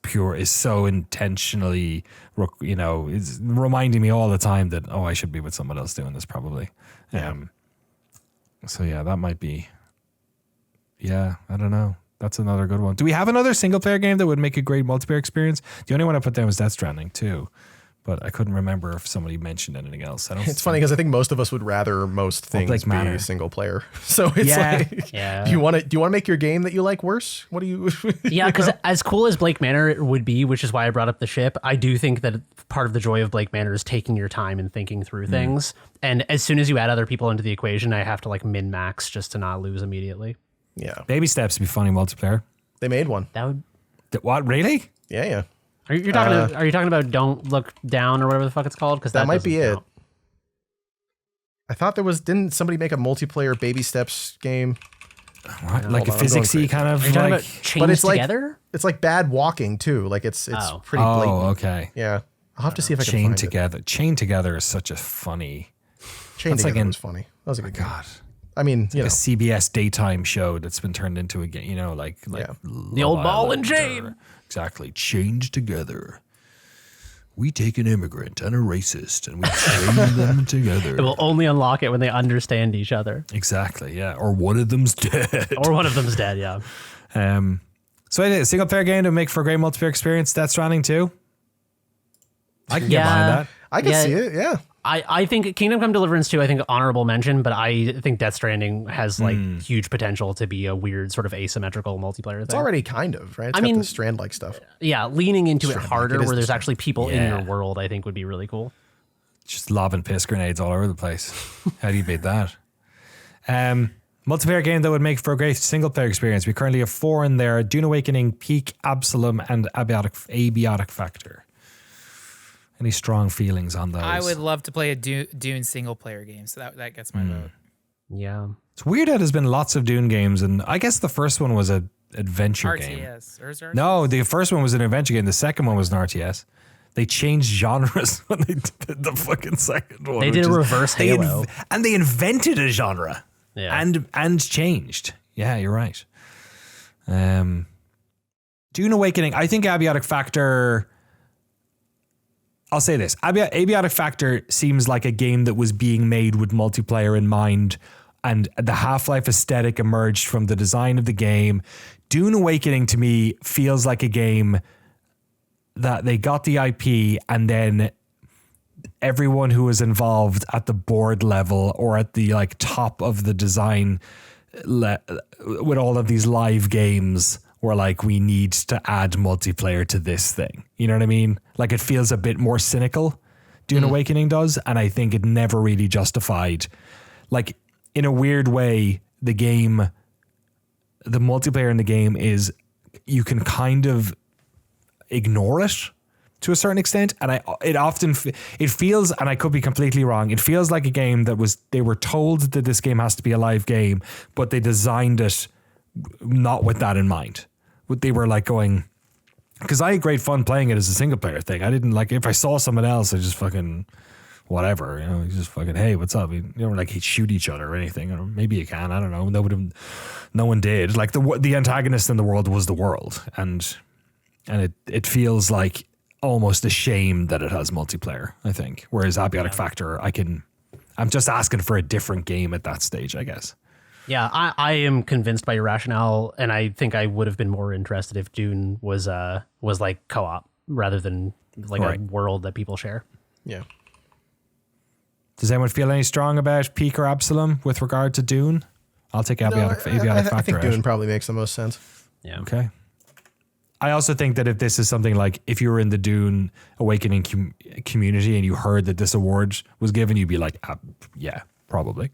so intentionally, it's reminding me all the time that, I should be with someone else doing this probably. Yeah. So yeah, that might be, I don't know. That's another good one. Do we have another single player game that would make a great multiplayer experience? The only one I put down was Death Stranding too. But I couldn't remember if somebody mentioned anything else. It's funny because I think most of us would rather most things be single player. So it's do you want to make your game that you like worse? What do you? Yeah, because as cool as Blake Manor would be, which is why I brought up the ship, I do think that part of the joy of Blake Manor is taking your time and thinking through things. And as soon as you add other people into the equation, I have to like min max just to not lose immediately. Yeah, Baby Steps would be funny multiplayer. They made one. That would. What, really? Yeah. Are you talking about Don't Look Down or whatever the fuck it's called? Because that might be it. I thought didn't somebody make a multiplayer Baby Steps game? What? Like a physics-y kind of like, but it's together? It's like bad walking too. Like it's pretty blatant. Oh, okay. Yeah. I'll have to see if I can find find Together. it. Chain Together is such a funny. Chain Together was funny. That was a good game. God. I mean, it's like a CBS daytime show that's been turned into a game, like the old ball and chain. Exactly. Chained together. We take an immigrant and a racist and we chain them together. It will only unlock it when they understand each other. Exactly, yeah. Or one of them's dead. Yeah. So a single player game to make for a great multiplayer experience. Death Stranding 2. I can get behind that. I can see it, yeah. I think Kingdom Come Deliverance 2, I think honorable mention, but I think Death Stranding has like huge potential to be a weird sort of asymmetrical multiplayer thing. It's already kind of, right? It's got the Strand-like stuff. Yeah, leaning into it harder where there's actually people in your world, I think would be really cool. Just lobbing piss grenades all over the place. How do you beat that? Multiplayer game that would make for a great single player experience. We currently have 4 in there: Dune Awakening, Peak, Absalom, and Abiotic Factor. Any strong feelings on those? I would love to play a Dune single player game, so that gets my vote. Yeah. It's weird that there's been lots of Dune games, and I guess the first one was an adventure game. RTS. Or is there RTS? No, the first one was an adventure game. The second one was an RTS. They changed genres when they did the fucking second one. They did a reverse Halo. And they invented a genre. Yeah. And changed. Yeah, you're right. Dune Awakening, I think Abiotic Factor... I'll say this. Abiotic Factor seems like a game that was being made with multiplayer in mind, and the Half-Life aesthetic emerged from the design of the game. Dune Awakening to me feels like a game that they got the IP and then everyone who was involved at the board level or at the like top of the design with all of these live games were like, we need to add multiplayer to this thing. You know what I mean? Like it feels a bit more cynical, Dune Awakening does, and I think it never really justified. Like in a weird way, the multiplayer in the game is, you can kind of ignore it to a certain extent, and it feels, and I could be completely wrong, it feels like a game that they were told that this game has to be a live game, but they designed it not with that in mind. They were like going, because I had great fun playing it as a single player thing. I didn't like, if I saw someone else, I just fucking whatever, just fucking, hey, what's up? You don't like shoot each other or anything, or maybe you can, I don't know. No one did. Like the antagonist in the world was the world, and it feels like almost a shame that it has multiplayer, I think. Whereas Abiotic Factor, I'm just asking for a different game at that stage, I guess. Yeah, I am convinced by your rationale, and I think I would have been more interested if Dune was like co-op rather than like a world that people share. Yeah. Does anyone feel any strong about Peak or Absalom with regard to Dune? I'll take Abiotic Factor. I think Dune probably makes the most sense. Yeah. Okay. I also think that if this is something like, if you were in the Dune Awakening community and you heard that this award was given, you'd be like, yeah, probably.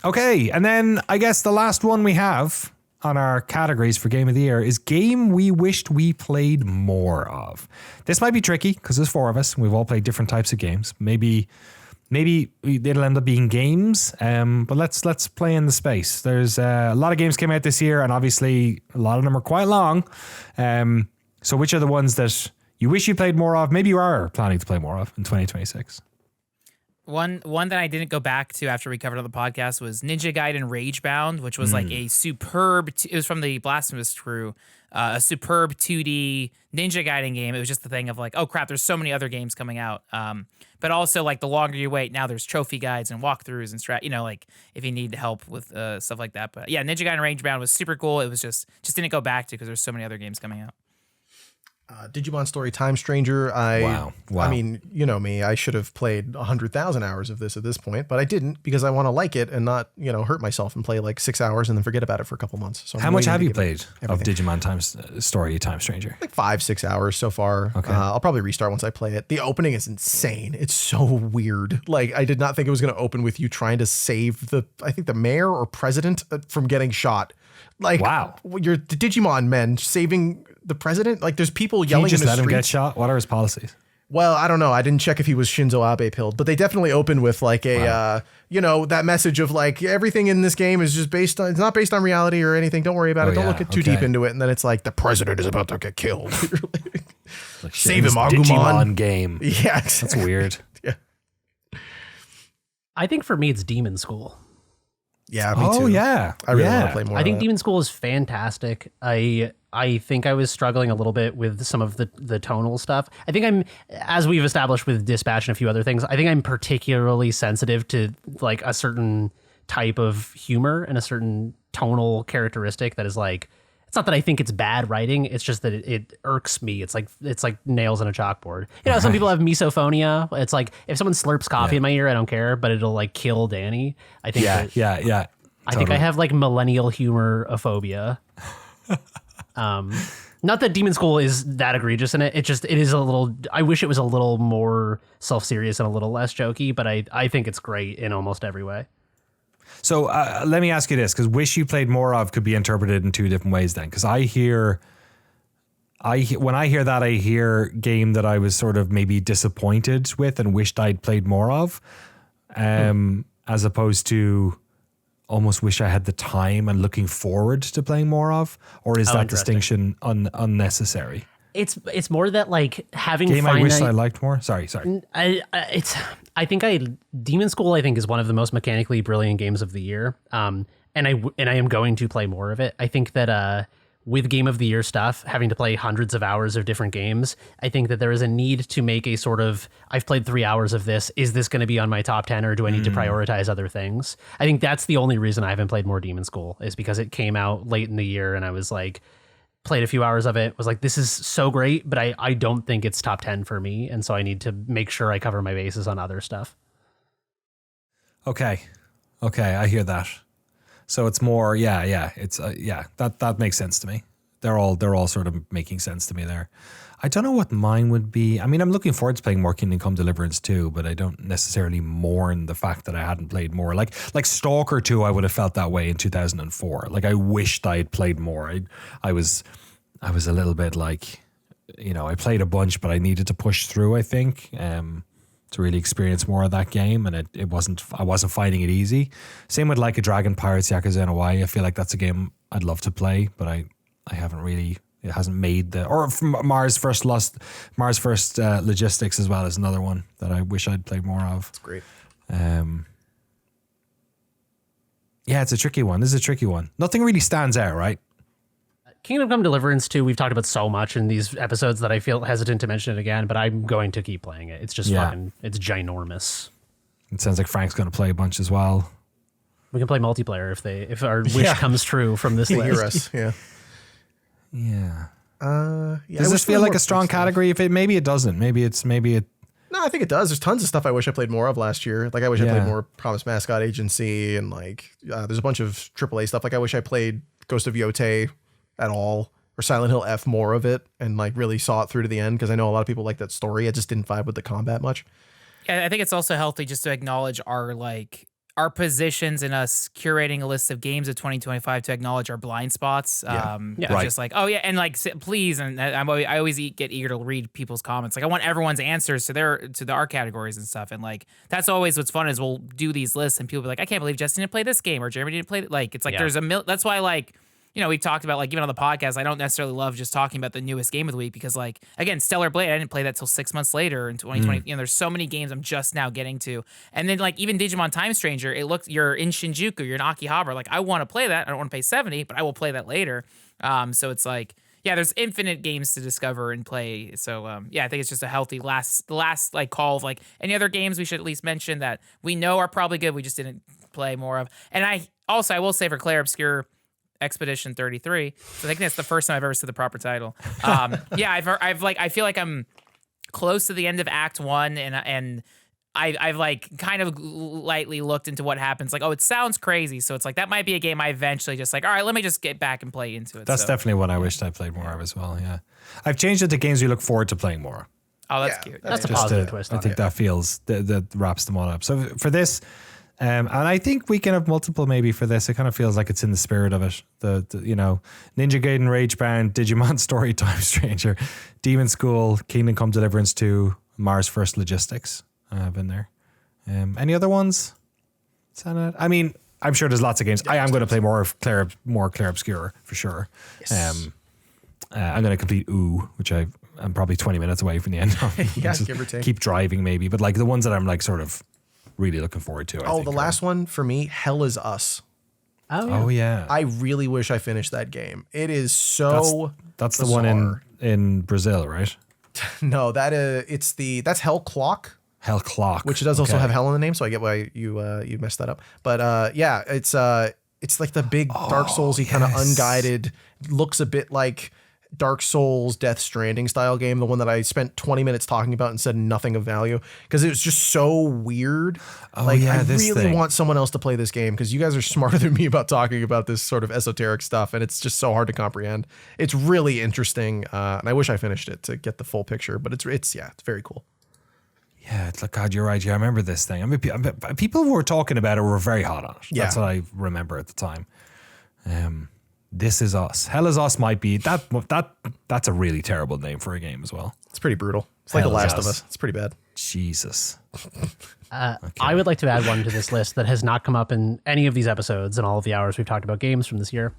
Okay, and then I guess the last one we have on our categories for Game of the Year is Game We Wished We Played More Of. This might be tricky because there's 4 of us and we've all played different types of games. Maybe it'll end up being games, but let's play in the space. There's a lot of games came out this year, and obviously a lot of them are quite long. So which are the ones that you wish you played more of? Maybe you are planning to play more of in 2026. One that I didn't go back to after we covered on the podcast was Ninja Gaiden Ragebound, which was like a superb. It was from the Blasphemous crew, a superb 2D Ninja Gaiden game. It was just the thing of like, oh crap, there's so many other games coming out. But also like the longer you wait, now there's trophy guides and walkthroughs and like if you need help with stuff like that. But yeah, Ninja Gaiden Ragebound was super cool. It was just didn't go back to because there's so many other games coming out. Digimon Story Time Stranger. Wow. I mean, you know me, I should have played 100,000 hours of this at this point, but I didn't because I want to like it and not, hurt myself and play like 6 hours and then forget about it for a couple months. So how much have you played of Digimon Story Time Stranger? Like 5-6 hours so far. Okay. I'll probably restart once I play it. The opening is insane. It's so weird. Like I did not think it was going to open with you trying to save the mayor or president from getting shot. Like, wow, you're the Digimon men saving the president. Like, there's people yelling. Can you just in the let him get streets. shot? What are his policies? Well, I don't know. I didn't check if he was Shinzo Abe pilled, but they definitely open with like a, that message of like everything in this game is just it's not based on reality or anything. Don't worry about it. Don't look too deep into it. And then it's like the president is about to get killed. Like, save him, Agumon. Digimon game. Yeah, exactly. That's weird. Yeah. I think for me, it's Demon School. Yeah, me too. Oh, yeah. I really want to play more. I think Demon School is fantastic. I think I was struggling a little bit with some of the tonal stuff. I think as we've established with Dispatch and a few other things, I think I'm particularly sensitive to like a certain type of humor and a certain tonal characteristic that is like, it's not that I think it's bad writing. It's just that it irks me. It's like nails on a chalkboard. Some people have misophonia. It's like if someone slurps coffee in my ear, I don't care, but it'll like kill Danny. I think. Yeah. I think I have like millennial humor-ophobia. Not that Demon School is that egregious in it. It is a little. I wish it was a little more self-serious and a little less jokey, but I think it's great in almost every way. So let me ask you this, because wish you played more of could be interpreted in two different ways then. Because when I hear that, I hear game that I was sort of maybe disappointed with and wished I'd played more of, as opposed to almost wish I had the time and looking forward to playing more of. Or is that distinction unnecessary? It's more that like having game finite, I wish I liked more. Sorry. Demon School I think is one of the most mechanically brilliant games of the year. And I am going to play more of it. I think that with Game of the Year stuff, having to play hundreds of hours of different games, I think that there is a need to make a sort of, I've played 3 hours of this. Is this going to be on my top 10 or do I need to prioritize other things? I think that's the only reason I haven't played more Demon School is because it came out late in the year and I was like, played a few hours of it, was like, this is so great, but I don't think it's top 10 for me. And so I need to make sure I cover my bases on other stuff. Okay, I hear that. So it's more, it's that makes sense to me. They're all sort of making sense to me there. I don't know what mine would be. I mean, I'm looking forward to playing more Kingdom Come Deliverance 2, but I don't necessarily mourn the fact that I hadn't played more. Like Stalker 2, I would have felt that way in 2004. Like I wished I had played more. I was a little bit like, I played a bunch, but I needed to push through, I think, to really experience more of that game, and I wasn't finding it easy. Same with Like a Dragon, Pirates, Yakuza in Hawaii. I feel like that's a game I'd love to play, but I haven't really. It hasn't made Mars First Logistics as well is another one that I wish I'd played more of. It's great. It's a tricky one. This is a tricky one. Nothing really stands out, right? Kingdom Come Deliverance 2, we've talked about so much in these episodes that I feel hesitant to mention it again, but I'm going to keep playing it. It's just it's ginormous. It sounds like Frank's going to play a bunch as well. We can play multiplayer if our wish comes true from this list. Hear us, yeah. Yeah. Does this feel like a strong category? Maybe it doesn't. Maybe it. No, I think it does. There's tons of stuff I wish I played more of last year. Like I wish I played more Promise Mascot Agency, and like there's a bunch of AAA stuff. Like I wish I played Ghost of Yotei at all, or Silent Hill F more of it, and like really saw it through to the end because I know a lot of people like that story. I just didn't vibe with the combat much. Yeah, I think it's also healthy just to acknowledge our positions in us curating a list of games of 2025 to acknowledge our blind spots. Just like, and like, please, and I always get eager to read people's comments. Like I want everyone's answers to our categories and stuff. And like, that's always what's fun is we'll do these lists and people be like, I can't believe Justin didn't play this game or Jeremy didn't play it. Like, it's like there's that's why like we talked about, like, even on the podcast, I don't necessarily love just talking about the newest game of the week because, like, again, Stellar Blade, I didn't play that till 6 months later in 2020. There's so many games I'm just now getting to. And then, like, even Digimon Time Stranger, you're in Shinjuku, you're in Akihabara. Like, I want to play that. I don't want to pay $70, but I will play that later. So it's like, yeah, there's infinite games to discover and play. So, I think it's just a healthy last like call of, like, any other games we should at least mention that we know are probably good, we just didn't play more of. And I will say for Claire Obscure Expedition 33, so I think that's the first time I've ever said the proper title. I feel like I'm close to the end of Act 1, and I've like kind of lightly looked into what happens. Like, oh, it sounds crazy. So it's like, that might be a game I eventually just like, all right, let me just get back and play into it. That's definitely one I wished I played more of as well. Yeah. I've changed it to games we look forward to playing more. Oh, that's cute. That's a positive twist. I think that feels, that wraps them all up. So for this, and I think we can have multiple maybe for this. It kind of feels like it's in the spirit of it. The Ninja Gaiden Ragebound, Digimon Story Time Stranger, Demon School, Kingdom Come Deliverance 2, Mars First Logistics. I've been there. Any other ones? I mean, I'm sure there's lots of games. I am going to play more Claire Obscure for sure. Yes. I'm going to complete Ooh, which I'm probably 20 minutes away from the end of. Yeah, give or take. Keep driving maybe, but like the ones that I'm like sort of really looking forward to. I think, the last one for me, Hell Is Us. Oh yeah. I really wish I finished that game. It is so. That's the one in Brazil, right? No, that's Hell Clock. Hell Clock, which does also have hell in the name, so I get why you messed that up. But it's like the big Dark Souls-y kind of unguided, looks a bit like Dark Souls Death Stranding style game, the one that I spent 20 minutes talking about and said nothing of value because it was just so weird. I really want someone else to play this game because you guys are smarter than me about talking about this sort of esoteric stuff, and it's just so hard to comprehend. It's really interesting, and I wish I finished it to get the full picture, but it's very cool. Yeah, it's like, God, you're right. Yeah, I remember this thing. I mean, people who were talking about it were very hot on it. Yeah. That's what I remember at the time. This Is Us. Hell Is Us might be that's a really terrible name for a game as well. It's pretty brutal. It's like The Last of Us. It's pretty bad. Jesus. I would like to add one to this list that has not come up in any of these episodes in all of the hours we've talked about games from this year.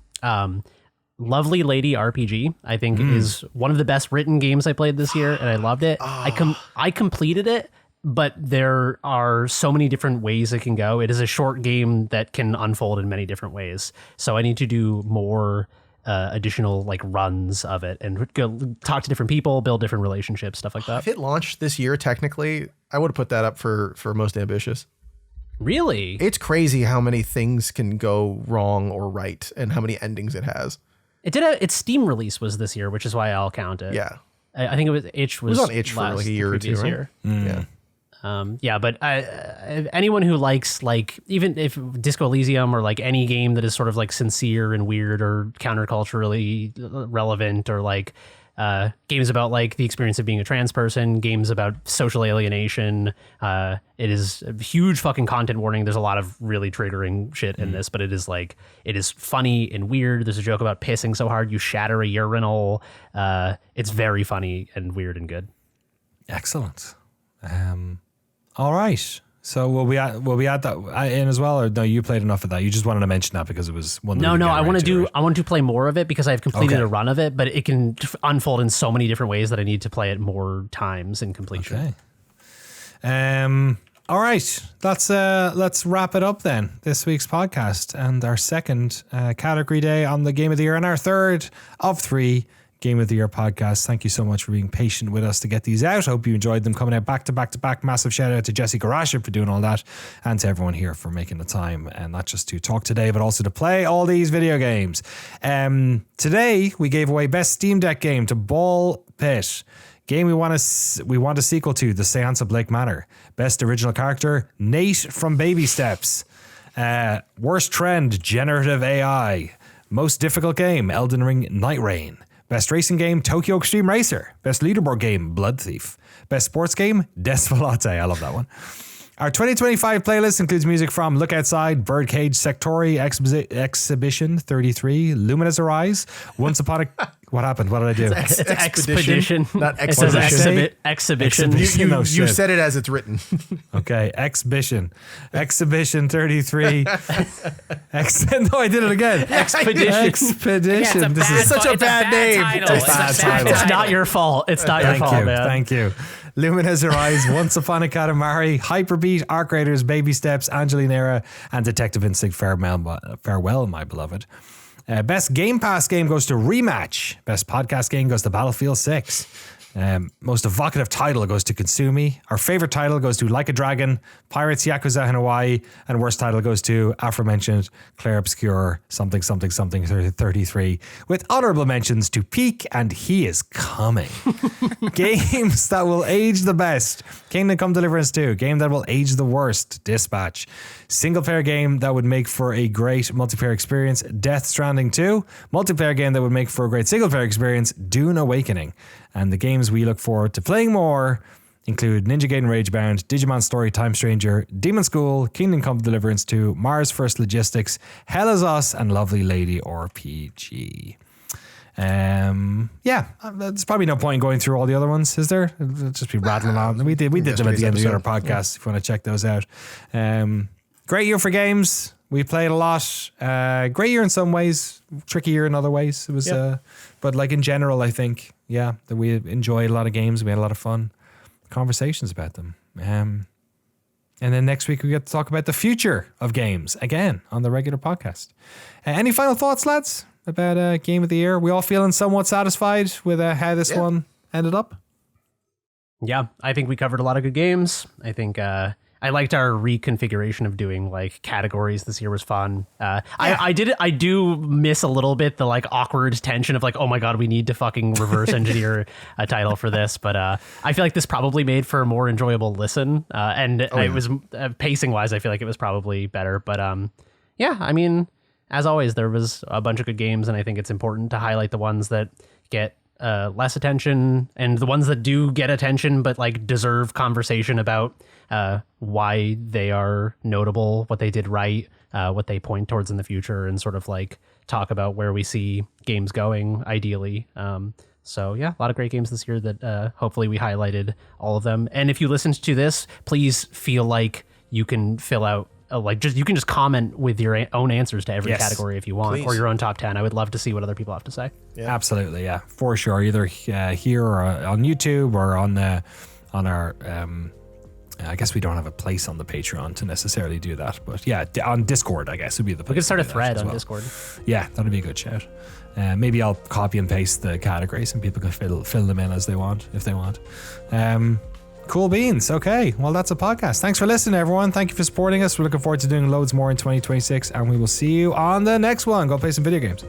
Lovely Lady RPG, I think, is one of the best written games I played this year, and I loved it. I completed it, but there are so many different ways it can go. It is a short game that can unfold in many different ways. So I need to do more additional like runs of it and go talk to different people, build different relationships, stuff like that. If it launched this year, technically, I would have put that up for most ambitious. Really? It's crazy how many things can go wrong or right and how many endings it has. It did its Steam release was this year, which is why I'll count it. Yeah. I think it was on itch for like a year or two, right? Yeah. But anyone who likes, like, even if Disco Elysium or like any game that is sort of like sincere and weird or counterculturally relevant, or like games about like the experience of being a trans person, games about social alienation, it is a huge fucking content warning. There's a lot of really triggering shit in this, but it is funny and weird. There's a joke about pissing so hard you shatter a urinal. It's very funny and weird and good. Excellent. All right. So will we add that in as well, or no? You played enough of that. You just wanted to mention that because it was one. No. I want to play more of it because I've completed a run of it, but it can unfold in so many different ways that I need to play it more times in completion. Okay. All right. Let's wrap it up then. This week's podcast and our second category day on the Game of the Year and our third of 3 Game of the Year podcast. Thank you so much for being patient with us to get these out. Hope you enjoyed them coming out back to back to back. Massive shout out to Jesse Garasha for doing all that, and to everyone here for making the time, and not just to talk today, but also to play all these video games. Today we gave away Best Steam Deck Game to Ball Pit. Game we want a sequel to, The Seance of Blake Manor. Best Original Character, Nate from Baby Steps. Worst Trend, Generative AI. Most Difficult Game, Elden Ring Night Rain. Best Racing Game, Tokyo Extreme Racer. Best Leaderboard Game, Blood Thief. Best Sports Game, Desperate. I love that one. Our 2025 playlist includes music from Look Outside, Birdcage Sectori, Exhibition 33, Luminous Arise, Once Upon a... What happened? What did I do? It's expedition. Not It says exhibition. You said it as it's written. Okay, Exhibition 33. No, I did it again. Yeah, Expedition. This is such a bad name. Title. It's a bad title. It's not your fault. It's not your fault, man. Thank you. Luminous Arise, Once Upon a Katamari, Hyperbeat, Arc Raiders, Baby Steps, Angelina, and Detective Instinct Farewell, my beloved. Best Game Pass game goes to Rematch. Best podcast game goes to Battlefield 6. Most evocative title goes to Consumi. Our favorite title goes to Like a Dragon, Pirates Yakuza in Hawaii, and worst title goes to aforementioned Claire Obscure something 33, with honorable mentions to Peak and He Is Coming. Games that will age the best: Kingdom Come Deliverance 2. Game that will age the worst: Dispatch. Single player game that would make for a great multiplayer experience: Death Stranding 2. Multiplayer game that would make for a great single player experience: Dune Awakening. And the games we look forward to playing more include Ninja Gaiden Ragebound, Digimon Story Time Stranger, Demon School, Kingdom Come Deliverance 2, Mars First Logistics, Hell Is Us, and Lovely Lady RPG. There's probably no point in going through all the other ones, is there? It'll just be rattling on. We did them at the end of the other podcasts if you want to check those out. Great year for games. We played a lot. Great year in some ways, tricky year in other ways. It was, but like in general, I think, that we enjoyed a lot of games. We had a lot of fun conversations about them. And then next week we get to talk about the future of games again on the regular podcast. Any final thoughts, lads, about Game of the Year? We all feeling somewhat satisfied with how this one ended up? Yeah, I think we covered a lot of good games. I think I liked our reconfiguration of doing like categories this year was fun. I do miss a little bit the like awkward tension of like, oh my God, we need to fucking reverse engineer a title for this. But I feel like this probably made for a more enjoyable listen. It was pacing wise, I feel like it was probably better. But I mean, as always, there was a bunch of good games, and I think it's important to highlight the ones that get less attention and the ones that do get attention but like deserve conversation about why they are notable, what they did right, what they point towards in the future, and sort of like talk about where we see games going ideally. So yeah, a lot of great games this year that hopefully we highlighted all of them. And if you listened to this, please feel like you can fill out you can just comment with your own answers to every category if you want, or your own top 10. I would love to see what other people have to say. Yeah. Absolutely, yeah, for sure. Either here or on YouTube or on our. I guess we don't have a place on the Patreon to necessarily do that, but yeah, on Discord, I guess would be the place. We could start a thread on Discord. Yeah, that'd be a good shout. Maybe I'll copy and paste the categories and people can fill them in as they want, if they want. Cool beans. Okay, well, that's a podcast. Thanks for listening, everyone. Thank you for supporting us. We're looking forward to doing loads more in 2026, and we will see you on the next one. Go play some video games.